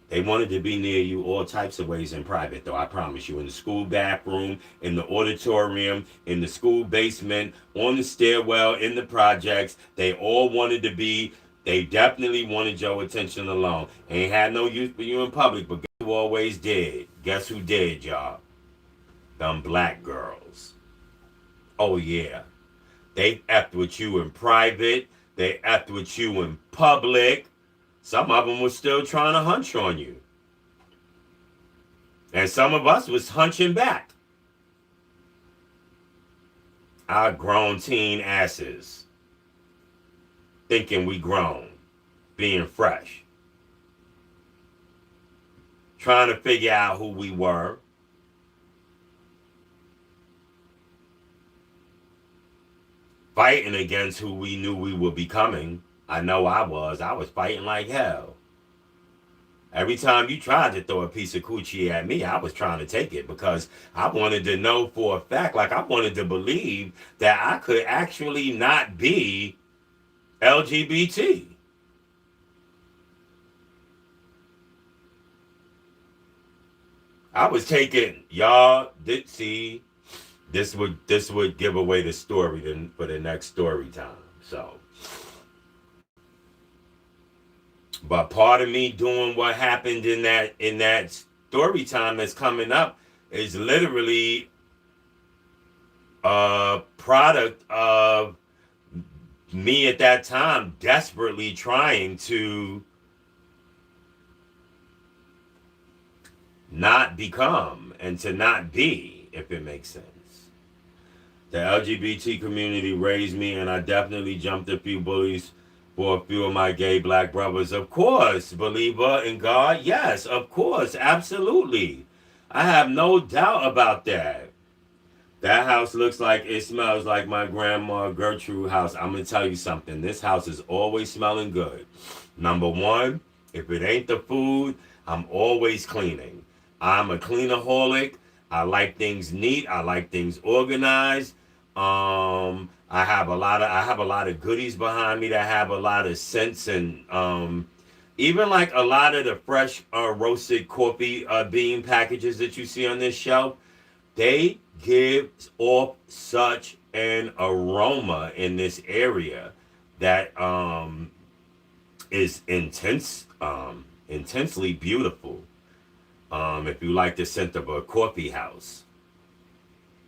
They wanted to be near you all types of ways in private, though, I promise you. In the school bathroom, in the auditorium, in the school basement, on the stairwell, in the projects. They all wanted to be, they definitely wanted your attention alone. Ain't had no use for you in public, but guess who always did? Guess who did, y'all? Them black girls. Oh, yeah. They effed with you in private. They effed with you in public. Some of them were still trying to hunch on you. And some of us was hunching back. Our grown teen asses. Thinking we grown. Being fresh. Trying to figure out who we were. Fighting against who we knew we were becoming. I know I was. I was fighting like hell. Every time you tried to throw a piece of coochie at me, I was trying to take it because I wanted to know for a fact, like I wanted to believe that I could actually not be LGBT. I was taking y'all did see this would give away the story for the next story time. So, but part of me doing what happened in that story time that's coming up is literally a product of me at that time desperately trying to not become and to not be, if it makes sense. The LGBT community raised me, and I definitely jumped a few bullies for a few of my gay black brothers. Of course, believer in God, yes, of course, absolutely. I have no doubt about that. That house looks like it smells like my grandma Gertrude house. I'm gonna tell you something. This house is always smelling good. Number one, if it ain't the food, I'm always cleaning. I'm a cleanaholic. I like things neat. I like things organized. I have a lot of goodies behind me that have a lot of scents and even like a lot of the fresh roasted coffee bean packages that you see on this shelf. They give off such an aroma in this area that is intensely beautiful. If you like the scent of a coffee house.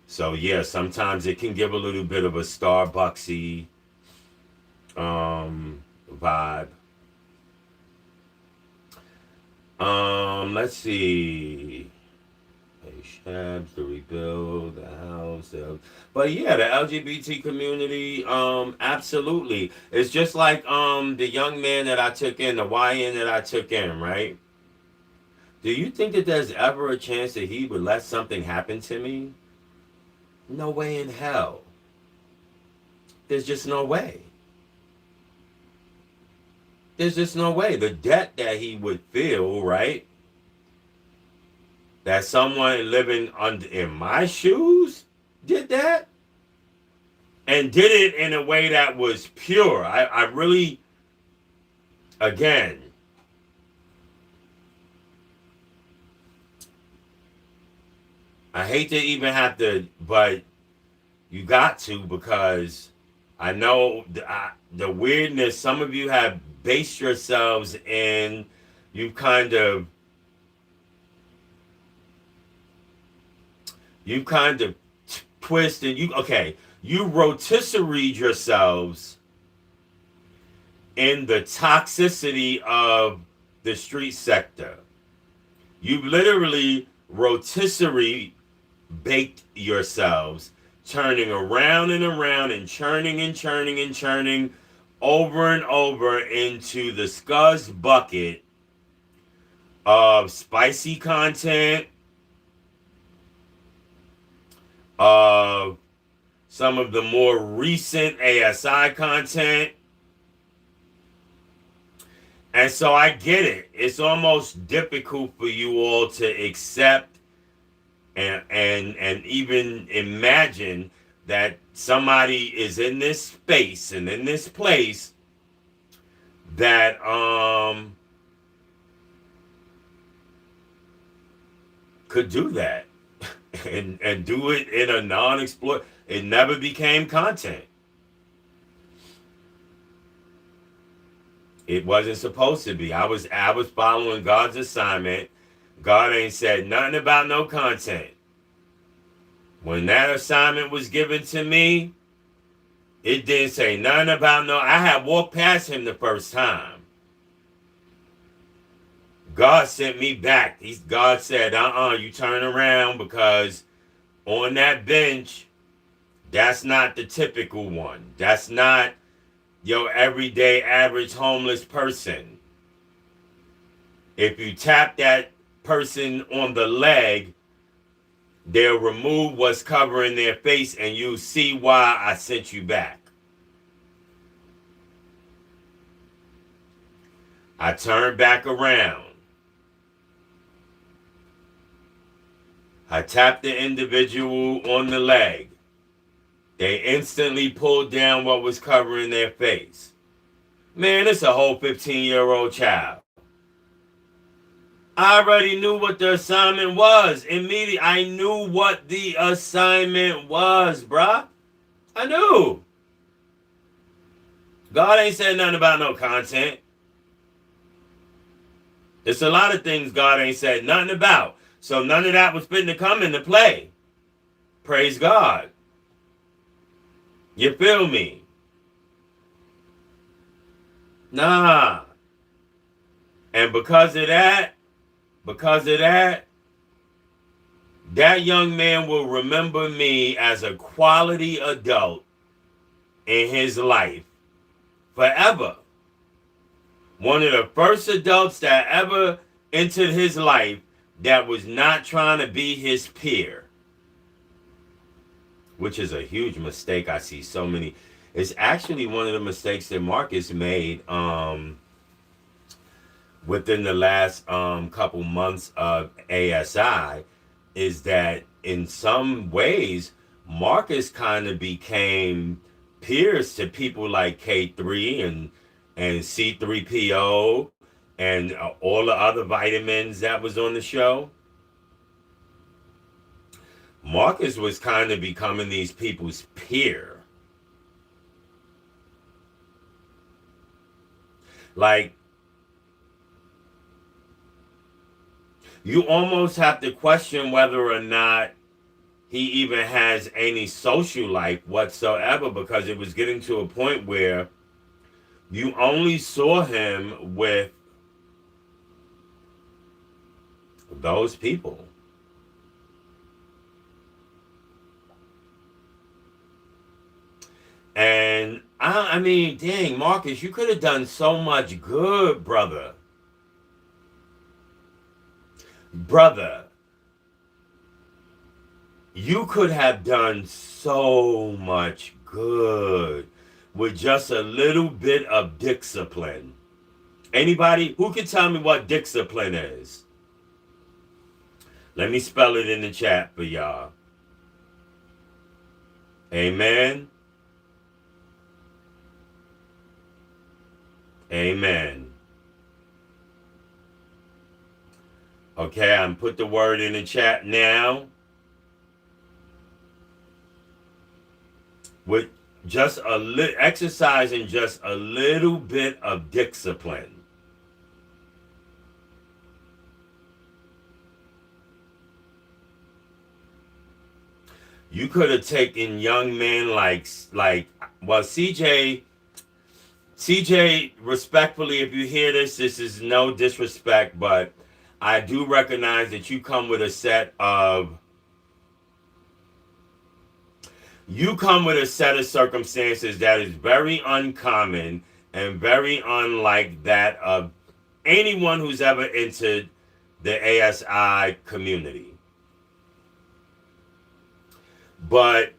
So yeah, sometimes it can give a little bit of a Starbucksy vibe. Let's see. Shabs to rebuild the house. But yeah, the LGBT community, absolutely. It's just like the young man that I took in, the YN that I took in, right? Do you think that there's ever a chance that he would let something happen to me? No way in hell. There's just no way. There's just no way. The debt that he would feel, right? That someone living in my shoes did that and did it in a way that was pure. I really, again, I hate to even have to, but you got to because I know the weirdness. Some of you have based yourselves in, you've kind of twisted. You rotisserie yourselves in the toxicity of the street sector. You literally rotisserie baked yourselves, turning around and around and churning and churning and churning over and over into the scuzz bucket of spicy content, of some of the more recent ASI content. And so I get it. It's almost difficult for you all to accept and even imagine that somebody is in this space and in this place that could do that and do it in a non-exploit. It never became content. It wasn't supposed to be. I was following God's assignment. God ain't said nothing about no content. When that assignment was given to me, it didn't say nothing about no. I had walked past him the first time. God sent me back. God said, you turn around because on that bench, that's not the typical one. That's not your everyday average homeless person. If you tap that person on the leg, they'll remove what's covering their face and you'll see why I sent you back. I turned back around. I tapped the individual on the leg. They instantly pulled down what was covering their face. Man, it's a whole 15-year-old child. I already knew what the assignment was. Immediately, I knew what the assignment was, bruh. I knew. God ain't said nothing about no content. There's a lot of things God ain't said nothing about. So none of that was fitting to come into play. Praise God. You feel me? Nah. And because of that, that young man will remember me as a quality adult in his life forever. One of the first adults that ever entered his life that was not trying to be his peer, which is a huge mistake. I see so many. It's actually one of the mistakes that Marcus made within the last couple months of ASI, is that in some ways Marcus kind of became peers to people like K3 and C3PO and all the other vitamins that was on the show. Marcus was kind of becoming these people's peer. Like, you almost have to question whether or not he even has any social life whatsoever, because it was getting to a point where you only saw him with those people. And I mean, dang, Marcus, you could have done so much good, brother. Brother, you could have done so much good with just a little bit of discipline. Anybody who can tell me what discipline is? Let me spell it in the chat for y'all. Amen. Amen. Okay, I'm put the word in the chat now. With just exercising just a little bit of discipline. You could have taken young men like CJ, respectfully, if you hear this is no disrespect, but I do recognize that you come with a set of circumstances that is very uncommon and very unlike that of anyone who's ever entered the ASI community. But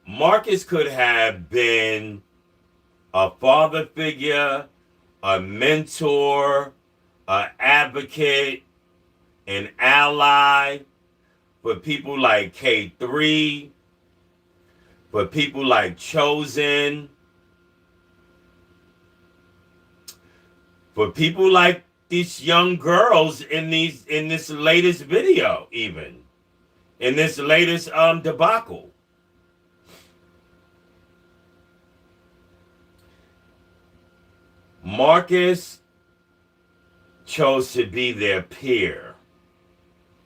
Marcus could have been a father figure, a mentor, an advocate, an ally for people like K3, for people like Chosen, for people like these young girls in this latest video, even in this latest debacle. Marcus chose to be their peer.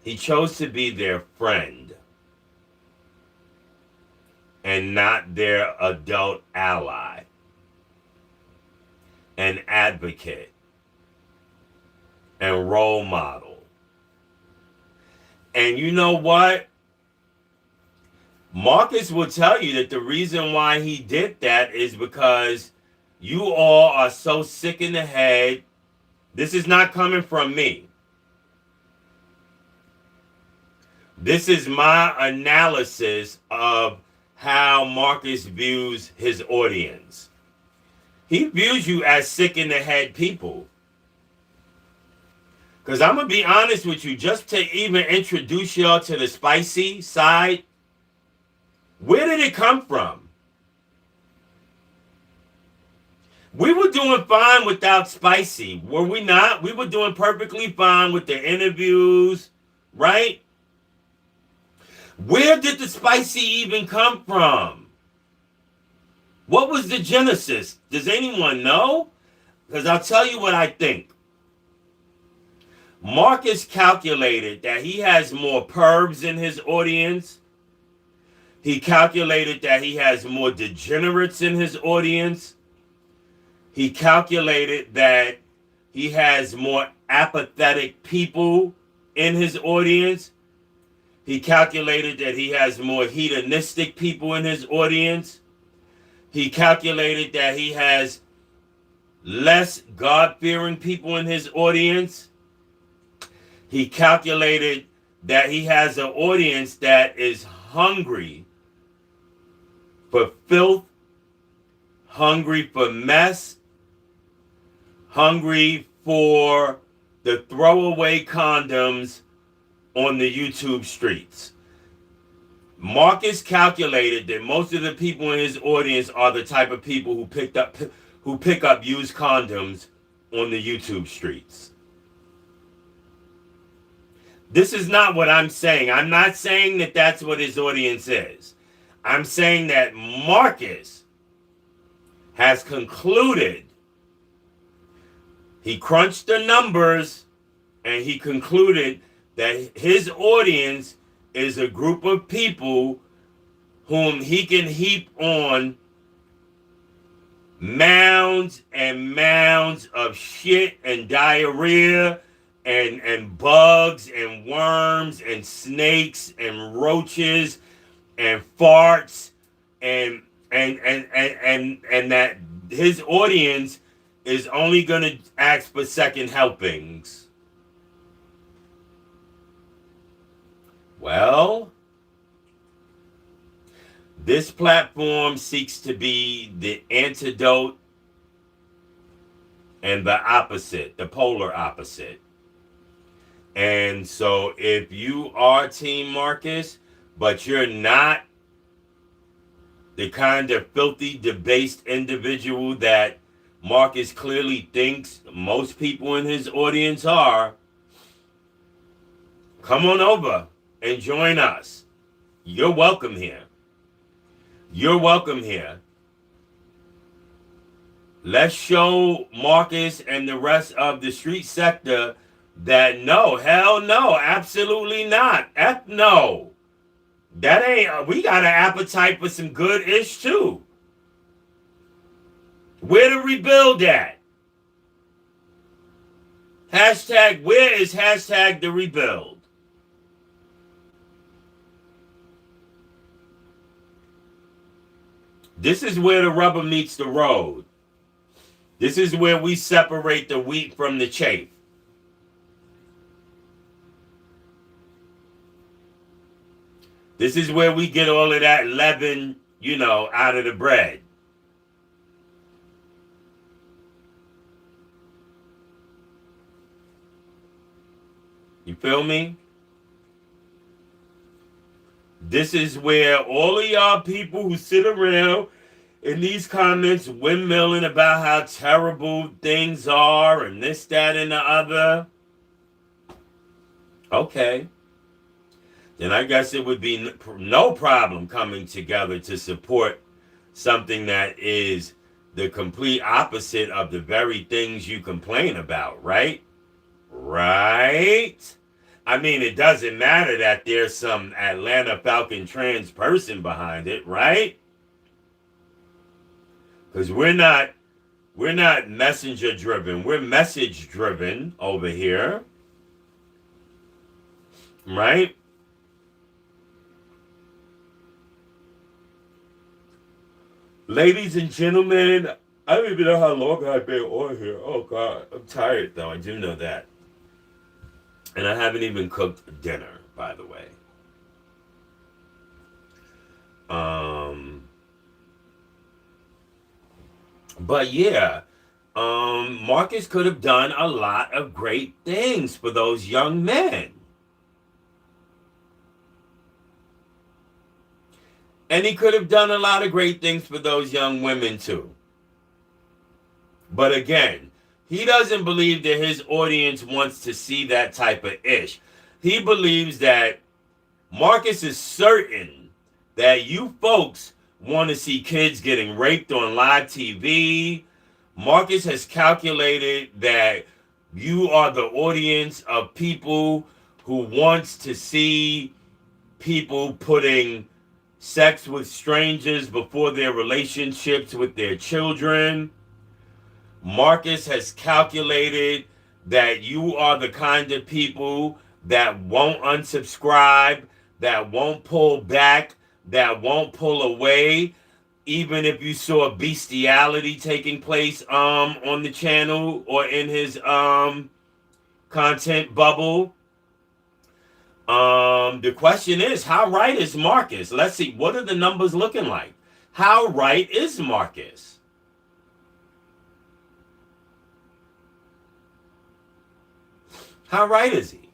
He chose to be their friend and not their adult ally, an advocate, and role model. And you know what? Marcus will tell you that the reason why he did that is because you all are so sick in the head. This is not coming from me. This is my analysis of how Marcus views his audience. He views you as sick in the head people. Because I'm going to be honest with you, just to even introduce y'all to the spicy side, where did it come from? We were doing fine without spicy, were we not? We were doing perfectly fine with the interviews, right? Where did the spicy even come from? What was the genesis? Does anyone know? Because I'll tell you what I think. Marcus calculated that he has more pervs in his audience. He calculated that he has more degenerates in his audience. He calculated that he has more apathetic people in his audience. He calculated that he has more hedonistic people in his audience. He calculated that he has less God-fearing people in his audience. He calculated that he has an audience that is hungry for filth, hungry for mess, hungry for the throwaway condoms on the YouTube streets. Marcus calculated that most of the people in his audience are the type of people who pick up used condoms on the YouTube streets. This is not what I'm saying. I'm not saying that that's what his audience is. I'm saying that Marcus has concluded. He crunched the numbers and he concluded that his audience is a group of people whom he can heap on mounds and mounds of shit and diarrhea and bugs and worms and snakes and roaches and farts and that his audience is only going to ask for second helpings. Well, this platform seeks to be the antidote and the opposite, the polar opposite. And so if you are Team Marcus, but you're not the kind of filthy, debased individual that Marcus clearly thinks most people in his audience are, come on over and join us. You're welcome here. You're welcome here. Let's show Marcus and the rest of the street sector that no, hell no, absolutely not. No. That ain't, we got an appetite for some good ish too. Where to rebuild at? Hashtag, where is hashtag the rebuild? This is where the rubber meets the road. This is where we separate the wheat from the chaff. This is where we get all of that leaven, out of the bread. You feel me? This is where all of y'all people who sit around in these comments windmilling about how terrible things are and this, that, and the other. Okay. Then I guess it would be no problem coming together to support something that is the complete opposite of the very things you complain about, right? Right? I mean, it doesn't matter that there's some Atlanta Falcon trans person behind it, right? Because we're not messenger driven. We're message driven over here. Right? Ladies and gentlemen, I don't even know how long I've been on here. Oh God, I'm tired though. I do know that. And I haven't even cooked dinner, by the way. But yeah, Marcus could have done a lot of great things for those young men. And he could have done a lot of great things for those young women too. But again, he doesn't believe that his audience wants to see that type of ish. He believes that Marcus is certain that you folks want to see kids getting raped on live TV. Marcus has calculated that you are the audience of people who wants to see people putting sex with strangers before their relationships with their children. Marcus has calculated that you are the kind of people that won't unsubscribe, that won't pull back, that won't pull away, even if you saw bestiality taking place on the channel or in his content bubble. The question is, how right is Marcus? Let's see, what are the numbers looking like? How right is Marcus? How right is he?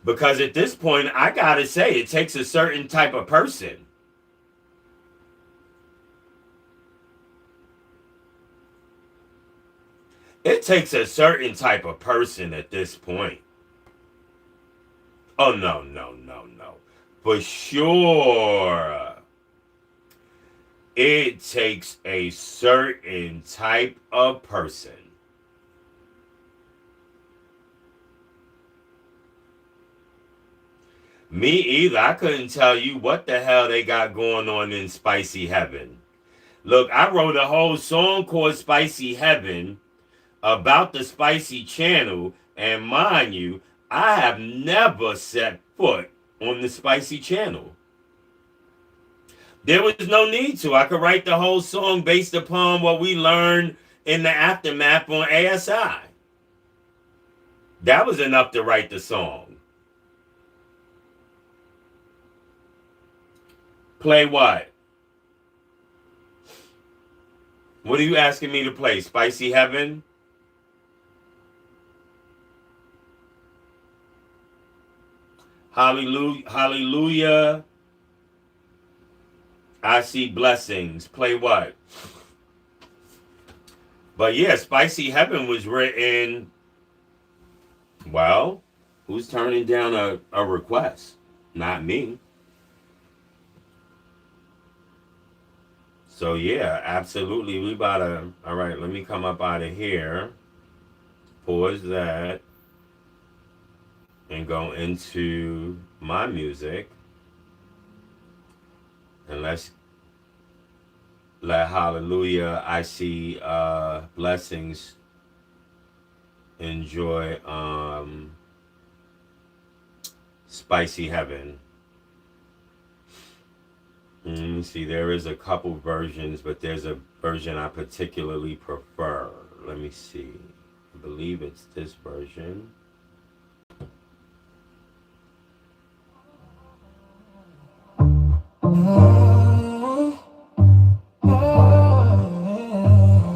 Because at this point, I gotta say, it takes a certain type of person. It takes a certain type of person at this point. Oh, no. For sure. It takes a certain type of person. Me either. I couldn't tell you what the hell they got going on in Spicy Heaven. Look, I wrote a whole song called Spicy Heaven about the Spicy Channel, and mind you, I have never set foot on the Spicy Channel. There was no need to. I could write the whole song based upon what we learned in the aftermath on ASI. That was enough to write the song. Play what? What are you asking me to play? Spicy Heaven? Hallelujah. I see blessings. Play what? But yeah, Spicy Heaven was written. Well, who's turning down a request? Not me. So yeah, absolutely. We about to. All right, let me come up out of here. Pause that. And go into my music. And let's let Hallelujah, I see blessings, enjoy Spicy Heaven. Let me see, there is a couple versions, but there's a version I particularly prefer. Let me see. I believe it's this version.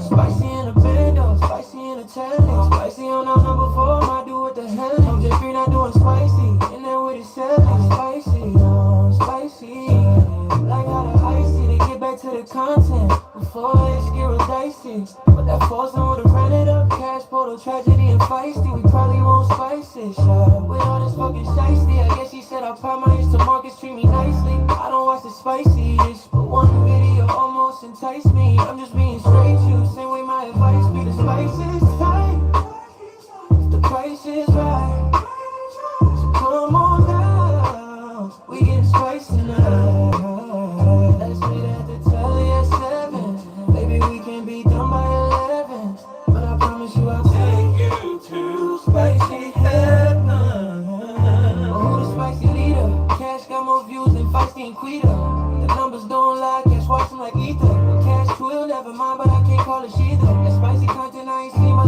Spicy in the bando, spicy in the telly, spicy on our number 4, I do what the hell. I'm just free, not doing spicy, and then with it selling, spicy, spicy. Like how the icy, they get back to the content before it's get real dicey. But that falls on would've ran it up, cash portal, tragedy and feisty. We probably won't spice it, with all this fucking shiesty. I guess she said I'll pop my ears to Marcus, treat me nicely. I don't watch the spiciest, but one video almost enticed me. I'm just being straight, you same way my advice be. The spice is tight, the price is right. So come on down, we getting spicy now. Let's meet at the telly at 7. Maybe we can be done by 11. But I promise you I'll take you to Spicy Heaven. Who the spicy leader? Cash got more views than Feisty and Quita. The numbers don't lie, cash watching like ether. Cash will never mind, but I can't call it either. That spicy content I ain't seen my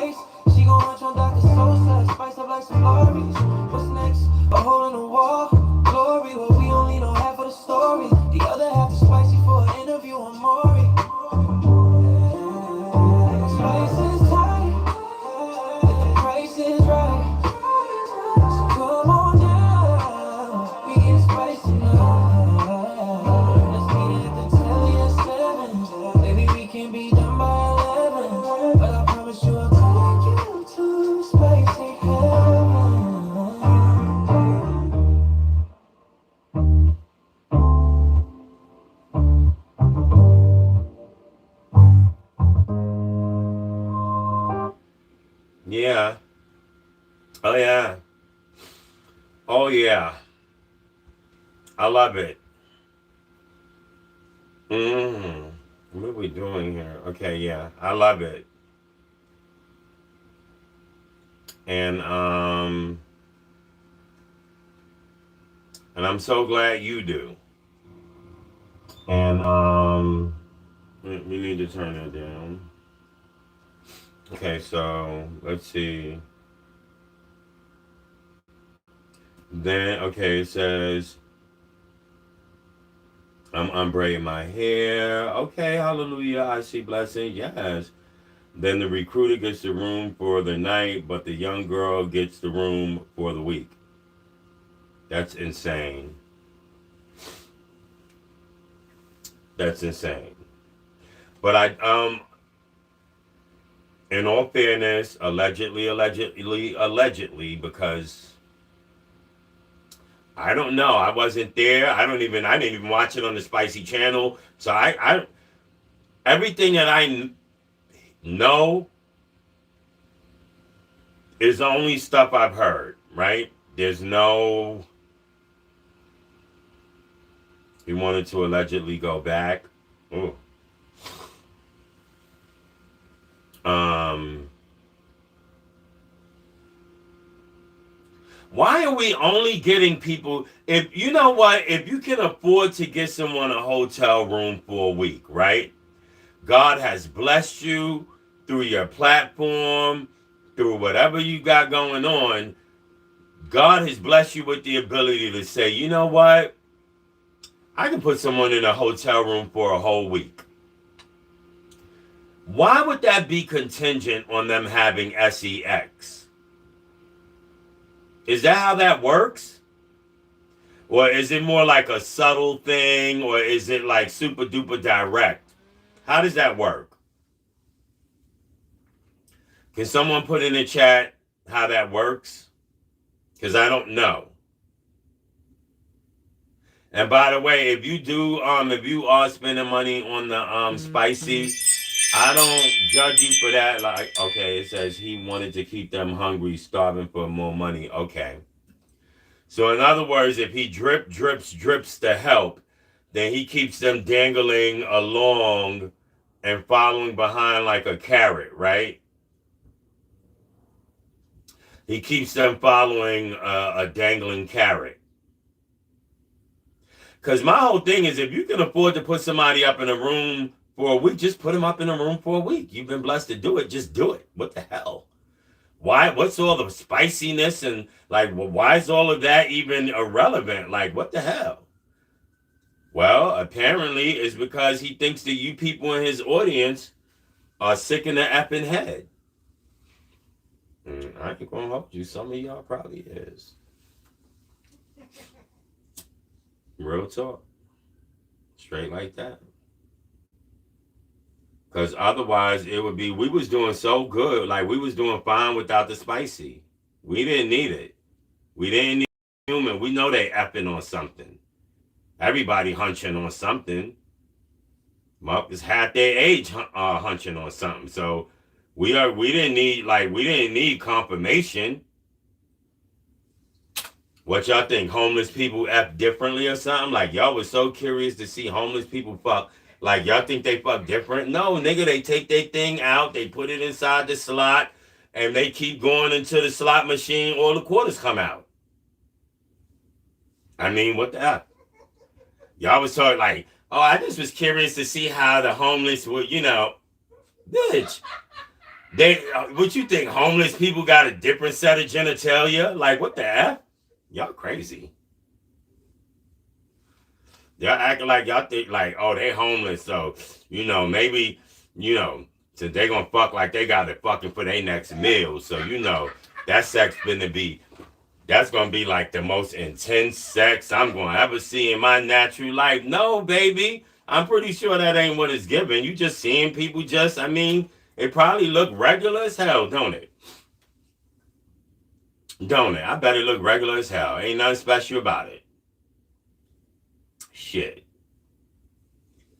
face. She gon' lunch on Dr. Sosa, spice up like some Lorries. What's next? A hole in the wall. Glory, well, we only know half of the story. The other half is spicy for an interview on Maury. Spice is tight, if the price is right. So come on down, we get spicy now. Let's meet at the telly at 7. Maybe we can be done by 11. But I promise you I'll take you to spicy heaven. Yeah. Oh, yeah. Oh, yeah. I love it. What are we doing here? Okay, yeah. I love it. And I'm so glad you do. And we need to turn it down. Okay, so let's see. Then okay, it says I'm unbraiding my hair. Okay, hallelujah. I see blessing. Yes. Then the recruiter gets the room for the night, but the young girl gets the room for the week. That's insane. That's insane. But in all fairness, allegedly, because I don't know. I wasn't there. I didn't even watch it on the Spicy channel. So I everything that I know is only stuff I've heard, right? There's no, he wanted to allegedly go back. Ooh. Why are we only getting people, if you know what, if you can afford to get someone a hotel room for a week, right? God has blessed you through your platform, through whatever you got going on. God has blessed you with the ability to say, you know what? I can put someone in a hotel room for a whole week. Why would that be contingent on them having sex? Is that how that works? Or is it more like a subtle thing? Or is it like super duper direct? How does that work? Can someone put in the chat how that works? Because I don't know. And by the way, if you are spending money on the spicy, I don't judge you for that. Like, okay, it says he wanted to keep them hungry, starving for more money. Okay. So in other words, if he drips to help, then he keeps them dangling along and following behind like a carrot, right? He keeps them following a dangling carrot. Because my whole thing is, if you can afford to put somebody up in a room for a week, just put them up in a room for a week. You've been blessed to do it. Just do it. What the hell? Why? What's all the spiciness and like? Why is all of that even irrelevant? Like, what the hell? Well, apparently it's because he thinks that you people in his audience are sick in the effing head. I ain't gonna hold you. Some of y'all probably is. Real talk. Straight like that. Because otherwise it would be, we was doing so good. Like we was doing fine without the spicy. We didn't need it. We didn't need human. We know they effing on something. Everybody hunching on something. It's half their age hunching on something. So we didn't need confirmation. What y'all think? Homeless people F differently or something? Like y'all was so curious to see homeless people fuck. Like y'all think they fuck different? No, nigga, they take their thing out, they put it inside the slot, and they keep going into the slot machine, all the quarters come out. I mean, what the F? Y'all was talking like, oh, I just was curious to see how the homeless would, bitch. What you think? Homeless people got a different set of genitalia? Like, what the F? Y'all crazy. Y'all acting like y'all think like, oh, they homeless, so maybe, since they gonna fuck like they got it fucking for their next meal. So that sex that's gonna be like the most intense sex I'm gonna ever see in my natural life. No, baby. I'm pretty sure that ain't what it's given. You just seeing people it probably look regular as hell, don't it? Don't it? I bet it look regular as hell. Ain't nothing special about it. Shit.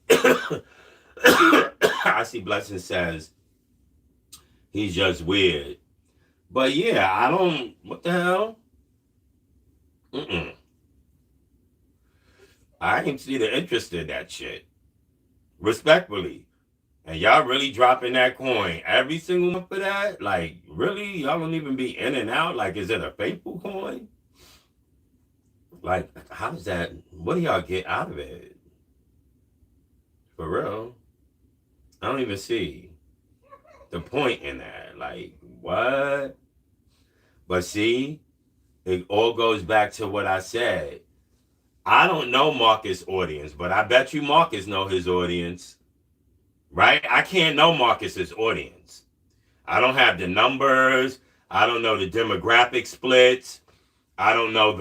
I see Blessing says he's just weird. But yeah, I don't. What the hell? I ain't see the interest in that shit. Respectfully. And y'all really dropping that coin every single month for that? Like, really? Y'all don't even be in and out? Like, is it a faithful coin? Like, how does that, what do y'all get out of it? For real? I don't even see the point in that. Like, what? But see, it all goes back to what I said. I don't know Marcus' audience, but I bet you Marcus know his audience. Right? I can't know Marcus's audience. I don't have the numbers. I don't know the demographic splits. I don't know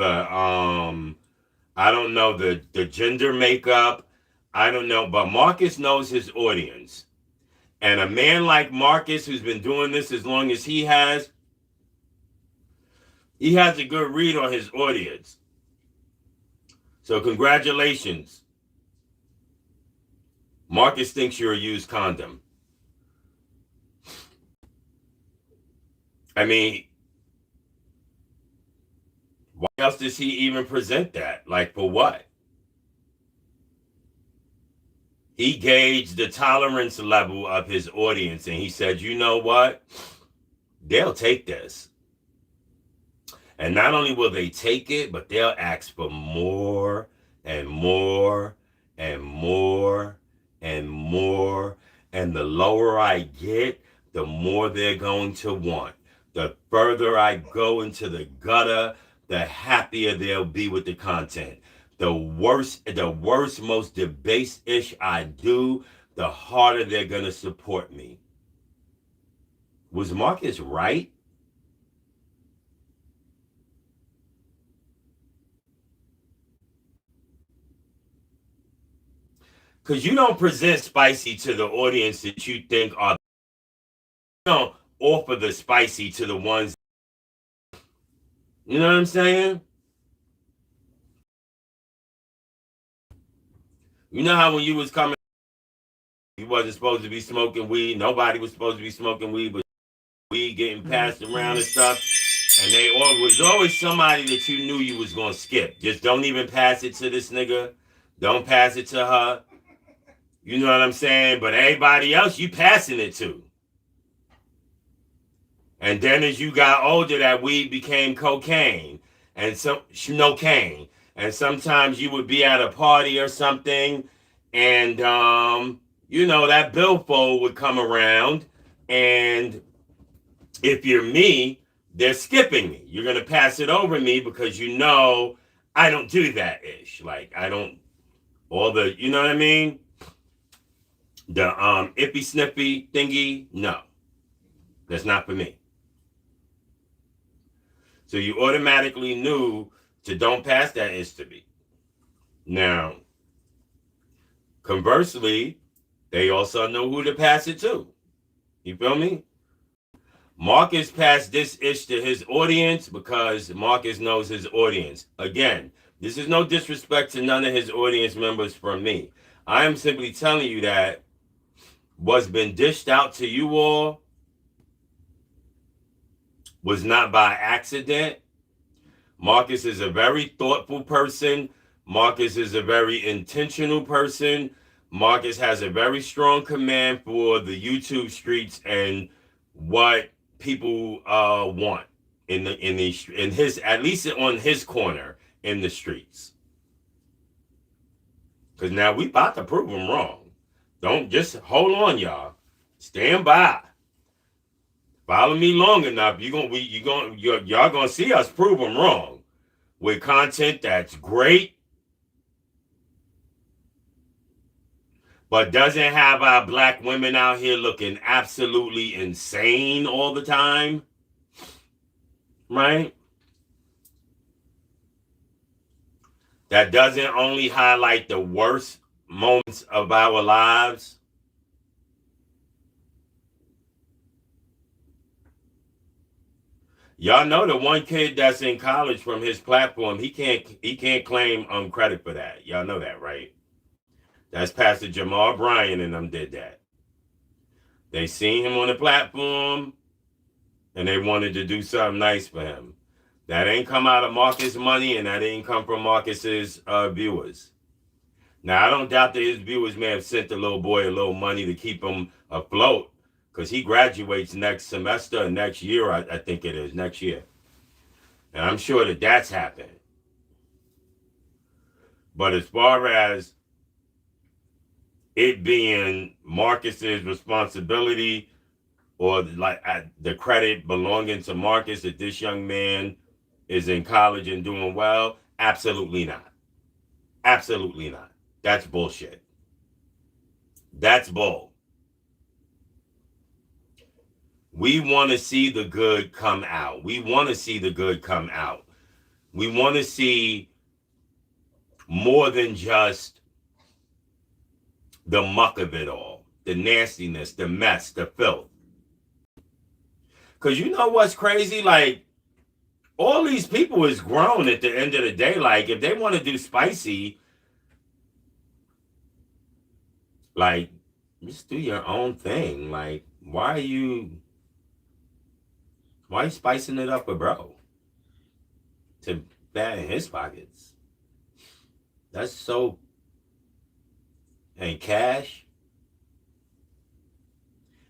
the gender makeup. I don't know, but Marcus knows his audience. And a man like Marcus, who's been doing this as long as he has a good read on his audience. So congratulations. Marcus thinks you're a used condom. I mean, why else does he even present that? Like, for what? He gauged the tolerance level of his audience and he said, you know what? They'll take this. And not only will they take it, but they'll ask for more and more and more and more. And the lower I get, the more they're going to want. The further I go into the gutter, the happier they'll be with the content. The worse, most debased-ish I do, the harder they're going to support me. Was Marcus right? Because you don't present spicy to the audience that you think are. You don't offer the spicy to the ones. You know what I'm saying? You know how when you was coming, you wasn't supposed to be smoking weed. Nobody was supposed to be smoking weed, but weed getting passed around and stuff. And they was always somebody that you knew you was going to skip. Just don't even pass it to this nigga. Don't pass it to her. You know what I'm saying? But everybody else, you passing it to. And then as you got older, that weed became cocaine and nocaine. And sometimes you would be at a party or something, and that billfold would come around, and if you're me, they're skipping me. You're gonna pass it over me because I don't do that ish. Like I don't you know what I mean? The ippy snippy thingy, no. That's not for me. So you automatically knew to don't pass that ish to me. Now, conversely, they also know who to pass it to. You feel me? Marcus passed this ish to his audience because Marcus knows his audience. Again, this is no disrespect to none of his audience members from me. I am simply telling you that what's been dished out to you all was not by accident. Marcus is a very thoughtful person. Marcus is a very intentional person. Marcus has a very strong command for the YouTube streets and what people want in his, at least on his corner in the streets. Because now we about to prove him wrong. Don't just hold on, y'all. Stand by. Follow me long enough, y'all gonna see us prove them wrong with content that's great, but doesn't have our black women out here looking absolutely insane all the time, right? That doesn't only highlight the worst moments of our lives. Y'all know the one kid that's in college from his platform, he can't claim credit for that. Y'all know that, right? That's Pastor Jamal Bryan and them did that. They seen him on the platform and they wanted to do something nice for him. That ain't come out of Marcus' money and that ain't come from Marcus's viewers. Now, I don't doubt that his viewers may have sent the little boy a little money to keep him afloat because he graduates next semester, next year, I think it is, next year. And I'm sure that that's happened. But as far as it being Marcus's responsibility or like the credit belonging to Marcus that this young man is in college and doing well, absolutely not. Absolutely not. That's bullshit. That's bull. We want to see the good come out. We want to see the good come out. We want to see more than just the muck of it all, the nastiness, the mess, the filth. Because you know what's crazy? Like, all these people is grown at the end of the day. Like, if they want to do spicy, like, just do your own thing. Like, why are you spicing it up with bro? To bat in his pockets. That's so. And cash.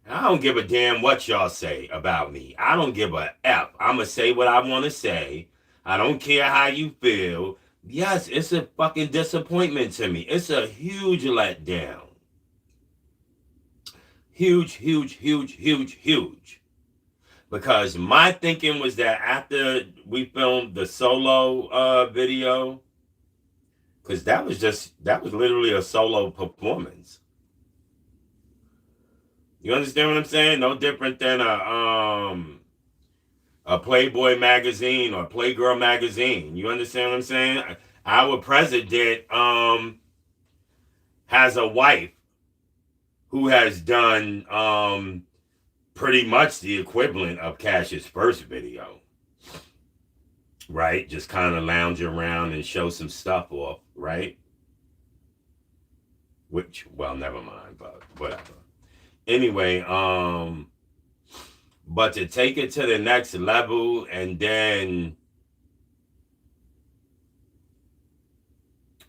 I don't give a damn what y'all say about me. I don't give a F. I'm going to say what I want to say. I don't care how you feel. Yes, it's a fucking disappointment to me. It's a huge letdown. Huge, huge, huge, huge, huge. Because my thinking was that after we filmed the solo video, because that was literally a solo performance. You understand what I'm saying? No different than a Playboy magazine or Playgirl magazine. You understand what I'm saying? Our president has a wife who has done pretty much the equivalent of Cash's first video. Right? Just kind of lounge around and show some stuff off, right? Which, well, never mind, but whatever. Anyway, but to take it to the next level and then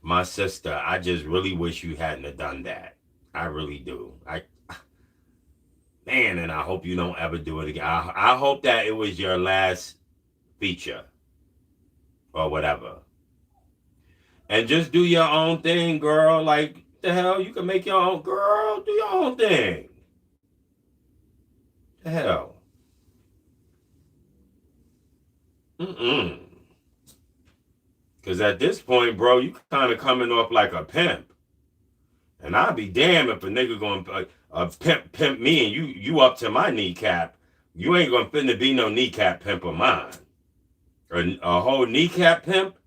my sister, I just really wish you hadn't have done that. I really do. Man, and I hope you don't ever do it again. I hope that it was your last feature or whatever. And just do your own thing, girl. Like, the hell, you can make your own, girl, do your own thing. The hell. Because at this point, bro, you kind of coming off like a pimp. And I'd be damned if a nigga gonna pimp me and you up to my kneecap. You ain't gonna finna be no kneecap pimp of mine. A whole kneecap pimp?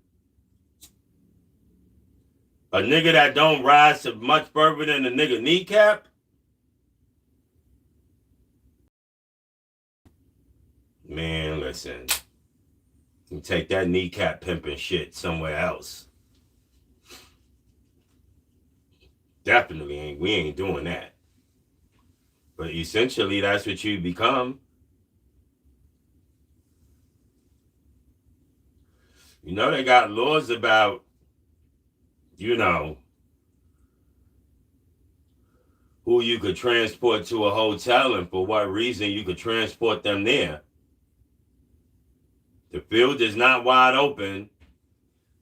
A nigga that don't rise to much further than a nigga kneecap? Man, listen. You take that kneecap pimping shit somewhere else. Definitely we ain't doing that. But essentially, that's what you become. You know, they got laws about, you know, who you could transport to a hotel and for what reason you could transport them there. The field is not wide open.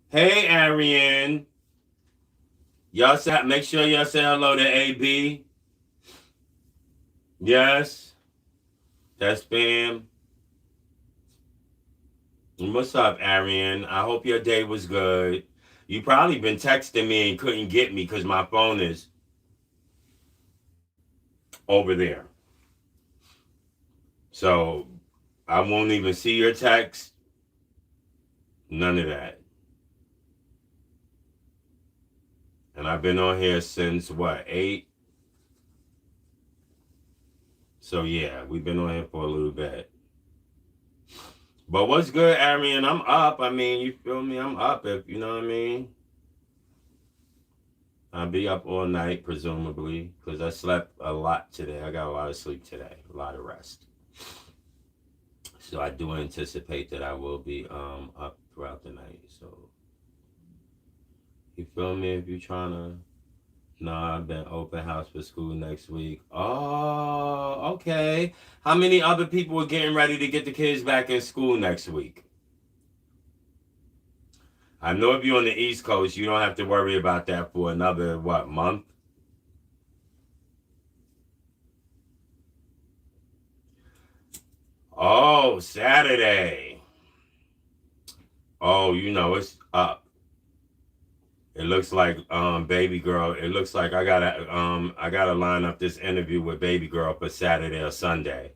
Hey, Ariane. Y'all make sure y'all say hello to AB. Yes. That's spam. What's up, Arian? I hope your day was good. You probably been texting me and couldn't get me because my phone is over there. So I won't even see your text. None of that. And I've been on here since what, 8? So yeah, we've been on here for a little bit. But what's good, Arian? I'm up. I mean, you feel me? I'm up, if you know what I mean. I'll be up all night, presumably, because I slept a lot today. I got a lot of sleep today, a lot of rest. So I do anticipate that I will be up throughout the night. So you feel me? If you're trying to, no, I've been open house for school next week. Oh, okay. How many other people are getting ready to get the kids back in school next week? I know if you're on the East Coast, you don't have to worry about that for another, what, month? Oh, Saturday. Oh, you know, it's up. It looks like baby girl. It looks like I gotta line up this interview with baby girl for Saturday or Sunday.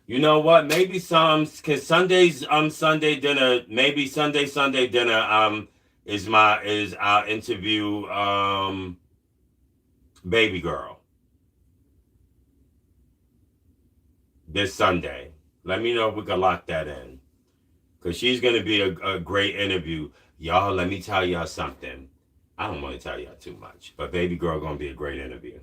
You know what? Maybe cause Sunday dinner, maybe Sunday dinner is our interview baby girl this Sunday. Let me know if we can lock that in. Cause she's gonna be a great interview. Y'all, let me tell y'all something. I don't want to tell y'all too much, but baby girl gonna be a great interview.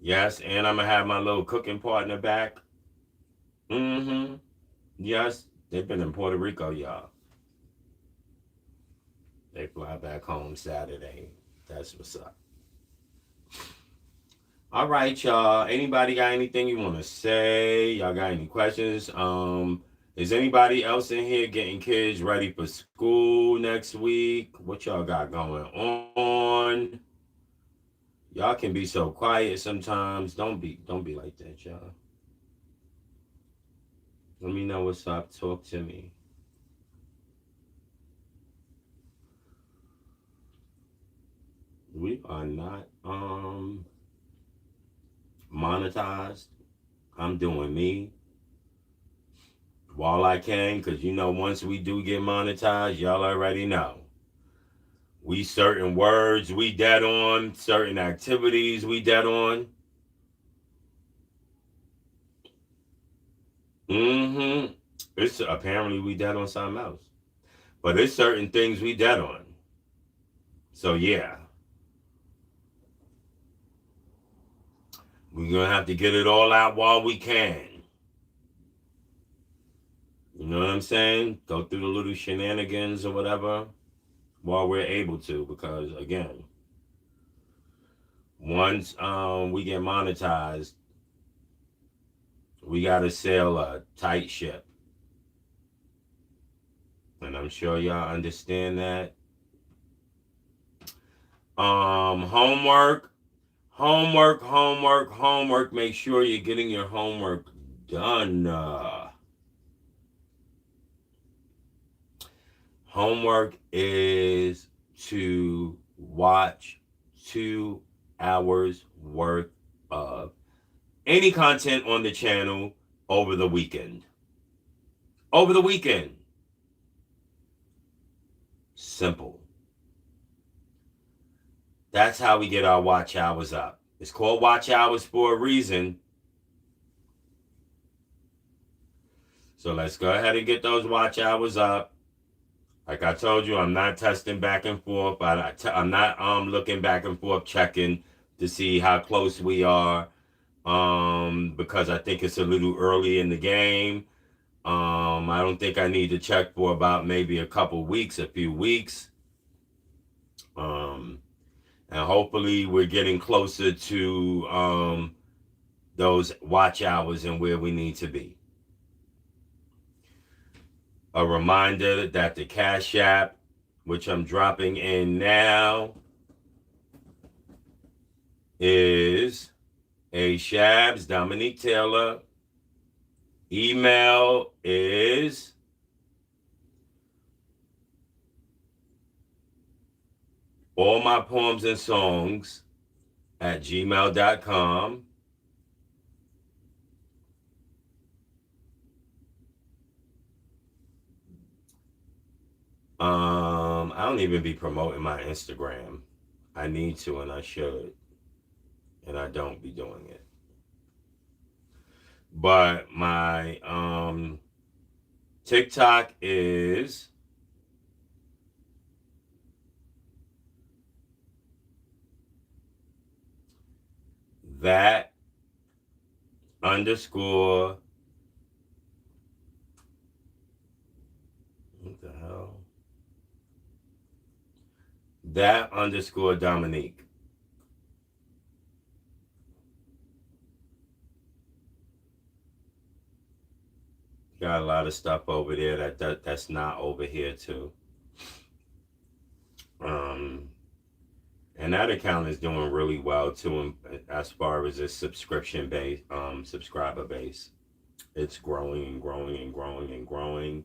Yes, and I'm gonna have my little cooking partner back. Mm-hmm. Yes, they've been in Puerto Rico, y'all. They fly back home Saturday. That's what's up. All right, y'all. Anybody got anything you want to say? Y'all got any questions? Is anybody else in here getting kids ready for school next week? What y'all got going on? Y'all can be so quiet sometimes. Don't be like that, y'all. Let me know what's up. Talk to me. We are not monetized. I'm doing me while I can, because you know once we do get monetized, y'all already know. We certain words we dead on, certain activities we dead on. Mm-hmm. It's apparently we dead on something else. But it's certain things we dead on. So yeah. We're gonna have to get it all out while we can. You know what I'm saying? Go through the little shenanigans or whatever while we're able to, because again, once we get monetized, we gotta sail a tight ship. And I'm sure y'all understand that. Homework. Make sure you're getting your homework done. Homework is to watch 2 hours worth of any content on the channel over the weekend. Over the weekend. Simple. That's how we get our watch hours up. It's called watch hours for a reason. So let's go ahead and get those watch hours up. Like I told you, I'm not testing back and forth. I'm not looking back and forth checking to see how close we are. Because I think it's a little early in the game. I don't think I need to check for about maybe a few weeks. And hopefully we're getting closer to those watch hours and where we need to be. A reminder that the Cash App, which I'm dropping in now, is A Shabs, Dominique Taylor. Email is all my poems and songs at gmail.com. I don't even be promoting my Instagram. I need to and I should. And I don't be doing it. But my TikTok is that underscore what the hell? That underscore Dominique. Got a lot of stuff over there that's not over here too. And that account is doing really well too, as far as its subscription base, subscriber base. It's growing and growing and growing and growing.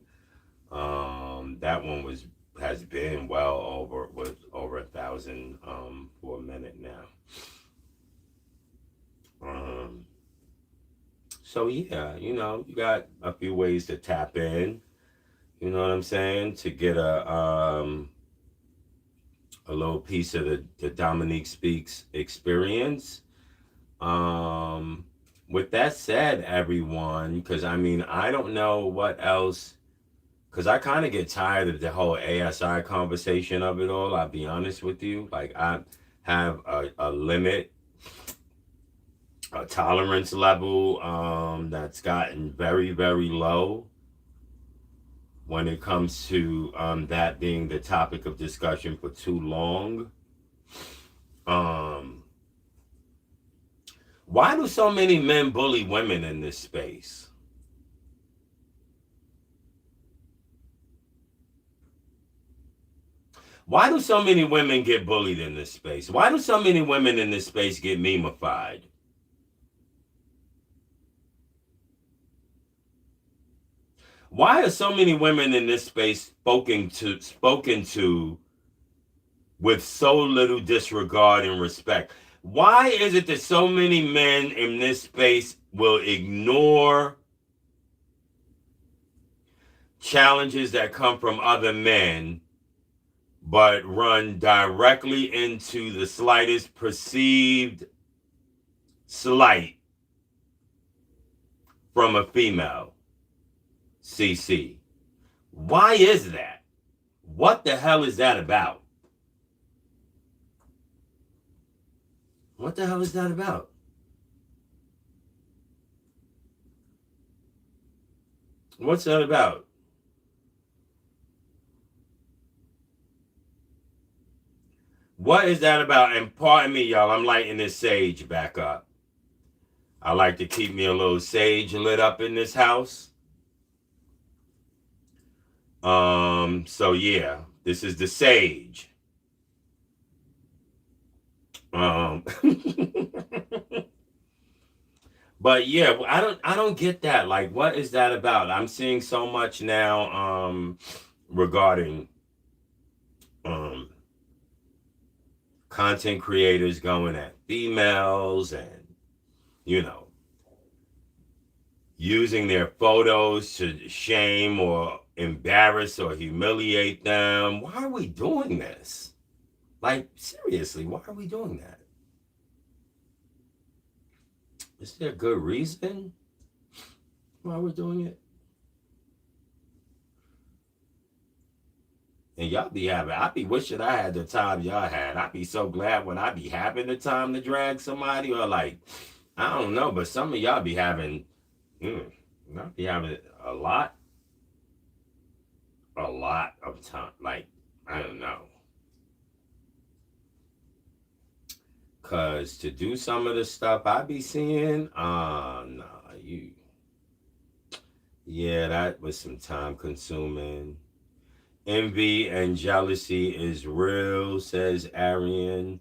That one has been well over 1,000 for a minute now. So yeah, you know, you got a few ways to tap in. You know what I'm saying? To get a little piece of the Dominique Speaks experience. With that said, everyone, because I mean, I don't know what else, because I kind of get tired of the whole ASI conversation of it all. I'll be honest with you. Like, I have a limit, a tolerance level that's gotten very, very low when it comes to that being the topic of discussion for too long. Why do so many men bully women in this space? Why do so many women get bullied in this space? Why do so many women in this space get memeified? Why are so many women in this space spoken to with so little disregard and respect? Why is it that so many men in this space will ignore challenges that come from other men, but run directly into the slightest perceived slight from a female? CC. Why is that? What the hell is that about? What the hell is that about? What's that about? What is that about? And pardon me, y'all, I'm lighting this sage back up. I like to keep me a little sage lit up in this house. So yeah, this is the sage. But yeah, I don't get that. Like, what is that about? I'm seeing so much now regarding content creators going at females and, you know, using their photos to shame or embarrass or humiliate them. Why are we doing this? Like, seriously, why are we doing that? Is there a good reason why we're doing it? And y'all be having, I be wishing I had the time y'all had. I be so glad when I be having the time to drag somebody, or like, I don't know, but some of y'all be having, not be having a lot of time. Like, I don't know. Cause to do some of the stuff I be seeing, yeah, that was some time consuming. Envy and jealousy is real, says Arian.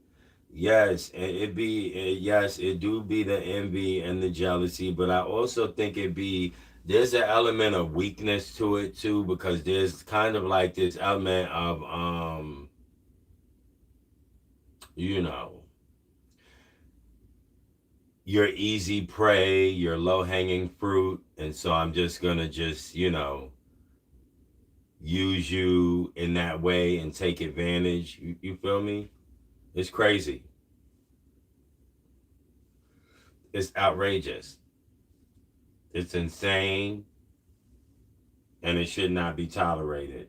Yes, it be yes, it do be the envy and the jealousy, but I also think it be there's an element of weakness to it too, because there's kind of like this element of you know, you're easy prey, you're low hanging fruit, and so I'm just gonna just, use you in that way and take advantage. You feel me? It's crazy. It's outrageous. It's insane, and it should not be tolerated.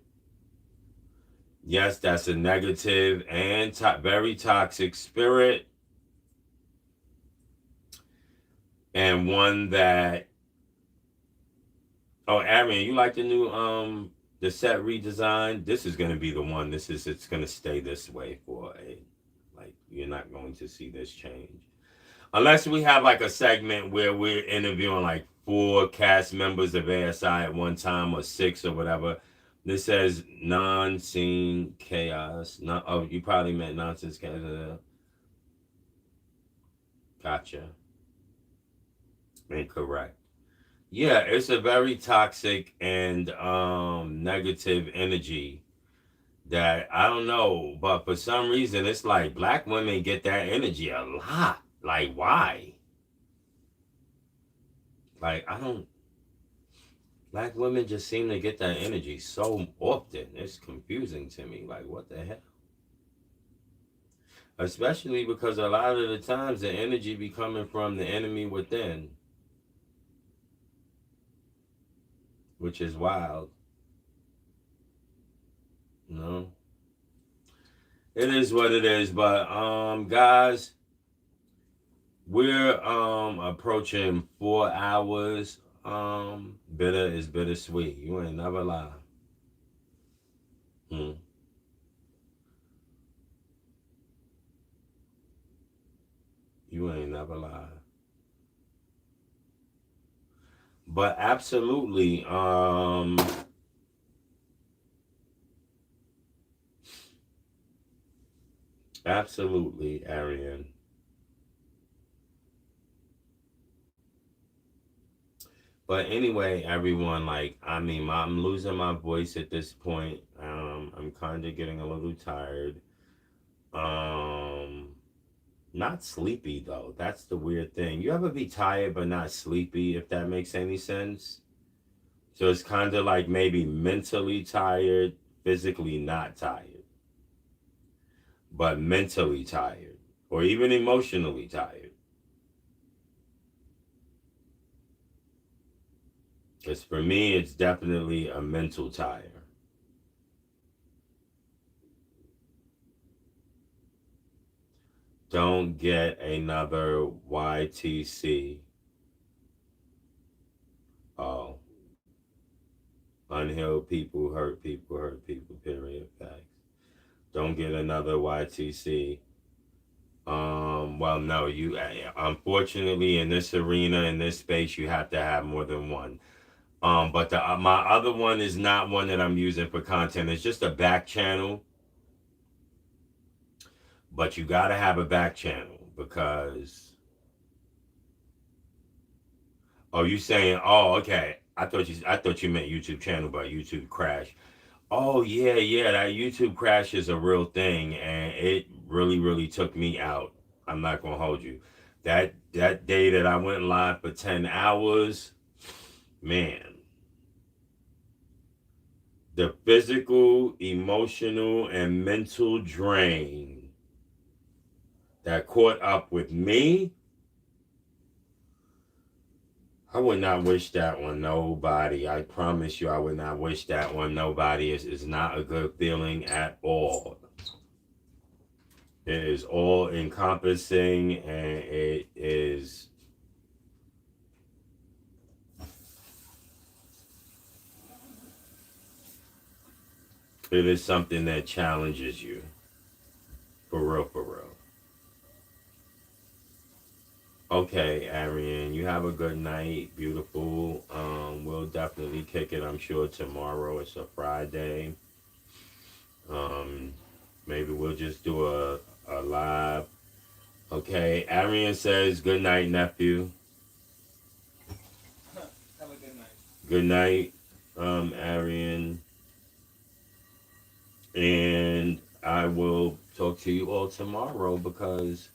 Yes, that's a negative and very toxic spirit, and one that. Oh, Arian, you like the new the set redesign? This is gonna be the one. It's gonna stay this way for a like you're not going to see this change unless we have like a segment where we're interviewing like 4 cast members of ASI at one time or 6 or whatever. This says non-scene chaos. No, oh, you probably meant nonsense chaos. Gotcha. Incorrect. Yeah, it's a very toxic and negative energy that I don't know, but for some reason it's like black women get that energy a lot. Like why? Like I don't black women just seem to get that energy so often. It's confusing to me. Like what the hell? Especially because a lot of the times the energy be coming from the enemy within, which is wild. You know? It is what it is, but guys, we're approaching 4 hours. Bitter is bittersweet. You ain't never lie. Hmm. You ain't never lie. But absolutely, absolutely, Arian. But anyway, everyone, like, I mean, I'm losing my voice at this point. I'm kind of getting a little tired. Um, Not sleepy though. That's the weird thing. You ever be tired but not sleepy, if that makes any sense? So it's kind of like maybe mentally tired, physically not tired, but mentally tired, or even emotionally tired. Because for me, it's definitely a mental tire. Don't get another YTC. Oh, unhealed people, hurt people, period. Facts. Don't get another YTC. Well, no, you unfortunately in this arena, in this space, you have to have more than one. But my other one is not one that I'm using for content. It's just a back channel. But you gotta have a back channel because. Oh, you saying? Oh, okay. I thought you meant YouTube channel, but YouTube crash. Oh yeah, yeah. That YouTube crash is a real thing, and it really, really took me out. I'm not gonna hold you. That day that I went live for 10 hours, man, the physical, emotional, and mental drain that caught up with me, I would not wish that on nobody. I promise you, I would not wish that on nobody. It's not a good feeling at all. It is all encompassing, and it is something that challenges you. For real, for real. Okay, Ariane, you have a good night. Beautiful. We'll definitely kick it, I'm sure, tomorrow. It's a Friday. Um, Maybe we'll just do a live. Okay, Arian says good night, nephew. Have a good night. Good night, Arian. And I will talk to you all tomorrow because,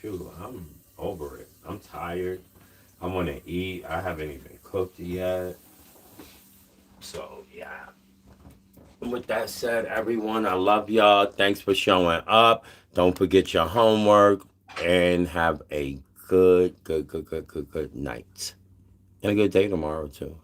shoot, I'm over it. I'm tired. I want to eat. I haven't even cooked yet. So, yeah. With that said, everyone, I love y'all. Thanks for showing up. Don't forget your homework and have a good night. And a good day tomorrow, too.